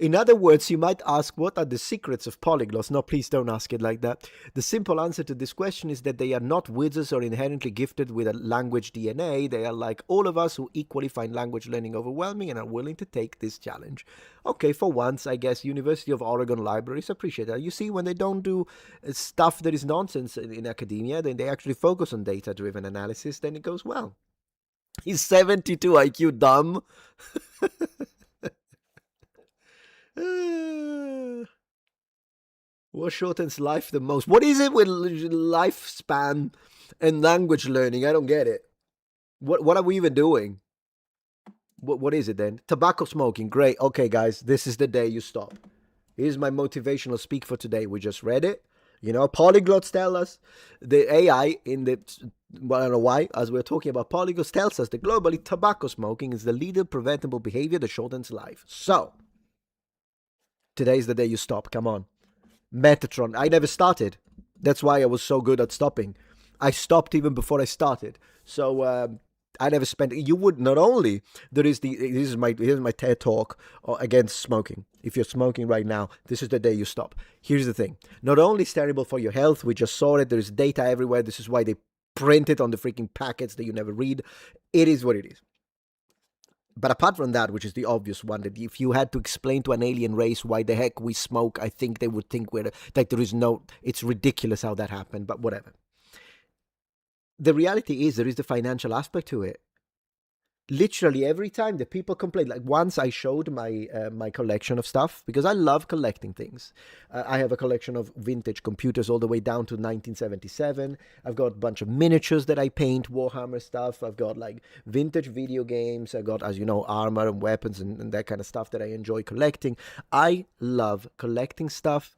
In other words, you might ask, what are the secrets of polyglots? No, please don't ask it like that. The simple answer to this question is that they are not wizards or inherently gifted with a language DNA. They are like all of us who equally find language learning overwhelming and are willing to take this challenge. Okay, for once, I guess University of Oregon libraries appreciate that. You see, when they don't do stuff that is nonsense in academia, then they actually focus on data-driven analysis, then it goes well. He's 72 IQ, dumb. What shortens life the most? What is it with lifespan and language learning? I don't get it. What are we even doing? What is it then? Tobacco smoking. Great. Okay, guys, this is the day you stop. Here's my motivational speak for today. We just read it. You know, polyglots tell us, the AI in the, well, I don't know why, as we're talking about polyglots, tells us that globally tobacco smoking is the leading preventable behavior that shortens life. So, today's the day you stop. Come on. Metatron. I never started. That's why I was so good at stopping. I stopped even before I started. So, I never spent. You would not only here's my TED talk against smoking. If you're smoking right now, this is the day you stop. Here's the thing: not only it's terrible for your health, we just saw it. There's data everywhere. This is why they print it on the freaking packets that you never read. It is what it is. But apart from that, which is the obvious one, that if you had to explain to an alien race why the heck we smoke, I think they would think we're like there is no. It's ridiculous how that happened. But whatever. The reality is there is the financial aspect to it. Literally every time the people complain, like once I showed my my collection of stuff, because I love collecting things. I have a collection of vintage computers all the way down to 1977. I've got a bunch of miniatures that I paint, Warhammer stuff. I've got like vintage video games. I've got, as you know, armor and weapons and that kind of stuff that I enjoy collecting. I love collecting stuff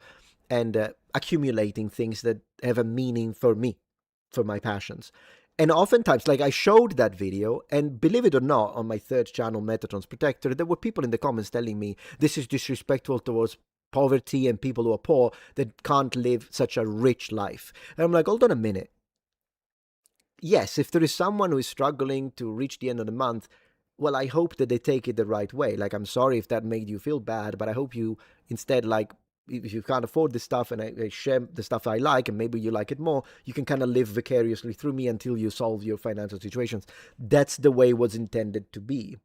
and accumulating things that have a meaning for me, for my passions. And oftentimes, like I showed that video, and believe it or not, on my third channel, Metatron's Protector, there were people in the comments telling me this is disrespectful towards poverty and people who are poor that can't live such a rich life. And I'm like, hold on a minute. Yes, if there is someone who is struggling to reach the end of the month, well, I hope that they take it the right way. Like, I'm sorry if that made you feel bad, but I hope you instead, like, if you can't afford this stuff and I share the stuff I like and maybe you like it more, you can kind of live vicariously through me until you solve your financial situations. That's the way it was intended to be.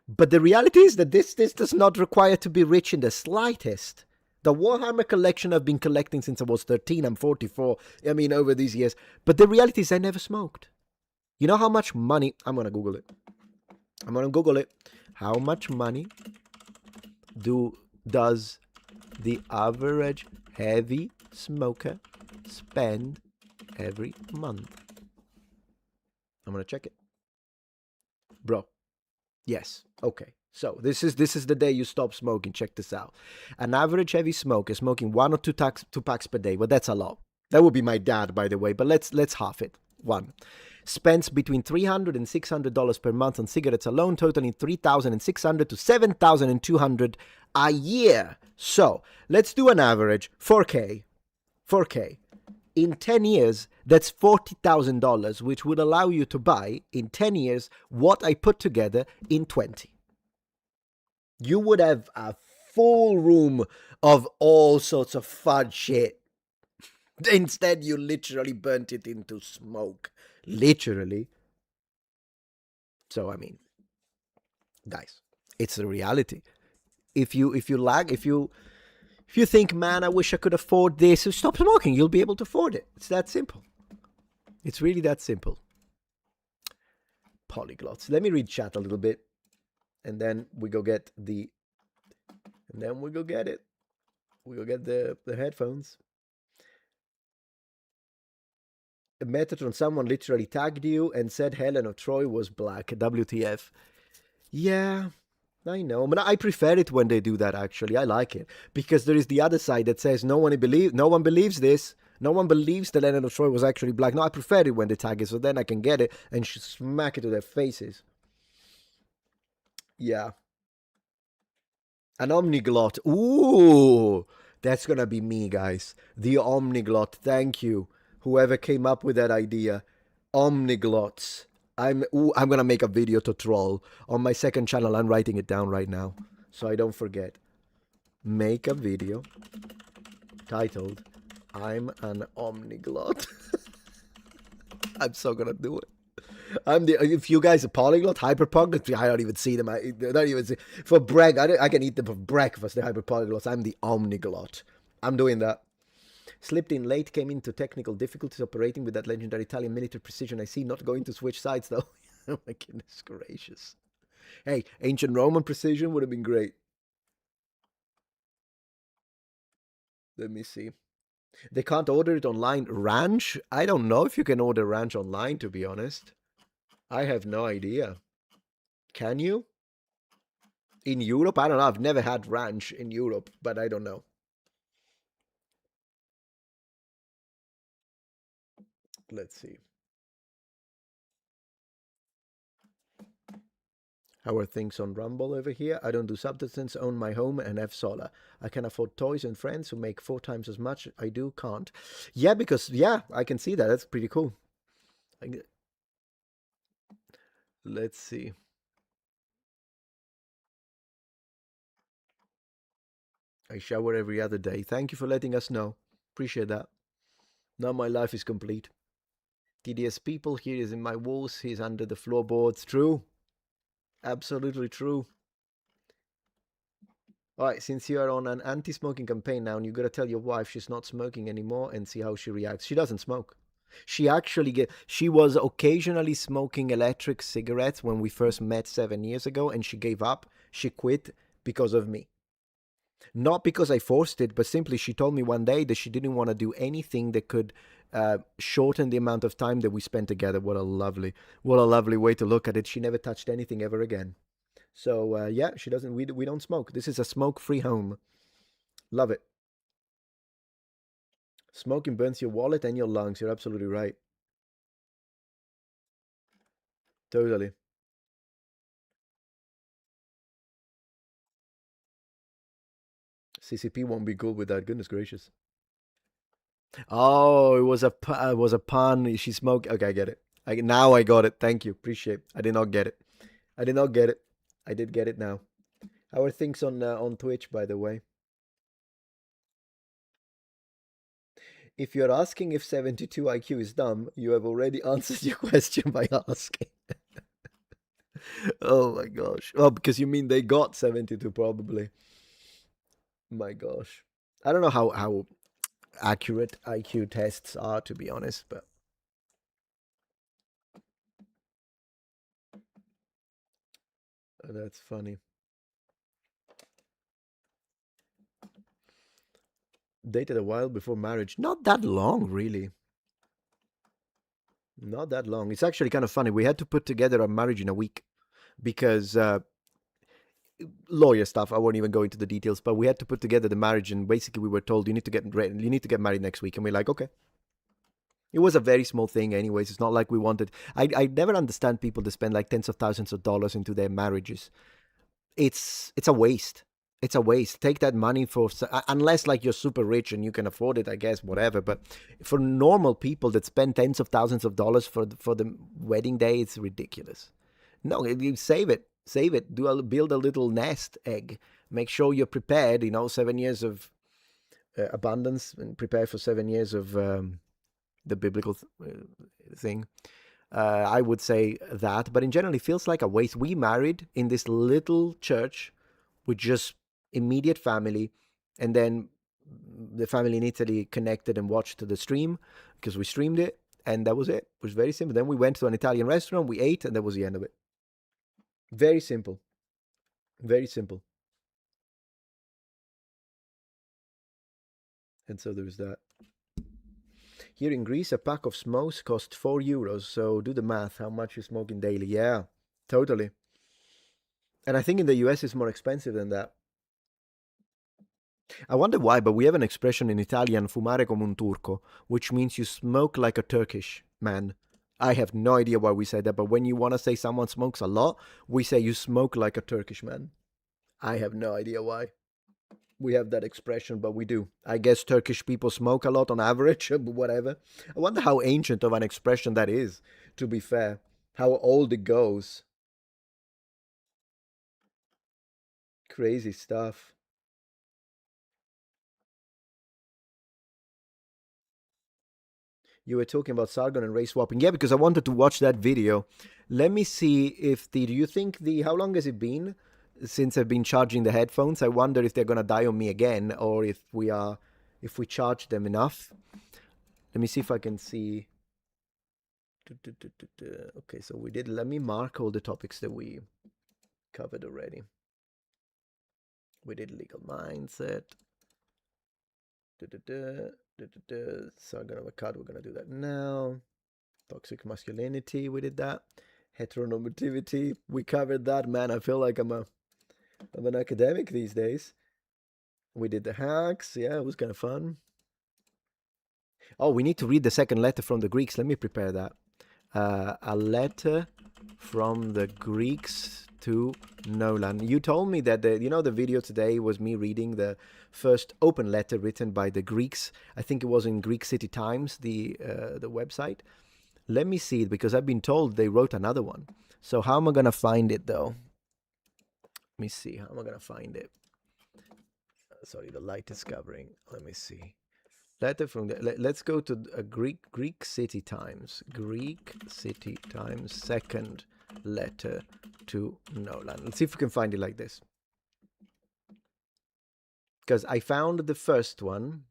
But the reality is that this does not require to be rich in the slightest. The Warhammer collection I've been collecting since I was 13. I'm 44. I mean, over these years. But the reality is I never smoked. You know how much money... I'm going to Google it. How much money does the average heavy smoker spend every month? I'm going to check it. Bro. Yes. Okay. So this is the day you stop smoking. Check this out. An average heavy smoker smoking 1 or 2 packs per day. Well, that's a lot. That would be my dad, by the way. But let's half it. One spends between $300 and $600 per month on cigarettes alone, totaling $3,600 to $7,200 a year. So let's do an average 4K. 4K. In 10 years, that's $40,000, which would allow you to buy, in 10 years, what I put together in 20. You would have a full room of all sorts of fun shit. Instead, you literally burnt it into smoke. Literally. So, I mean, guys, it's the reality. If you think, man, I wish I could afford this, so stop smoking. You'll be able to afford it. It's that simple. It's really that simple. Polyglots. Let me read chat a little bit, and then we go get the. And then we go get it. We go get the headphones. Metatron, someone literally tagged you and said Helen of Troy was black. WTF. Yeah, I know. But I prefer it when they do that, actually. I like it. Because there is the other side that says no one believes this. No one believes that Helen of Troy was actually black. No, I prefer it when they tag it, so then I can get it and smack it to their faces. Yeah. An omniglot. Ooh, that's gonna be me, guys. The omniglot. Thank you. Whoever came up with that idea. Omniglots. I'm gonna make a video to troll on my second channel. I'm writing it down right now so I don't forget. Make a video titled I'm an omniglot. I'm so gonna do it. If you guys are polyglot, hyperpolyglot, I don't even see them. I don't even see for I can eat them for breakfast. The hyperpolyglots. I'm the omniglot. I'm doing that. Slipped in late, came into technical difficulties operating with that legendary Italian military precision. I see. Not going to switch sides though. Oh my goodness gracious. Hey, ancient Roman precision would have been great. Let me see. They can't order it online. Ranch? I don't know if you can order ranch online, to be honest. I have no idea. Can you? In Europe? I don't know. I've never had ranch in Europe, but I don't know. Let's see. How are things on Rumble over here? I don't do subsistence, own my home, and have solar. I can afford toys and friends who make 4 times as much. I do can't. Yeah, because, yeah, I can see that. That's pretty cool. Let's see. I shower every other day. Thank you for letting us know. Appreciate that. Now my life is complete. TDS people, here is in my walls. He's under the floorboards. True. Absolutely true. All right, since you are on an anti-smoking campaign now, and you got to tell your wife she's not smoking anymore and see how she reacts. She doesn't smoke. She was occasionally smoking electric cigarettes when we first met 7 years ago, and she gave up. She quit because of me. Not because I forced it, but simply she told me one day that she didn't want to do anything that could shorten the amount of time that we spent together. What a lovely way to look at it. She never touched anything ever again. So yeah, she doesn't. We don't smoke. This is a smoke-free home. Love it. Smoking burns your wallet and your lungs. You're absolutely right. Totally. CCP won't be good with that. Goodness gracious. Oh, it was a pun. She smoked. Okay, I get it. Now I got it. Thank you. Appreciate. I did not get it. I did not get it. I did get it now. How are things on Twitch, by the way? If you're asking if 72 IQ is dumb, you have already answered your question by asking. Oh my gosh. Oh, because you mean they got 72 probably. My gosh. I don't know how accurate IQ tests are, to be honest, but that's funny. Dated a while before marriage. Not that long, really. Not that long. It's actually kind of funny. We had to put together a marriage in a week because lawyer stuff. I won't even go into the details, but we had to put together the marriage, and basically we were told you need to get married next week, and we're like, okay. It was a very small thing, anyways. It's not like we wanted. I never understand people that spend like tens of thousands of dollars into their marriages. It's a waste. It's a waste. Take that money for, unless like you're super rich and you can afford it, I guess, whatever. But for normal people that spend tens of thousands of dollars for the wedding day, it's ridiculous. No, you save it. Save it. Build a little nest egg. Make sure you're prepared. 7 years of abundance, and prepare for 7 years of the biblical thing. I would say that, but in general, it feels like a waste. We married in this little church with just immediate family, and then the family in Italy connected and watched the stream because we streamed it, and that was it. It was very simple. Then we went to an Italian restaurant, we ate, and that was the end of it. Very simple. Very simple. And so there's that. Here in Greece, a pack of smokes cost €4. So do the math. How much you're smoking daily? Yeah, totally. And I think in the US it's more expensive than that. I wonder why, but we have an expression in Italian, fumare come un turco, which means you smoke like a Turkish man. I have no idea why we say that, but when you want to say someone smokes a lot, we say you smoke like a Turkish man. I have no idea why we have that expression, but we do. I guess Turkish people smoke a lot on average, but whatever. I wonder how ancient of an expression that is, to be fair. How old it goes. Crazy stuff. You were talking about Sargon and race swapping. Yeah, because I wanted to watch that video. Let me see if do you think how long has it been since I've been charging the headphones? I wonder if they're going to die on me again, or if we charge them enough. Let me see if I can see. Okay, so we did. Let me mark all the topics that we covered already. We did legal mindset. Sargon of Akkad, we're going to do that now. Toxic masculinity, we did that. Heteronormativity, we covered that. Man, I feel like I'm an academic these days. We did the hacks. Yeah, it was kind of fun. Oh, we need to read the second letter from the Greeks. Let me prepare that. A letter from the Greeks to Nolan. You told me that the video today was me reading the first open letter written by the Greeks. I think it was in Greek City Times, the website. Let me see it, because I've been told they wrote another one. So how am I gonna find it though? Let me see. How am I gonna find it? Sorry, the light is covering. Let me see. Letter from let's go to a Greek City Times. Greek City Times, second letter to Nolan. Let's see if we can find it like this. Because I found the first one.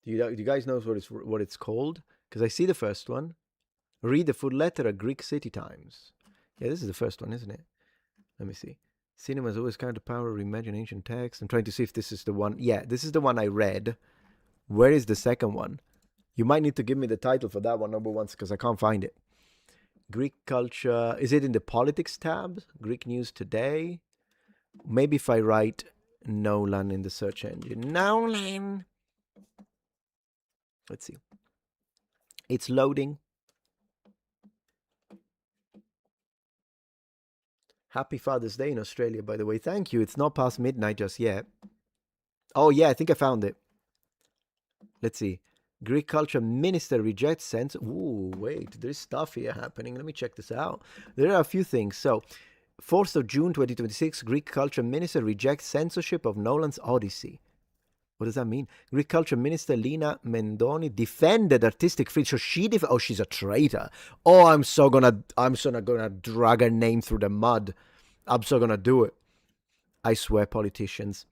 Do you guys know what it's called? Because I see the first one. Read the full letter at Greek City Times. Yeah, this is the first one, isn't it? Let me see. Cinema has always carried the power of imagination text. I'm trying to see if this is the one. Yeah, this is the one I read. Where is the second one? You might need to give me the title for that one, number one, because I can't find it. Greek culture. Is it in the politics tab? Greek news today. Maybe if I write Nolan in the search engine. Nolan. Let's see. It's loading. Happy Father's Day in Australia, by the way. Thank you. It's not past midnight just yet. Oh, yeah, I think I found it. Let's see. Greek culture minister rejects censorship. Ooh, wait. There's stuff here happening. Let me check this out. There are a few things. So, 4th of June, 2026, Greek culture minister rejects censorship of Nolan's Odyssey. What does that mean? Greek culture minister Lina Mendoni defended artistic freedom. So she's a traitor. Oh, I'm so gonna drag her name through the mud. I'm so gonna do it. I swear, politicians.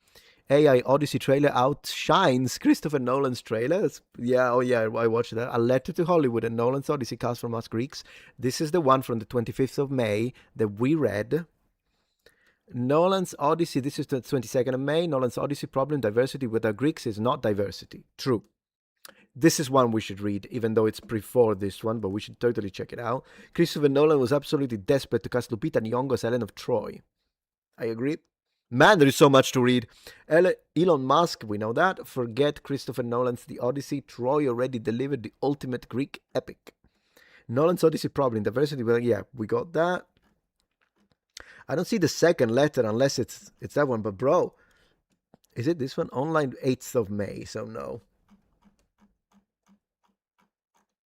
AI Odyssey trailer outshines Christopher Nolan's trailer. I watched that. A letter to Hollywood and Nolan's Odyssey cast from us Greeks. This is the one from the 25th of May that we read. Nolan's Odyssey, this is the 22nd of May. Nolan's Odyssey problem, diversity with the Greeks is not diversity. True. This is one we should read, even though it's before this one, but we should totally check it out. Christopher Nolan was absolutely desperate to cast Lupita Nyong'o as Helen of Troy. I agree. Man, there is so much to read. Elon Musk, we know that. Forget Christopher Nolan's The Odyssey. Troy already delivered the ultimate Greek epic. Nolan's Odyssey probably in diversity. Well, yeah, we got that. I don't see the second letter unless it's that one. But bro, is it this one? Online 8th of May, so no.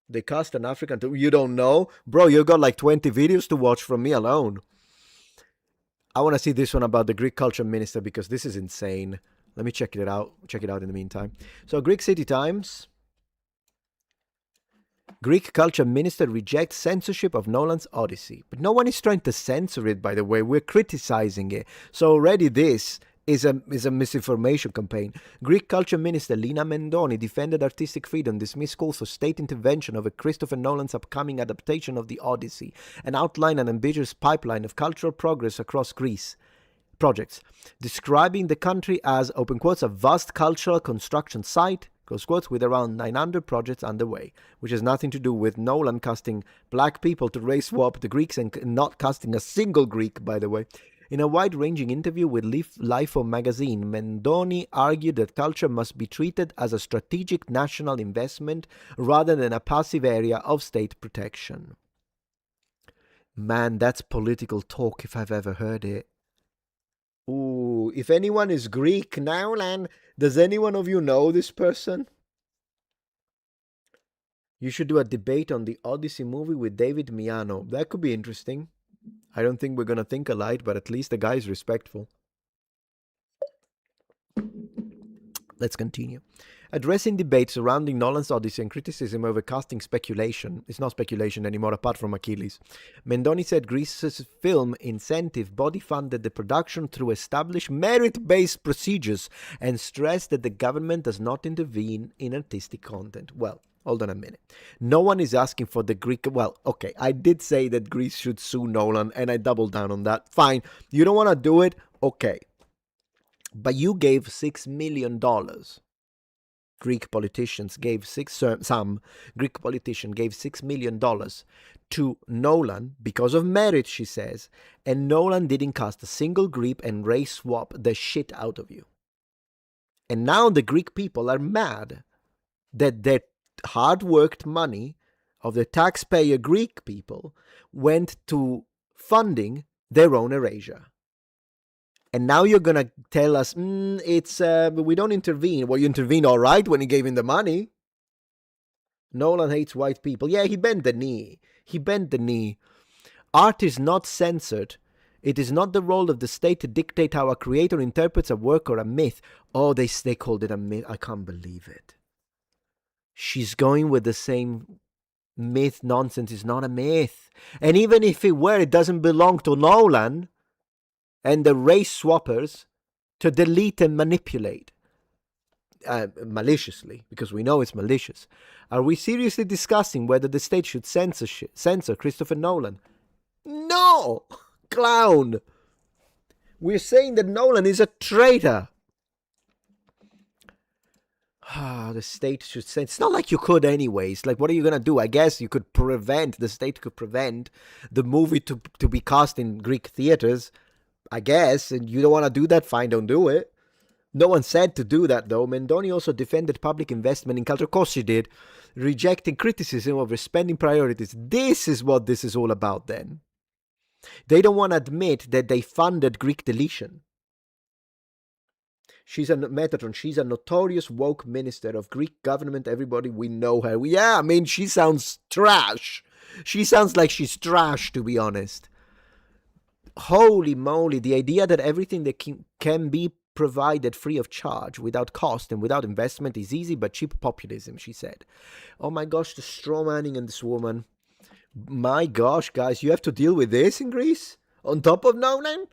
They cast an African. You don't know? Bro, you got like 20 videos to watch from me alone. I want to see this one about the Greek culture minister because this is insane. Let me check it out. Check it out in the meantime. So, Greek City Times. Greek culture minister rejects censorship of Nolan's Odyssey. But no one is trying to censor it, by the way. We're criticizing it. So already this is a misinformation campaign. Greek culture minister Lina Mendoni defended artistic freedom, dismissed calls for state intervention over Christopher Nolan's upcoming adaptation of The Odyssey, and outlined an ambitious pipeline of cultural progress across Greece projects, describing the country as, open quotes, a vast cultural construction site, close quotes, with around 900 projects underway, which has nothing to do with Nolan casting black people to race swap the Greeks and not casting a single Greek, by the way. In a wide-ranging interview with Lifeo magazine, Mendoni argued that culture must be treated as a strategic national investment rather than a passive area of state protection. Man, that's political talk if I've ever heard it. Ooh, if anyone is Greek, Nolan, does anyone of you know this person? You should do a debate on the Odyssey movie with David Miano. That could be interesting. I don't think we're going to think alike, but at least the guy is respectful. Let's continue. Addressing debate surrounding Nolan's Odyssey and criticism over casting speculation. It's not speculation anymore, apart from Achilles. Mendoni said Greece's film incentive body-funded the production through established merit-based procedures and stressed that the government does not intervene in artistic content. Well, hold on a minute. No one is asking for the Greek... Well, okay, I did say that Greece should sue Nolan, and I doubled down on that. Fine. You don't want to do it? Okay. But you gave $6 million. Greek politicians gave some Greek politician gave $6 million to Nolan because of merit, she says, and Nolan didn't cast a single Greek and race swap the shit out of you. And now the Greek people are mad that their hard-worked money of the taxpayer Greek people went to funding their own erasure. And now you're going to tell us, we don't intervene. Well, you intervened all right when he gave him the money. Nolan hates white people. Yeah, he bent the knee. Art is not censored. It is not the role of the state to dictate how a creator interprets a work or a myth. Oh, they called it a myth. I can't believe it. She's going with the same myth nonsense. It's not a myth. And even if it were, it doesn't belong to Nolan and the race swappers to delete and manipulate maliciously, because we know it's malicious. Are we seriously discussing whether the state should censor Christopher Nolan? No! Clown! We're saying that Nolan is a traitor. The state should censor. It's not like you could anyways. Like, what are you going to do? I guess you could the state could prevent the movie to be cast in Greek theaters, I guess, and you don't want to do that, fine, don't do it. No one said to do that, though. Mendoni also defended public investment in culture. Of course she did, rejecting criticism over spending priorities. This is what this is all about, then. They don't want to admit that they funded Greek deletion. She's a Metatron. She's a notorious woke minister of Greek government. Everybody, we know her. Yeah, I mean, she sounds trash. She sounds like she's trash, to be honest. Holy moly, the idea that everything that can be provided free of charge, without cost and without investment is easy but cheap populism, she said. Oh my gosh, the straw manning in this woman. My gosh, guys, you have to deal with this in Greece? On top of Nolan?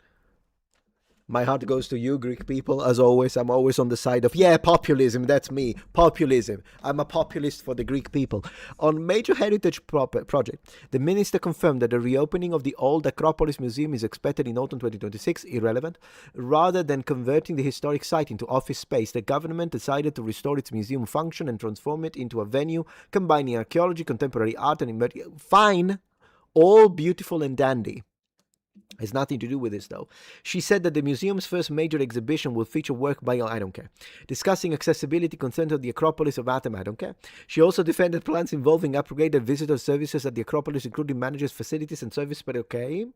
My heart goes to you, Greek people, as always. I'm always on the side of, populism, that's me. Populism. I'm a populist for the Greek people. On major heritage project, the minister confirmed that the reopening of the old Acropolis Museum is expected in autumn 2026, irrelevant. Rather than converting the historic site into office space, the government decided to restore its museum function and transform it into a venue combining archaeology, contemporary art, and emerging. Fine. All beautiful and dandy. Has nothing to do with this, though. She said that the museum's first major exhibition will feature work by, I don't care, discussing accessibility concerns of the Acropolis of Athens, I don't care. She also defended plans involving upgraded visitor services at the Acropolis, including managers, facilities, and service, but okay.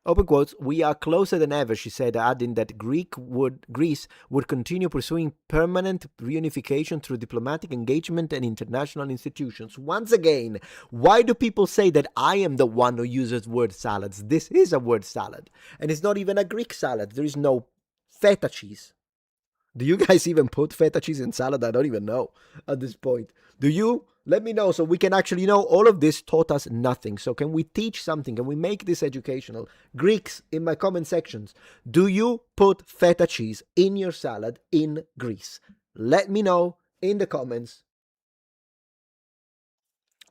Open quotes, we are closer than ever, she said, adding that Greece would continue pursuing permanent reunification through diplomatic engagement and international institutions. Once again, why do people say that I am the one who uses word salads? This is a word salad. And it's not even a Greek salad. There is no feta cheese. Do you guys even put feta cheese in salad? I don't even know at this point. Do you? Let me know so we can actually know. All of this taught us nothing. So can we teach something? Can we make this educational? Greeks, in my comment sections, do you put feta cheese in your salad in Greece? Let me know in the comments.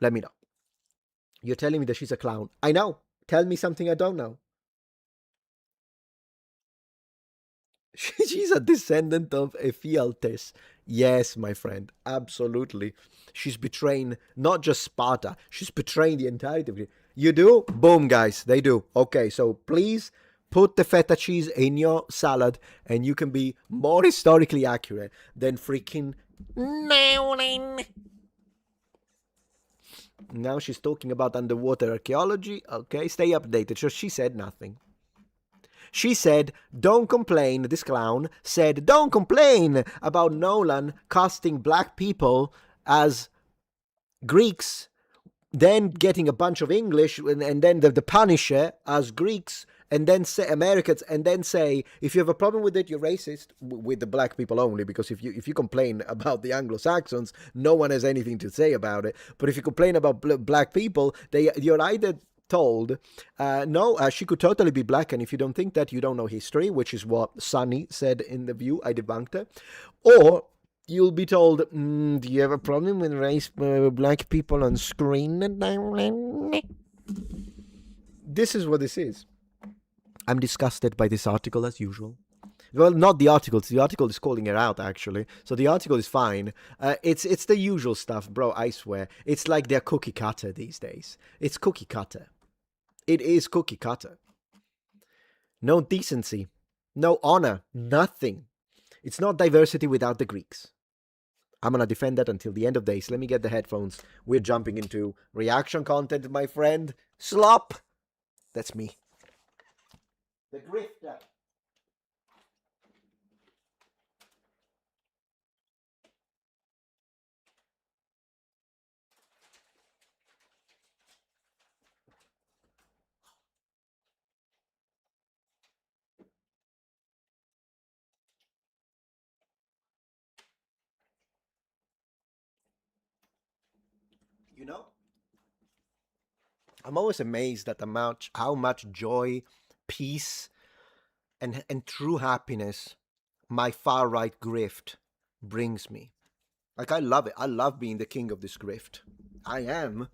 Let me know. You're telling me that she's a clown. I know. Tell me something I don't know. She's a descendant of Ephialtes. Yes, my friend, absolutely. She's betraying not just Sparta, she's betraying the entirety of it. You do? Boom, guys, they do. Okay, so please put the feta cheese in your salad and you can be more historically accurate than freaking Nolan. Now she's talking about underwater archaeology. Okay, stay updated. So she said nothing. She said, don't complain, this clown said, don't complain about Nolan casting black people as Greeks, then getting a bunch of English, and then the Punisher as Greeks, and then say Americans, and then say, if you have a problem with it, you're racist, with the black people only, because if you complain about the Anglo-Saxons, no one has anything to say about it. But if you complain about black people, you're either told, no, she could totally be black, and if you don't think that, you don't know history, which is what Sunny said in The View. I debunked her. Or you'll be told, do you have a problem with race black people on screen? This is what this is. I'm disgusted by this article as usual. Well, not the article. The article is calling her out, actually. So the article is fine. It's the usual stuff, bro, I swear. It's like they're cookie cutter these days. It's cookie cutter. It is cookie cutter. No decency. No honor. Nothing. It's not diversity without the Greeks. I'm going to defend that until the end of days. Let me get the headphones. We're jumping into reaction content, my friend. Slop. That's me. The grifter. You know, I'm always amazed at how much joy, peace, and true happiness my far-right grift brings me. Like, I love it. I love being the king of this grift. I am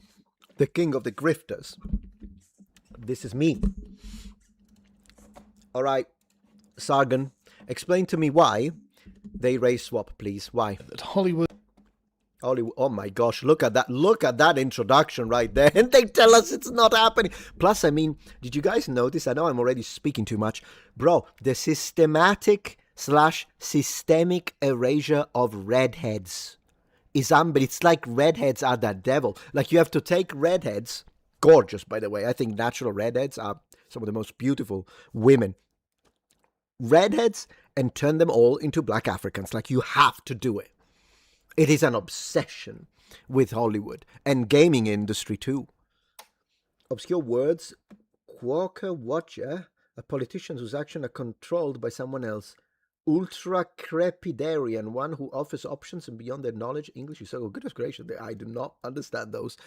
the king of the grifters. This is me. All right, Sargon, explain to me why they race swap, please. Why? Hollywood. Oh my gosh, look at that. Look at that introduction right there. And they tell us it's not happening. Plus, I mean, did you guys notice? I know I'm already speaking too much. Bro, the systematic / systemic erasure of redheads is it's like redheads are the devil. Like, you have to take redheads, gorgeous, by the way. I think natural redheads are some of the most beautiful women. Redheads, and turn them all into black Africans. Like, you have to do it. It is an obsession with Hollywood and gaming industry too. Obscure words, Quaker watcher, a politician whose actions are controlled by someone else. Ultra crepidarian, one who offers options and beyond their knowledge. English is so goodness gracious. I do not understand those.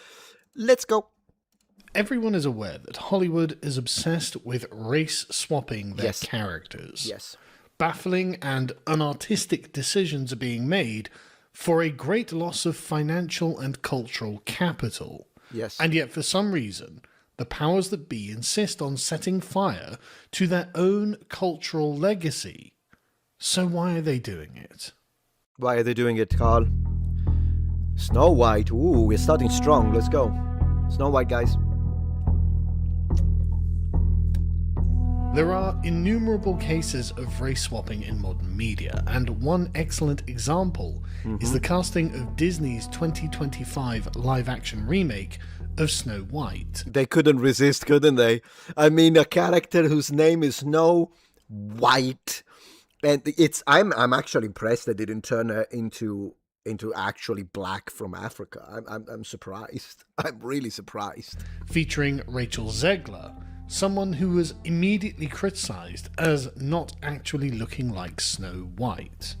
Let's go. Everyone is aware that Hollywood is obsessed with race swapping their characters. Yes. Baffling and unartistic decisions are being made for a great loss of financial and cultural capital. Yes. And yet, for some reason, the powers that be insist on setting fire to their own cultural legacy. So why are they doing it? Why are they doing it, Carl? Snow White. Ooh, we're starting strong. Let's go. Snow White, guys. There are innumerable cases of race swapping in modern media, and one excellent example is the casting of Disney's 2025 live-action remake of Snow White. They couldn't resist, couldn't they? I mean, a character whose name is Snow White, and I'm actually impressed they didn't turn her into actually black from Africa. I'm surprised. I'm really surprised. Featuring Rachel Zegler, someone who was immediately criticized as not actually looking like Snow White.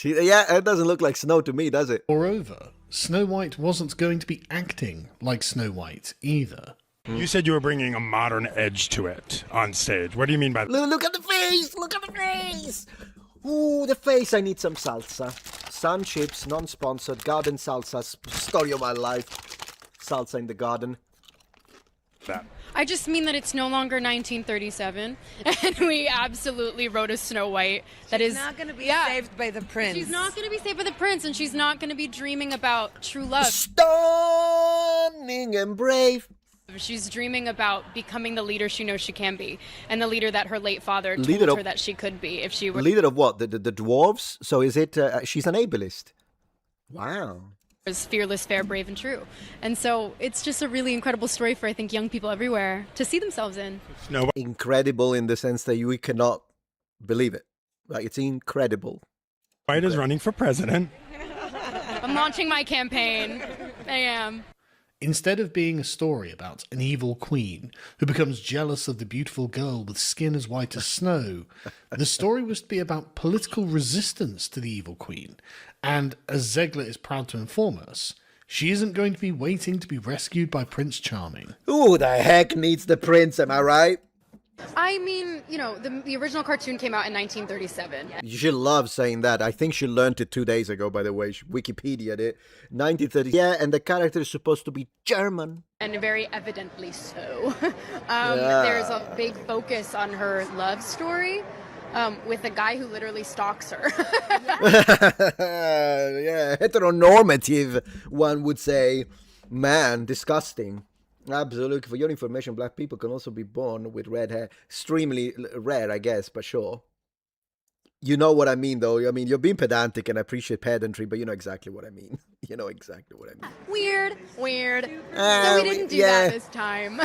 It doesn't look like snow to me, does it? Moreover, Snow White wasn't going to be acting like Snow White either. You said you were bringing a modern edge to it on stage. What do you mean by that? Look at the face! Look at the face! Ooh, the face. I need some salsa. Sun chips, non-sponsored, garden salsa. Story of my life. Salsa in the garden. That. I just mean that it's no longer 1937, and we absolutely wrote a Snow White that She's is not going to be saved by the prince. She's not going to be saved by the prince, and she's not going to be dreaming about true love. Stunning and brave. She's dreaming about becoming the leader she knows she can be, and the leader that her late father Leader told of- her that she could be if she were. Leader of what? The dwarves? So is it... she's an ableist. Wow. Was fearless, fair, brave, and true. And so it's just a really incredible story for, I think, young people everywhere to see themselves in. No, Incredible in the sense that we cannot believe it. Like, it's incredible. White is running for president. I'm launching my campaign. I am. Instead of being a story about an evil queen who becomes jealous of the beautiful girl with skin as white as snow, the story was to be about political resistance to the evil queen. And as Zegler is proud to inform us, she isn't going to be waiting to be rescued by Prince Charming. Who the heck needs the prince, am I right? I mean, you know, the original cartoon came out in 1937. She loves saying that. I think she learned it 2 days ago, by the way. Wikipedia'd it. 1930. Yeah, and the character is supposed to be German. And very evidently so. There's a big focus on her love story with a guy who literally stalks her. Yeah, heteronormative, one would say. Man, disgusting. Absolutely. For your information, black people can also be born with red hair. Extremely rare, I guess, but sure. You know what I mean, though. I mean, you're being pedantic, and I appreciate pedantry, but you know exactly what I mean. You know exactly what I mean. Weird. So we didn't do that this time.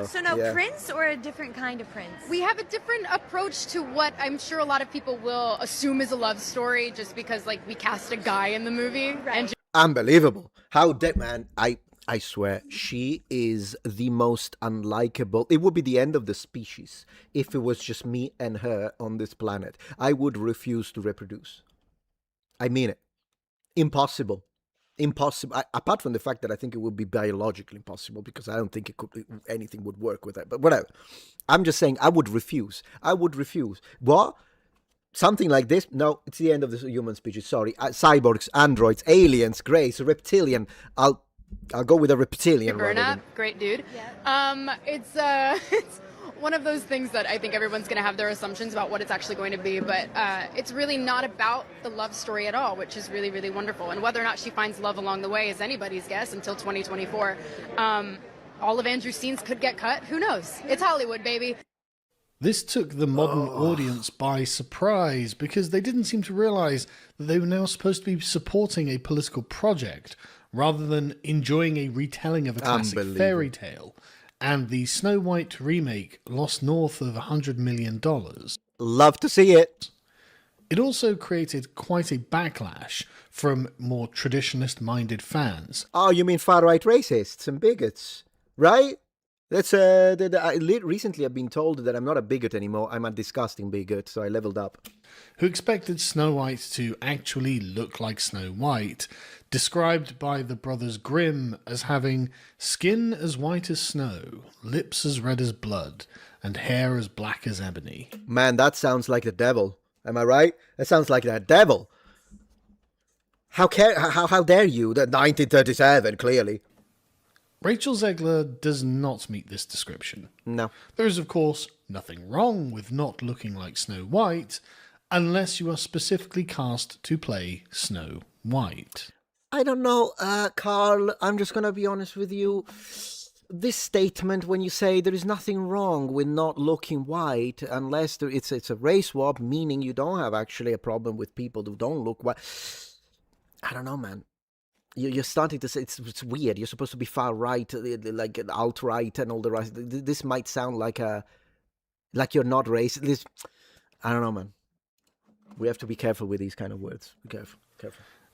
So no yeah. prince or a different kind of prince? We have a different approach to what I'm sure a lot of people will assume is a love story just because, like, we cast a guy in the movie. Right. And Unbelievable. How dead, man. I swear, she is the most unlikable. It would be the end of the species if it was just me and her on this planet. I would refuse to reproduce. I mean it. Impossible. Apart from the fact that I think it would be biologically impossible, because I don't think anything would work with that. But whatever. I'm just saying I would refuse. What? Something like this? No, it's the end of the human species. Sorry. Cyborgs, androids, aliens, greys, reptilian. I'll go with a reptilian. Burnap, great dude. Yeah. It's one of those things that I think everyone's going to have their assumptions about what it's actually going to be, but it's really not about the love story at all, which is really, really wonderful. And whether or not she finds love along the way is anybody's guess until 2024. All of Andrew's scenes could get cut. Who knows? It's Hollywood, baby. This took the modern audience by surprise because they didn't seem to realize that they were now supposed to be supporting a political project rather than enjoying a retelling of a classic fairy tale. And the Snow White remake lost north of $100 million. Love to see it. It also created quite a backlash from more traditionalist-minded fans. Oh, you mean far-right racists and bigots, right? That's recently I've been told that I'm not a bigot anymore. I'm a disgusting bigot, so I leveled up. Who expected Snow White to actually look like Snow White, described by the brothers Grimm as having skin as white as snow, lips as red as blood, and hair as black as ebony. Man, that sounds like the devil. Am I right? That sounds like the devil. How dare you? That 1937, clearly. Rachel Zegler does not meet this description. No. There is, of course, nothing wrong with not looking like Snow White, unless you are specifically cast to play Snow White. I don't know, Carl, I'm just going to be honest with you. This statement, when you say there is nothing wrong with not looking white, unless it's a race swap, meaning you don't have actually a problem with people who don't look white. I don't know, man. You're starting to say it's weird. You're supposed to be far right, like alt-right and all the rest. This might sound like you're not racist. I don't know, man. We have to be careful with these kind of words. Be careful.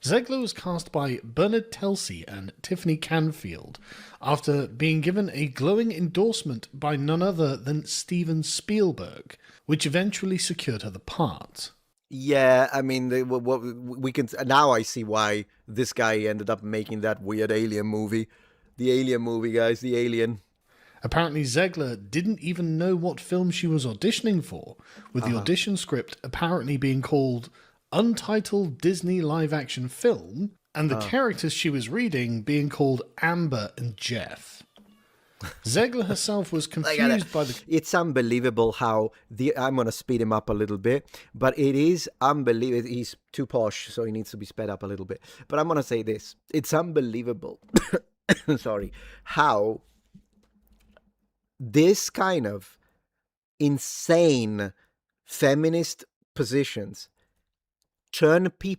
Zegler was cast by Bernard Telsey and Tiffany Canfield after being given a glowing endorsement by none other than Steven Spielberg, which eventually secured her the part. Yeah, I mean, we can now. I see why this guy ended up making that weird Alien movie. The Alien movie, guys, the Alien. Apparently, Zegler didn't even know what film she was auditioning for, with the audition script apparently being called Untitled Disney Live-Action Film, and the characters she was reading being called Amber and Jeff. Zegler herself was confused by the... It's unbelievable how I'm going to speed him up a little bit, but it is unbelievable. He's too posh, so he needs to be sped up a little bit. But I'm going to say this. It's unbelievable. Sorry. How this kind of insane feminist positions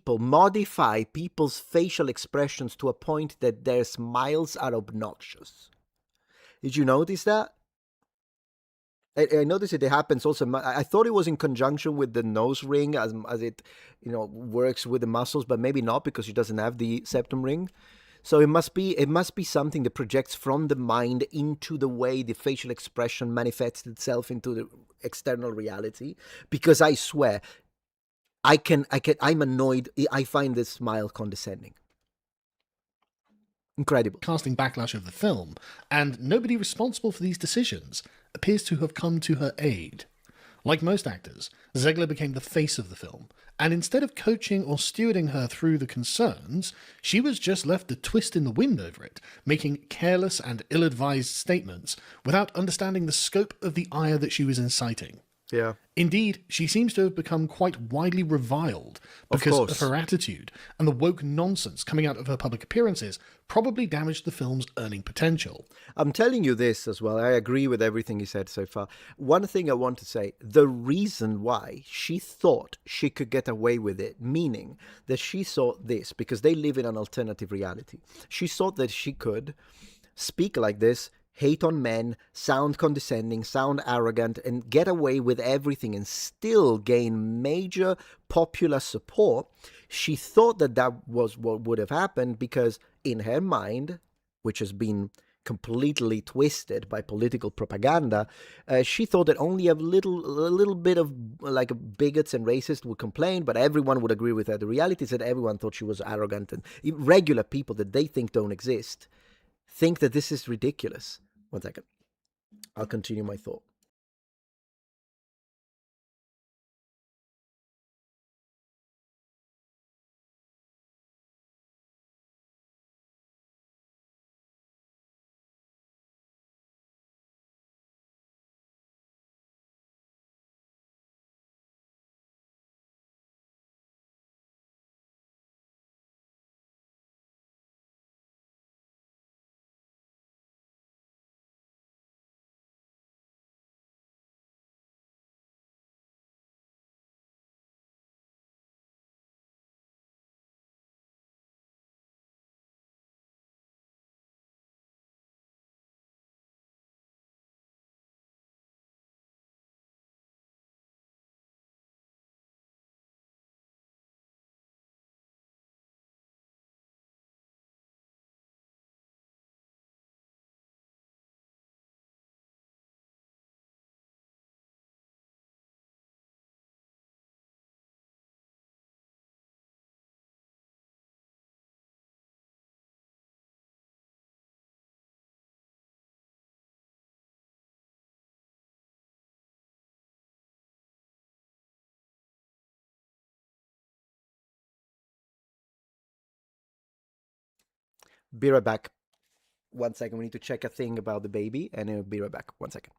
modify people's facial expressions to a point that their smiles are obnoxious. Did you notice that? I noticed it happens also. I thought it was in conjunction with the nose ring as it, works with the muscles, but maybe not because she doesn't have the septum ring. So it must be something that projects from the mind into the way the facial expression manifests itself into the external reality. Because I swear, I'm annoyed. I find this smile condescending. Incredible. Casting backlash of the film, and nobody responsible for these decisions appears to have come to her aid. Like most actors, Zegler became the face of the film, and instead of coaching or stewarding her through the concerns, she was just left to twist in the wind over it, making careless and ill-advised statements without understanding the scope of the ire that she was inciting. Yeah. Indeed, she seems to have become quite widely reviled because of her attitude, and the woke nonsense coming out of her public appearances probably damaged the film's earning potential. I'm telling you this as well. I agree with everything you said so far. One thing I want to say, the reason why she thought she could get away with it, meaning that she saw this, because they live in an alternative reality. She thought that she could speak like this, hate on men, sound condescending, sound arrogant, and get away with everything and still gain major popular support. She thought that was what would have happened because in her mind, which has been completely twisted by political propaganda, she thought that only a little bit of like bigots and racists would complain, but everyone would agree with her. The reality is that everyone thought she was arrogant, and regular people that they think don't exist think that this is ridiculous. 1 second. I'll continue my thought. Be right back. 1 second. We need to check a thing about the baby, and I'll be right back. 1 second.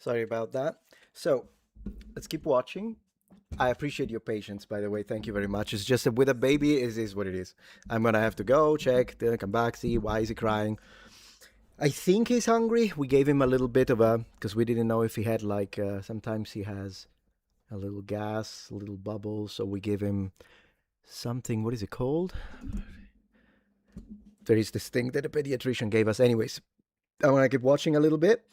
Sorry about that. So let's keep watching. I appreciate your patience, by the way. Thank you very much. It's just that with a baby, it is what it is. I'm gonna have to go check, then come back, see why is he crying. I think he's hungry. We gave him a little bit of because we didn't know if he had like, sometimes he has a little gas, a little bubble. So we gave him something, what is it called? There is this thing that the pediatrician gave us. Anyways, I want to keep watching a little bit.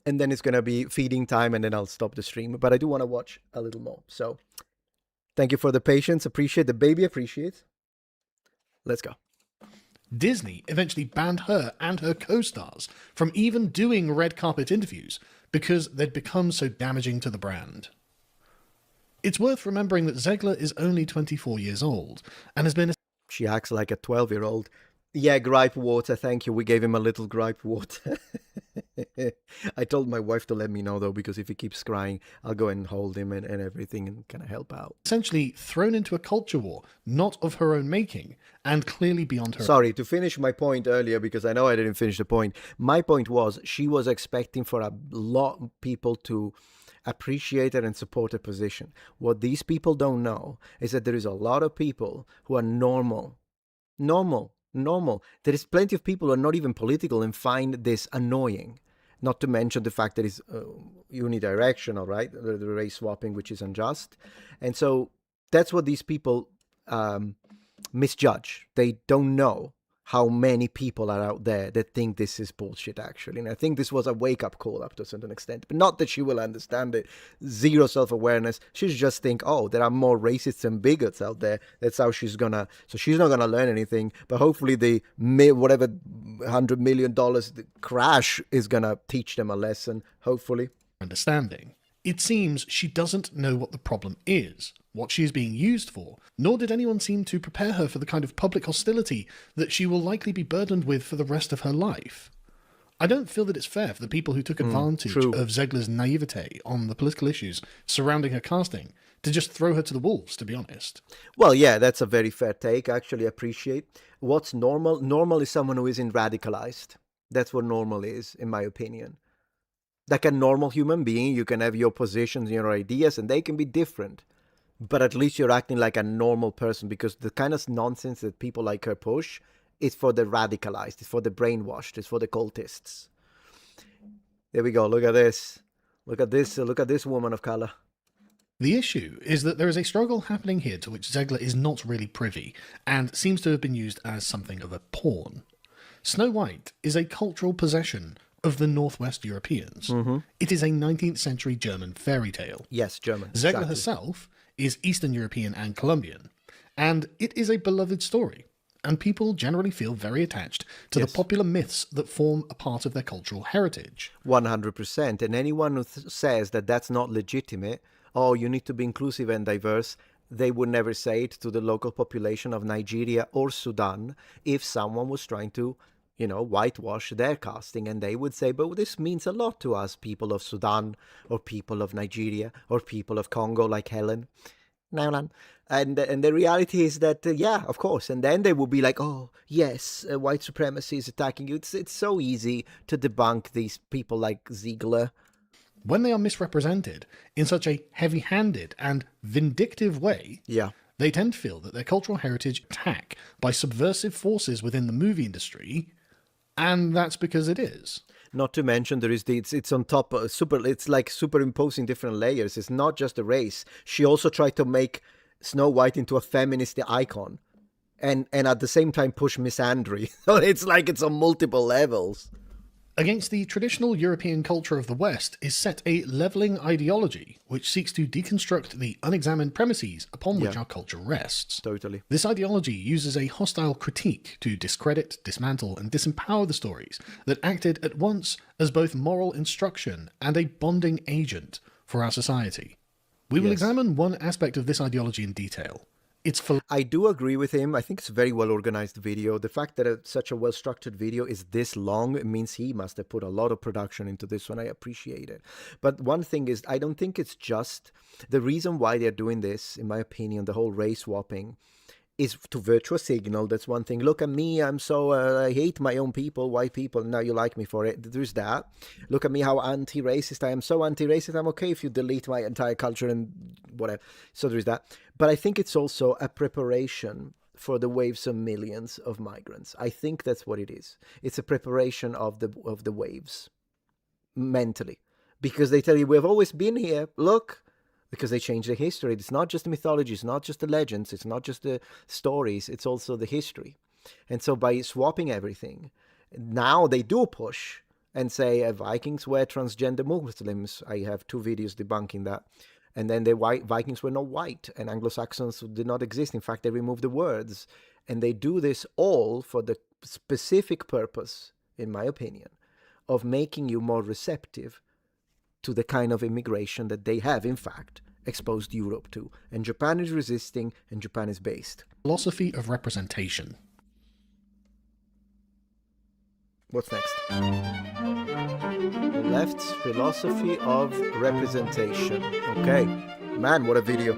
And then it's going to be feeding time, and then I'll stop the stream. But I do want to watch a little more. So thank you for the patience. Appreciate the baby. Appreciate. Let's go. Disney eventually banned her and her co-stars from even doing red carpet interviews because they'd become so damaging to the brand. It's worth remembering that Zegler is only 24 years old and has been... She acts like a 12-year-old. Yeah, gripe water, thank you. We gave him a little gripe water. I told my wife to let me know, though, because if he keeps crying, I'll go and hold him and everything and kind of help out. Essentially thrown into a culture war, not of her own making, and clearly beyond her... Sorry, to finish my point earlier, because I know I didn't finish the point. My point was, she was expecting for a lot of people to appreciate her and support her position. What these people don't know is that there is a lot of people who are normal. There is plenty of people who are not even political and find this annoying. Not to mention the fact that it's unidirectional, right? The race swapping, which is unjust. And so that's what these people misjudge. They don't know how many people are out there that think this is bullshit, actually. And I think this was a wake-up call up to a certain extent. But not that she will understand it. Zero self-awareness. She just think, oh, there are more racists and bigots out there. That's how she's gonna... So she's not gonna learn anything. But hopefully the whatever $100 million crash is gonna teach them a lesson, hopefully. Understanding. It seems she doesn't know what the problem is, what she is being used for, nor did anyone seem to prepare her for the kind of public hostility that she will likely be burdened with for the rest of her life. I don't feel that it's fair for the people who took advantage of Zegler's naivete on the political issues surrounding her casting to just throw her to the wolves, to be honest. Well, yeah, that's a very fair take. I actually appreciate. What's normal? Normal is someone who isn't radicalized. That's what normal is, in my opinion. Like a normal human being, you can have your positions, your ideas, and they can be different. But at least you're acting like a normal person, because the kind of nonsense that people like her push is for the radicalized, it's for the brainwashed, it's for the cultists. There we go. Look at this. Look at this woman of color. The issue is that there is a struggle happening here to which Zegler is not really privy, and seems to have been used as something of a pawn. Snow White is a cultural possession of the Northwest Europeans. It is a 19th century German fairy tale. Yes, German. Zegler herself is Eastern European and Colombian, and it is a beloved story, and people generally feel very attached to the popular myths that form a part of their cultural heritage. 100%. And anyone who says that that's not legitimate, oh, you need to be inclusive and diverse, they would never say it to the local population of Nigeria or Sudan if someone was trying to whitewash their casting, and they would say, but this means a lot to us, people of Sudan, or people of Nigeria, or people of Congo, like Helen. And the reality is that, yeah, of course. And then they would be like, oh, yes, white supremacy is attacking you. It's so easy to debunk these people like Ziegler. When they are misrepresented in such a heavy-handed and vindictive way, they tend to feel that their cultural heritage attack by subversive forces within the movie industry. And that's because it is. Not to mention there is it's on top of it's like superimposing different layers. It's not just a race. She also tried to make Snow White into a feminist icon and at the same time push misandry. So it's like it's on multiple levels. Against the traditional European culture of the West is set a levelling ideology which seeks to deconstruct the unexamined premises upon which our culture rests. Totally. This ideology uses a hostile critique to discredit, dismantle, and disempower the stories that acted at once as both moral instruction and a bonding agent for our society. We will examine one aspect of this ideology in detail. I do agree with him. I think it's a very well-organized video. The fact that such a well-structured video is this long means he must have put a lot of production into this one. I appreciate it. But one thing is, I don't think it's just... The reason why they're doing this, in my opinion, the whole race swapping, is to virtue signal. That's one thing. Look at me, I'm so I hate my own people, white people. Now you like me for it. There's that. Look at me, how anti-racist I am. So anti-racist, I'm okay if you delete my entire culture and whatever. So there's that. But I think it's also a preparation for the waves of millions of migrants. I think that's what it is. It's a preparation of the waves mentally, because they tell you we've always been here. Look. Because they change the history. It's not just the mythology, it's not just the legends, it's not just the stories, it's also the history. And so by swapping everything, now they do push and say Vikings were transgender Muslims. I have 2 videos debunking that. And then the Vikings were not white, and Anglo-Saxons did not exist. In fact, they removed the words. And they do this all for the specific purpose, in my opinion, of making you more receptive to the kind of immigration that they have, in fact, exposed Europe to. And Japan is resisting, and Japan is based. Philosophy of representation. What's next? The left's philosophy of representation. Okay. Man, what a video.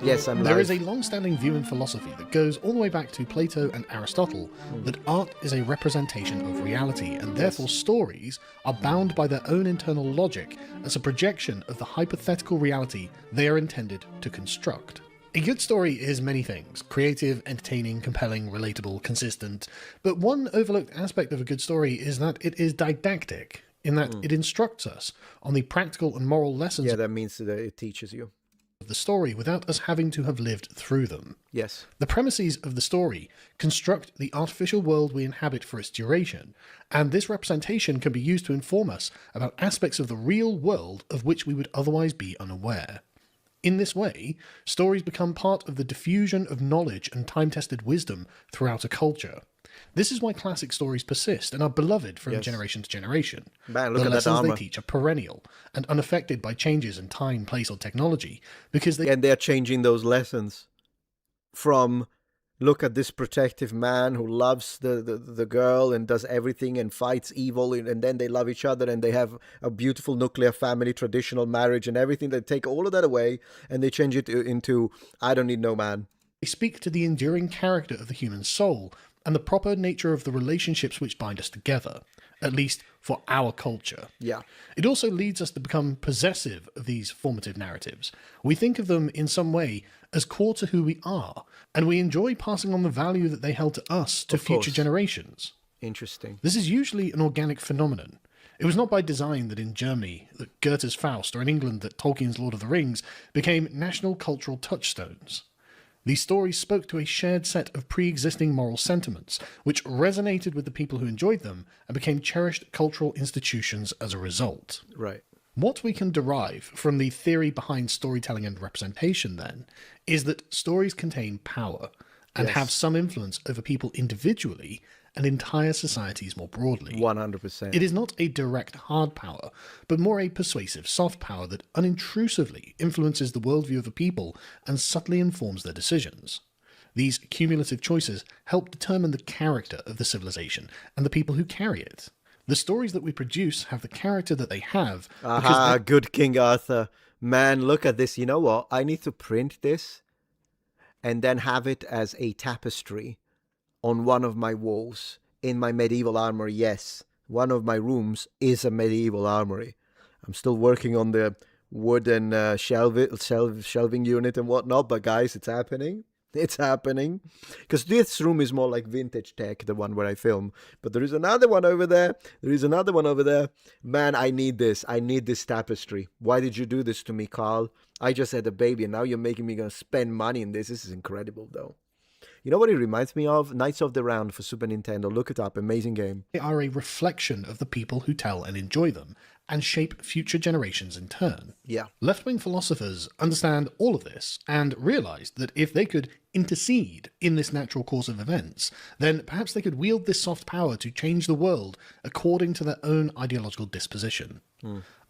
Yes, I'm There live. is a long-standing view in philosophy that goes all the way back to Plato and Aristotle that art is a representation of reality, and therefore stories are bound by their own internal logic as a projection of the hypothetical reality they are intended to construct. A good story is many things: creative, entertaining, compelling, relatable, consistent. But one overlooked aspect of a good story is that it is didactic, in that it instructs us on the practical and moral lessons Yeah, that means that it teaches you. of the story without us having to have lived through them. Yes. The premises of the story construct the artificial world we inhabit for its duration, and this representation can be used to inform us about aspects of the real world of which we would otherwise be unaware. In this way, stories become part of the diffusion of knowledge and time-tested wisdom throughout a culture. This is why classic stories persist and are beloved from generation to generation. Man, look The at that lessons armor. they teach are perennial and unaffected by changes in time, place, or technology, because they And they're changing those lessons from look at this protective man who loves the girl and does everything and fights evil, and then they love each other and they have a beautiful nuclear family, traditional marriage and everything. They take all of that away and they change it into I don't need no man. They speak to the enduring character of the human soul and the proper nature of the relationships which bind us together, at least for our culture. Yeah. It also leads us to become possessive of these formative narratives. We think of them in some way as core to who we are, and we enjoy passing on the value that they held to us to future generations. Interesting. This is usually an organic phenomenon. It was not by design that in Germany that Goethe's Faust, or in England that Tolkien's Lord of the Rings became national cultural touchstones. These stories spoke to a shared set of pre-existing moral sentiments, which resonated with the people who enjoyed them and became cherished cultural institutions as a result. Right. What we can derive from the theory behind storytelling and representation, then, is that stories contain power and have some influence over people individually and entire societies more broadly. 100%. It is not a direct hard power, but more a persuasive soft power that unintrusively influences the worldview of a people and subtly informs their decisions. These cumulative choices help determine the character of the civilization and the people who carry it. The stories that we produce have the character that they have. Aha, good King Arthur. Man, look at this. You know what? I need to print this and then have it as a tapestry on one of my walls in my medieval armory. Yes, one of my rooms is a medieval armory. I'm still working on the wooden shelving unit and whatnot, but guys, it's happening. It's happening. Because this room is more like vintage tech, the one where I film. But there is another one over there. There is another one over there. Man, I need this. I need this tapestry. Why did you do this to me, Carl? I just had a baby and now you're making me gonna spend money in this. This is incredible, though. You know what it reminds me of? Knights of the Round for Super Nintendo. Look it up. Amazing game. They are a reflection of the people who tell and enjoy them, and shape future generations in turn. Yeah. Left-wing philosophers understand all of this, and realized that if they could intercede in this natural course of events, then perhaps they could wield this soft power to change the world according to their own ideological disposition.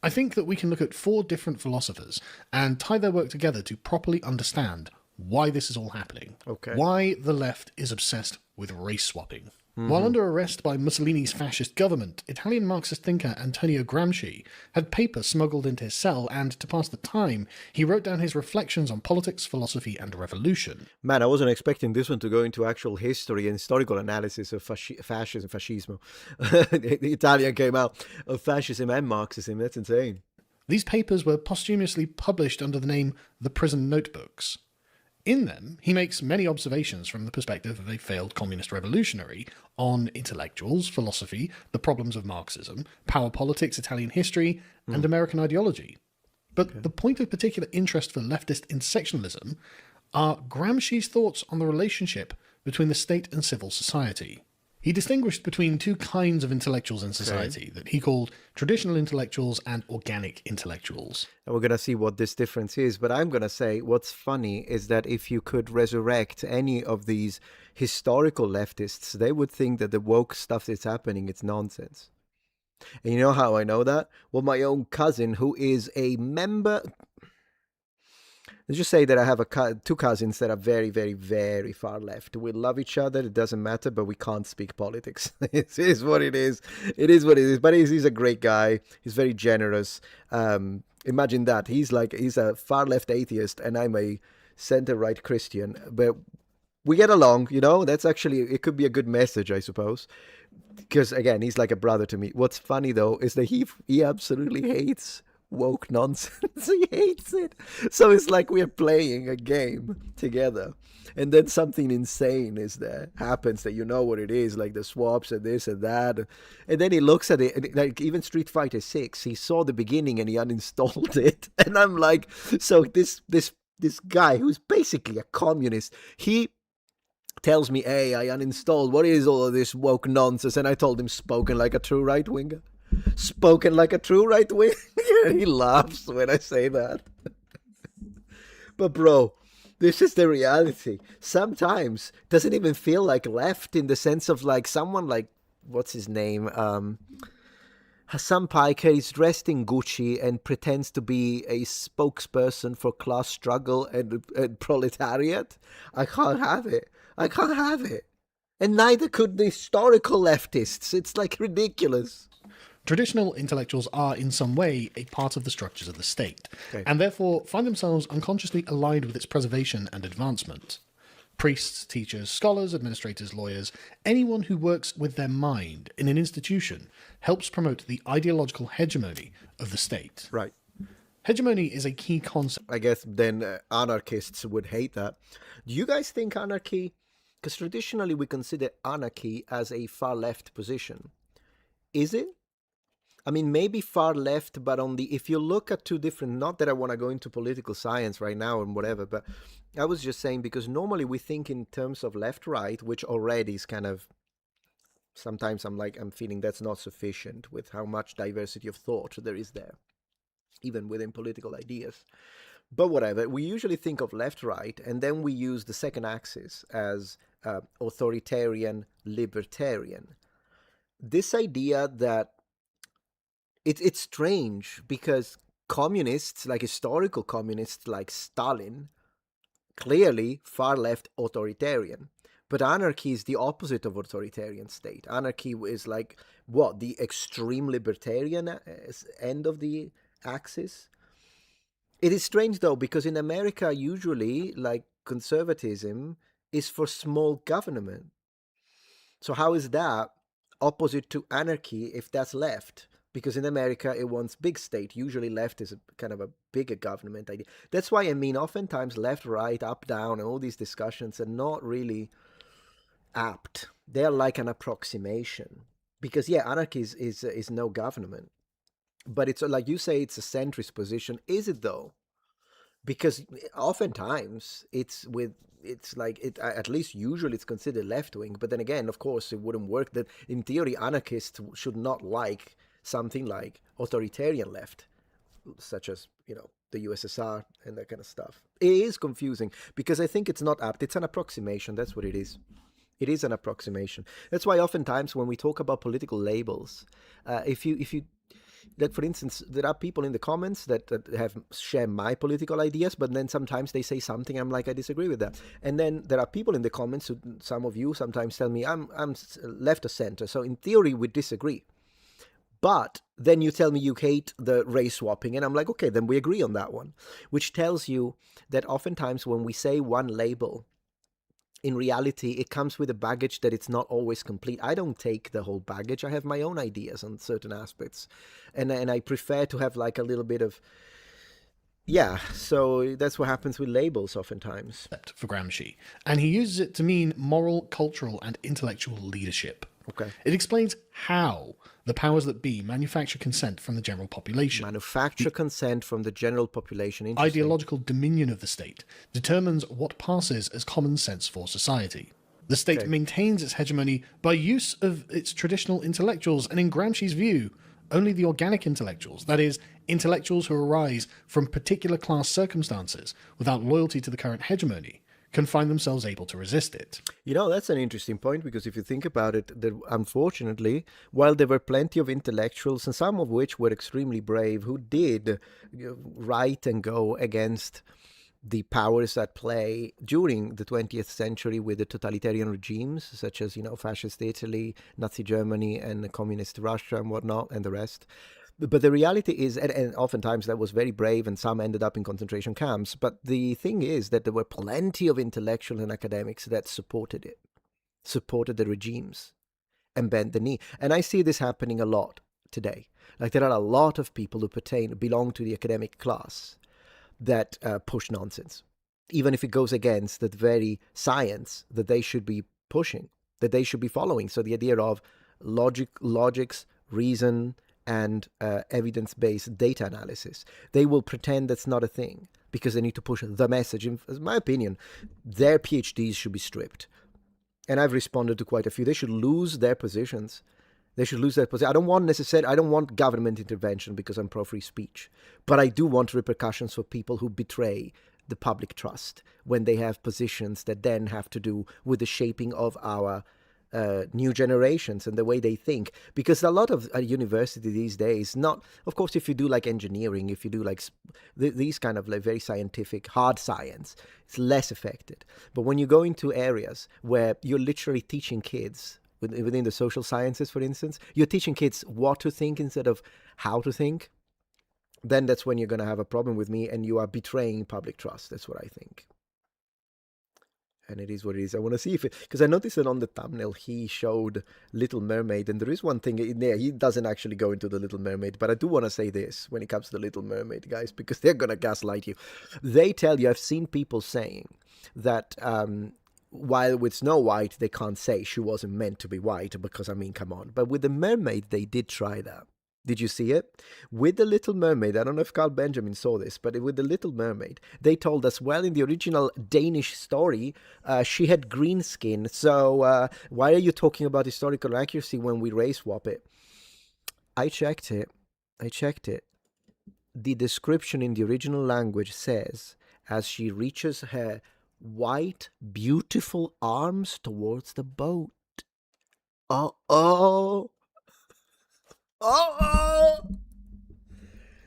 I think that we can look at 4 different philosophers and tie their work together to properly understand why this is all happening. Okay. Why the left is obsessed with race swapping. While under arrest by Mussolini's fascist government, Italian Marxist thinker Antonio Gramsci had papers smuggled into his cell, and to pass the time, he wrote down his reflections on politics, philosophy, and revolution. Man, I wasn't expecting this one to go into actual history and historical analysis of fascismo. The Italian came out of fascism and Marxism. That's insane. These papers were posthumously published under the name The Prison Notebooks. In them, he makes many observations from the perspective of a failed communist revolutionary on intellectuals, philosophy, the problems of Marxism, power politics, Italian history, and American ideology. But the point of particular interest for leftist intersectionalism are Gramsci's thoughts on the relationship between the state and civil society. He distinguished between two kinds of intellectuals in society that he called traditional intellectuals and organic intellectuals. And we're going to see what this difference is. But I'm going to say what's funny is that if you could resurrect any of these historical leftists, they would think that the woke stuff that's happening, it's nonsense. And you know how I know that? Well, my own cousin, who is a member... Let's just say that I have two cousins that are very, very, very far left. We love each other. It doesn't matter, but we can't speak politics. It is what it is. It is what it is. But he's a great guy. He's very generous. Imagine that. He's a far left atheist, and I'm a center right Christian. But we get along, you know. That's actually, it could be a good message, I suppose. Because again, he's like a brother to me. What's funny though is that he absolutely hates woke nonsense. He hates it. So it's like we're playing a game together, and then something insane happens that you know what it is, like the swaps and this and that, and then he looks at it, and like even Street Fighter 6, he saw the beginning and he uninstalled it, and I'm like, so this guy who's basically a communist, he tells me, hey, I uninstalled, what is all of this woke nonsense? And I told him, spoken like a true right-winger. Spoken like a true right winger. He laughs when I say that. But bro, this is the reality. Sometimes it doesn't even feel like left, in the sense of like someone like, what's his name? Hassan Piker is dressed in Gucci and pretends to be a spokesperson for class struggle and proletariat. I can't have it. I can't have it. And neither could the historical leftists. It's like ridiculous. Traditional intellectuals are, in some way, a part of the structures of the state, and therefore find themselves unconsciously aligned with its preservation and advancement. Priests, teachers, scholars, administrators, lawyers, anyone who works with their mind in an institution helps promote the ideological hegemony of the state. Right. Hegemony is a key concept. I guess then anarchists would hate that. Do you guys think anarchy, because traditionally we consider anarchy as a far left position, is it? I mean, maybe far left, but if you look at two different, not that I want to go into political science right now and whatever, but I was just saying, because normally we think in terms of left-right, which already is kind of, sometimes I'm feeling that's not sufficient with how much diversity of thought there is there, even within political ideas. But whatever, we usually think of left-right, and then we use the second axis as authoritarian, libertarian. This idea that it's strange, because communists, like historical communists like Stalin, clearly far left authoritarian. But anarchy is the opposite of authoritarian state. Anarchy is like, what, the extreme libertarian end of the axis? It is strange though, because in America, usually, like, conservatism is for small government. So how is that opposite to anarchy if that's left? Because in America, it wants big state. Usually left is kind of a bigger government idea. That's why, I mean, oftentimes left, right, up, down, and all these discussions are not really apt. They're like an approximation. Because, yeah, anarchy is no government. But it's like you say, it's a centrist position. Is it, though? Because oftentimes at least usually it's considered left-wing. But then again, of course, it wouldn't work. That in theory, anarchists should not like something like authoritarian left, such as, you know, the USSR and that kind of stuff. It is confusing because I think it's not apt. It's an approximation. That's what it is. It is an approximation. That's why oftentimes when we talk about political labels, if you that, for instance, there are people in the comments that have share my political ideas, but then sometimes they say something I'm like, I disagree with that. And then there are people in the comments who, some of you sometimes tell me I'm left of center, so in theory we disagree. But then you tell me you hate the race swapping, and I'm like, okay, then we agree on that one, which tells you that oftentimes when we say one label, in reality, it comes with a baggage that it's not always complete. I don't take the whole baggage. I have my own ideas on certain aspects, and I prefer to have like a little bit of, yeah. So that's what happens with labels oftentimes. For Gramsci, and he uses it to mean moral, cultural, and intellectual leadership. Okay. It explains how the powers that be manufacture consent from the general population. Manufacture consent from the general population. Ideological dominion of the state determines what passes as common sense for society. The state maintains its hegemony by use of its traditional intellectuals, and in Gramsci's view, only the organic intellectuals, that is, intellectuals who arise from particular class circumstances without loyalty to the current hegemony, can find themselves able to resist it. You know, that's an interesting point, because if you think about it, that unfortunately, while there were plenty of intellectuals, and some of which were extremely brave, who did write and go against the powers at play during the 20th century with the totalitarian regimes, such as, fascist Italy, Nazi Germany, and communist Russia and whatnot, and the rest. But the reality is, and oftentimes that was very brave, and some ended up in concentration camps. But the thing is that there were plenty of intellectuals and academics that supported it, supported the regimes, and bent the knee. And I see this happening a lot today. Like, there are a lot of people who belong to the academic class that push nonsense, even if it goes against the very science that they should be pushing, that they should be following. So the idea of logics, reason, and evidence-based data analysis. They will pretend that's not a thing because they need to push the message. In my opinion, their PhDs should be stripped. And I've responded to quite a few. They should lose their positions. They should lose their position. I don't want government intervention because I'm pro-free speech. But I do want repercussions for people who betray the public trust when they have positions that then have to do with the shaping of our new generations and the way they think. Because a lot of university these days, of course, if you do like engineering, if you do like these kind of like very scientific, hard science, it's less affected. But when you go into areas where you're literally teaching kids, within the social sciences, for instance, you're teaching kids what to think instead of how to think, then that's when you're going to have a problem with me, and you are betraying public trust. That's what I think. And it is what it is. I want to see because I noticed that on the thumbnail he showed Little Mermaid, and there is one thing in there. He doesn't actually go into the Little Mermaid, but I do want to say this when it comes to the Little Mermaid, guys, because they're going to gaslight you. They tell you, I've seen people saying that while with Snow White, they can't say she wasn't meant to be white because, I mean, come on. But with the Mermaid, they did try that. Did you see it? With the Little Mermaid, I don't know if Carl Benjamin saw this, but with the Little Mermaid, they told us, well, in the original Danish story, she had green skin. So why are you talking about historical accuracy when we race swap it? I checked it. The description in the original language says, as she reaches her white, beautiful arms towards the boat. Oh.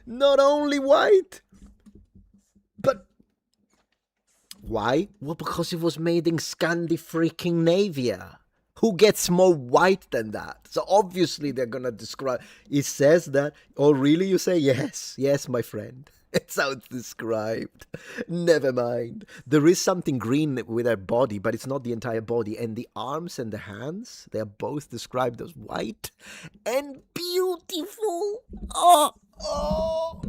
Not only white, but why? Well, because it was made in Scandinavia. Who gets more white than that? So obviously they're gonna describe. It says that. Oh, really? You say yes, my friend. It's how it's described. Never mind. There is something green with her body, but it's not the entire body. And the arms and the hands, they are both described as white and beautiful. Oh.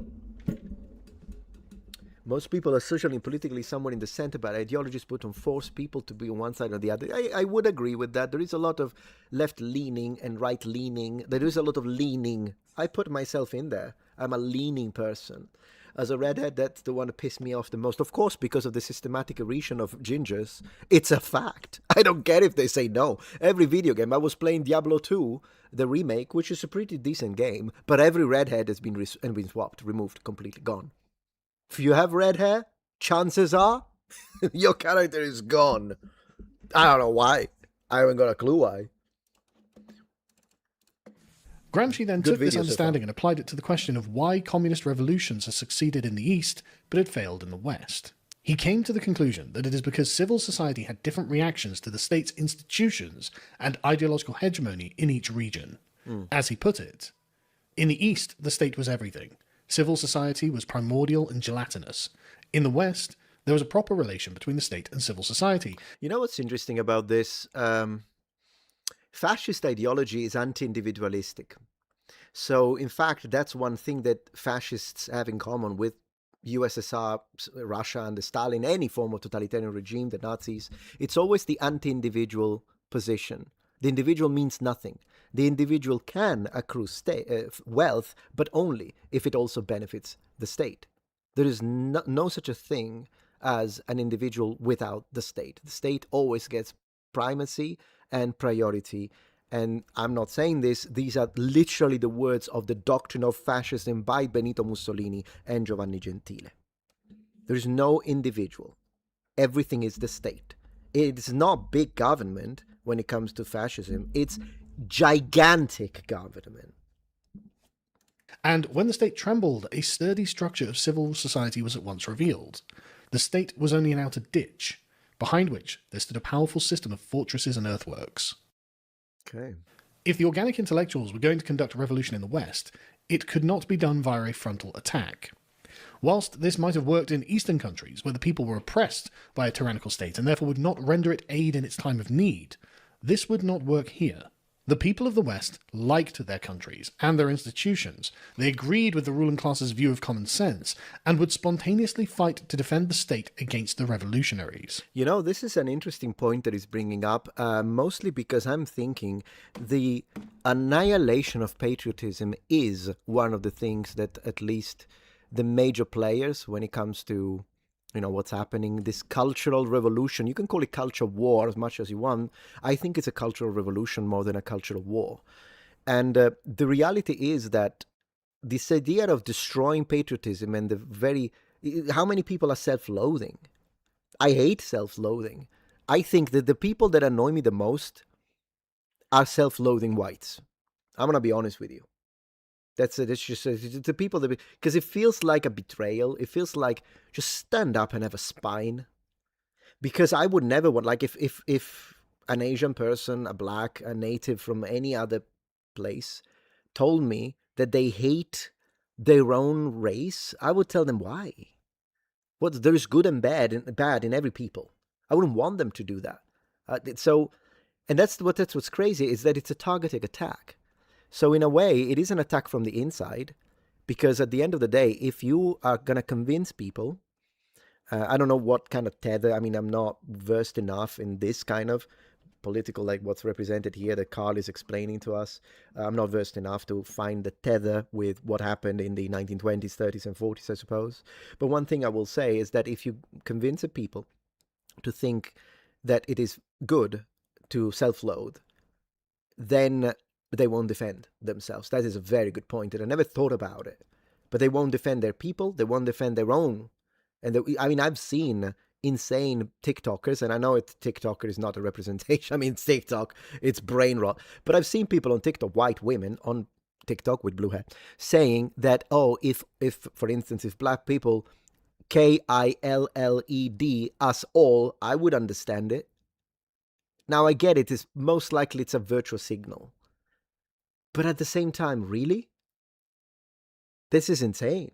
Most people are socially and politically somewhere in the center, but ideologies put on force people to be on one side or the other. I would agree with that. There is a lot of left-leaning and right-leaning. There is a lot of leaning. I put myself in there. I'm a leaning person. As a redhead, that's the one that pissed me off the most. Of course, because of the systematic erosion of gingers. It's a fact. I don't care if they say no. Every video game, I was playing Diablo 2, the remake, which is a pretty decent game, but every redhead has been swapped, removed, completely gone. If you have red hair, chances are your character is gone. I don't know why. I haven't got a clue why. Gramsci then Good took this video so understanding far. and applied it to the question of why communist revolutions have succeeded in the East but had failed in the West. He came to the conclusion that it is because civil society had different reactions to the state's institutions and ideological hegemony in each region. As he put it, in the East, the state was everything. Civil society was primordial and gelatinous. In the West, there was a proper relation between the state and civil society. You know what's interesting about this? Fascist ideology is anti-individualistic. So, in fact, that's one thing that fascists have in common with USSR, Russia, and Stalin, any form of totalitarian regime, the Nazis. It's always the anti-individual position. The individual means nothing. The individual can accrue wealth, but only if it also benefits the state. There is no such a thing as an individual without the state. The state always gets primacy and priority. And I'm not saying this, these are literally the words of the doctrine of fascism by Benito Mussolini and Giovanni Gentile. There is no individual. Everything is the state. It's not big government when it comes to fascism. It's gigantic government. And when the state trembled, a sturdy structure of civil society was at once revealed. The state was only an outer ditch, behind which there stood a powerful system of fortresses and earthworks. Okay. If the organic intellectuals were going to conduct a revolution in the West, it could not be done via a frontal attack. Whilst this might have worked in Eastern countries, where the people were oppressed by a tyrannical state and therefore would not render it aid in its time of need, this would not work here. The people of the West liked their countries and their institutions. They agreed with the ruling class's view of common sense and would spontaneously fight to defend the state against the revolutionaries. You know, this is an interesting point that he's bringing up, mostly because I'm thinking the annihilation of patriotism is one of the things that at least the major players, when it comes to what's happening, this cultural revolution, you can call it culture war as much as you want. I think it's a cultural revolution more than a cultural war. And the reality is that this idea of destroying patriotism and how many people are self-loathing? I hate self-loathing. I think that the people that annoy me the most are self-loathing whites. I'm going to be honest with you. That's it. It's just the people that, because it feels like a betrayal. It feels like just stand up and have a spine. Because I would never want, like, if an Asian person, a black, a native from any other place, told me that they hate their own race, I would tell them why. What there is good and bad in every people. I wouldn't want them to do that. And that's what's crazy, is that it's a targeted attack. So in a way, it is an attack from the inside, because at the end of the day, if you are going to convince people, I don't know what kind of tether, I mean, I'm not versed enough in this kind of political, like what's represented here that Carl is explaining to us. I'm not versed enough to find the tether with what happened in the 1920s, 30s, and 40s, I suppose. But one thing I will say is that if you convince a people to think that it is good to self-loathe, then they won't defend themselves. That is a very good point, and I never thought about it. But they won't defend their people, they won't defend their own. And I've seen insane TikTokers, and I know TikToker is not a representation. I mean, it's TikTok, it's brain rot. But I've seen people on TikTok, white women on TikTok with blue hair, saying that, if for instance, if black people, KILLED, us all, I would understand it. Now, I get it, it's most likely it's a virtual signal. But at the same time, really? This is insane.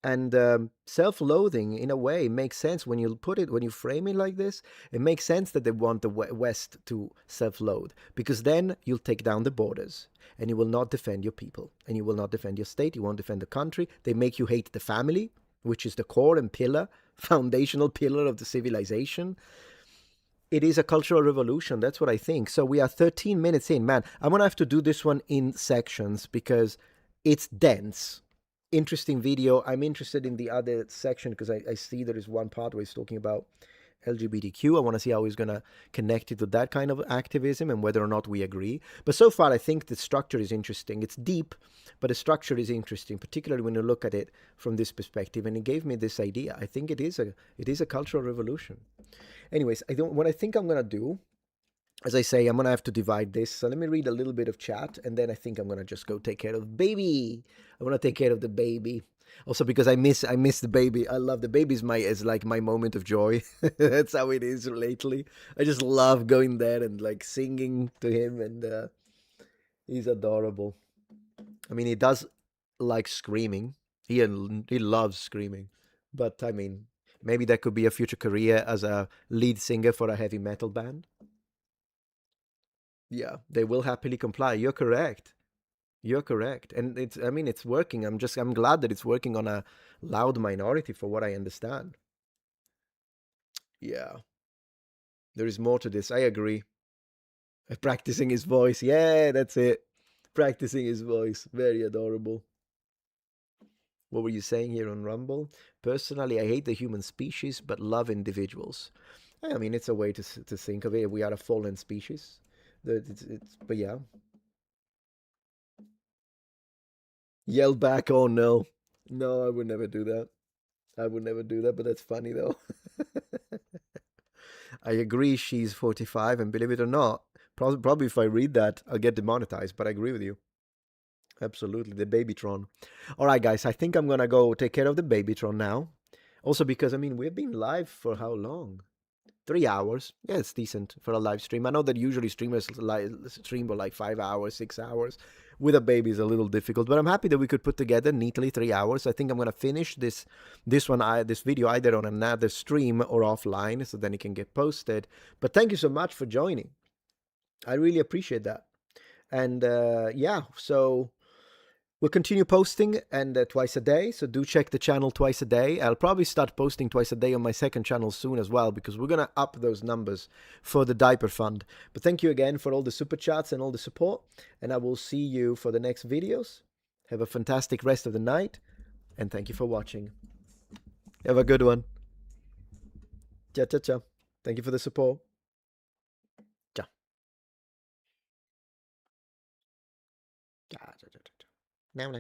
And self-loathing, in a way, makes sense when you frame it like this. It makes sense that they want the West to self-loathe, because then you'll take down the borders, and you will not defend your people, and you will not defend your state, you won't defend the country. They make you hate the family, which is the core and foundational pillar of the civilization. It is a cultural revolution. That's what I think. So we are 13 minutes in. Man, I'm going to have to do this one in sections because it's dense. Interesting video. I'm interested in the other section because I see there is one part where he's talking about LGBTQ. I want to see how he's going to connect it to that kind of activism and whether or not we agree. But so far, I think the structure is interesting. It's deep, but the structure is interesting, particularly when you look at it from this perspective. And it gave me this idea. I think it is a cultural revolution. Anyways, what I think I'm going to do, as I say, I'm gonna have to divide this. So let me read a little bit of chat, and then I think I'm gonna just go take care of baby. I wanna take care of the baby. Also because I miss the baby. I love the baby is like my moment of joy. That's how it is lately. I just love going there and like singing to him, and he's adorable. I mean, he does like screaming. He loves screaming. But I mean, maybe that could be a future career as a lead singer for a heavy metal band. Yeah, they will happily comply. You're correct. You're correct. And I mean, it's working. I'm glad that it's working on a loud minority for what I understand. Yeah. There is more to this. I agree. Practicing his voice. Yeah, that's it. Practicing his voice. Very adorable. What were you saying here on Rumble? Personally, I hate the human species, but love individuals. I mean, it's a way to think of it. We are a fallen species. But yeah. Yell back, oh no. No, I would never do that. I would never do that, but that's funny though. I agree she's 45, and believe it or not, probably if I read that, I'll get demonetized, but I agree with you. Absolutely, the Babytron. All right, guys, I think I'm gonna go take care of the Babytron now. Also because, I mean, we've been live for how long? 3 hours. Yeah, it's decent for a live stream. I know that usually streamers stream for like 5 hours, 6 hours. With a baby is a little difficult, but I'm happy that we could put together neatly 3 hours. I think I'm gonna finish this video either on another stream or offline, so then it can get posted. But thank you so much for joining. I really appreciate that. And yeah, so we'll continue posting and twice a day, so do check the channel twice a day. I'll probably start posting twice a day on my second channel soon as well, because we're going to up those numbers for the diaper fund. But thank you again for all the super chats and all the support, and I will see you for the next videos. Have a fantastic rest of the night, and thank you for watching. Have a good one. Ciao, ciao, ciao. Thank you for the support. Ciao. Ciao, ciao, ciao, ciao. Now,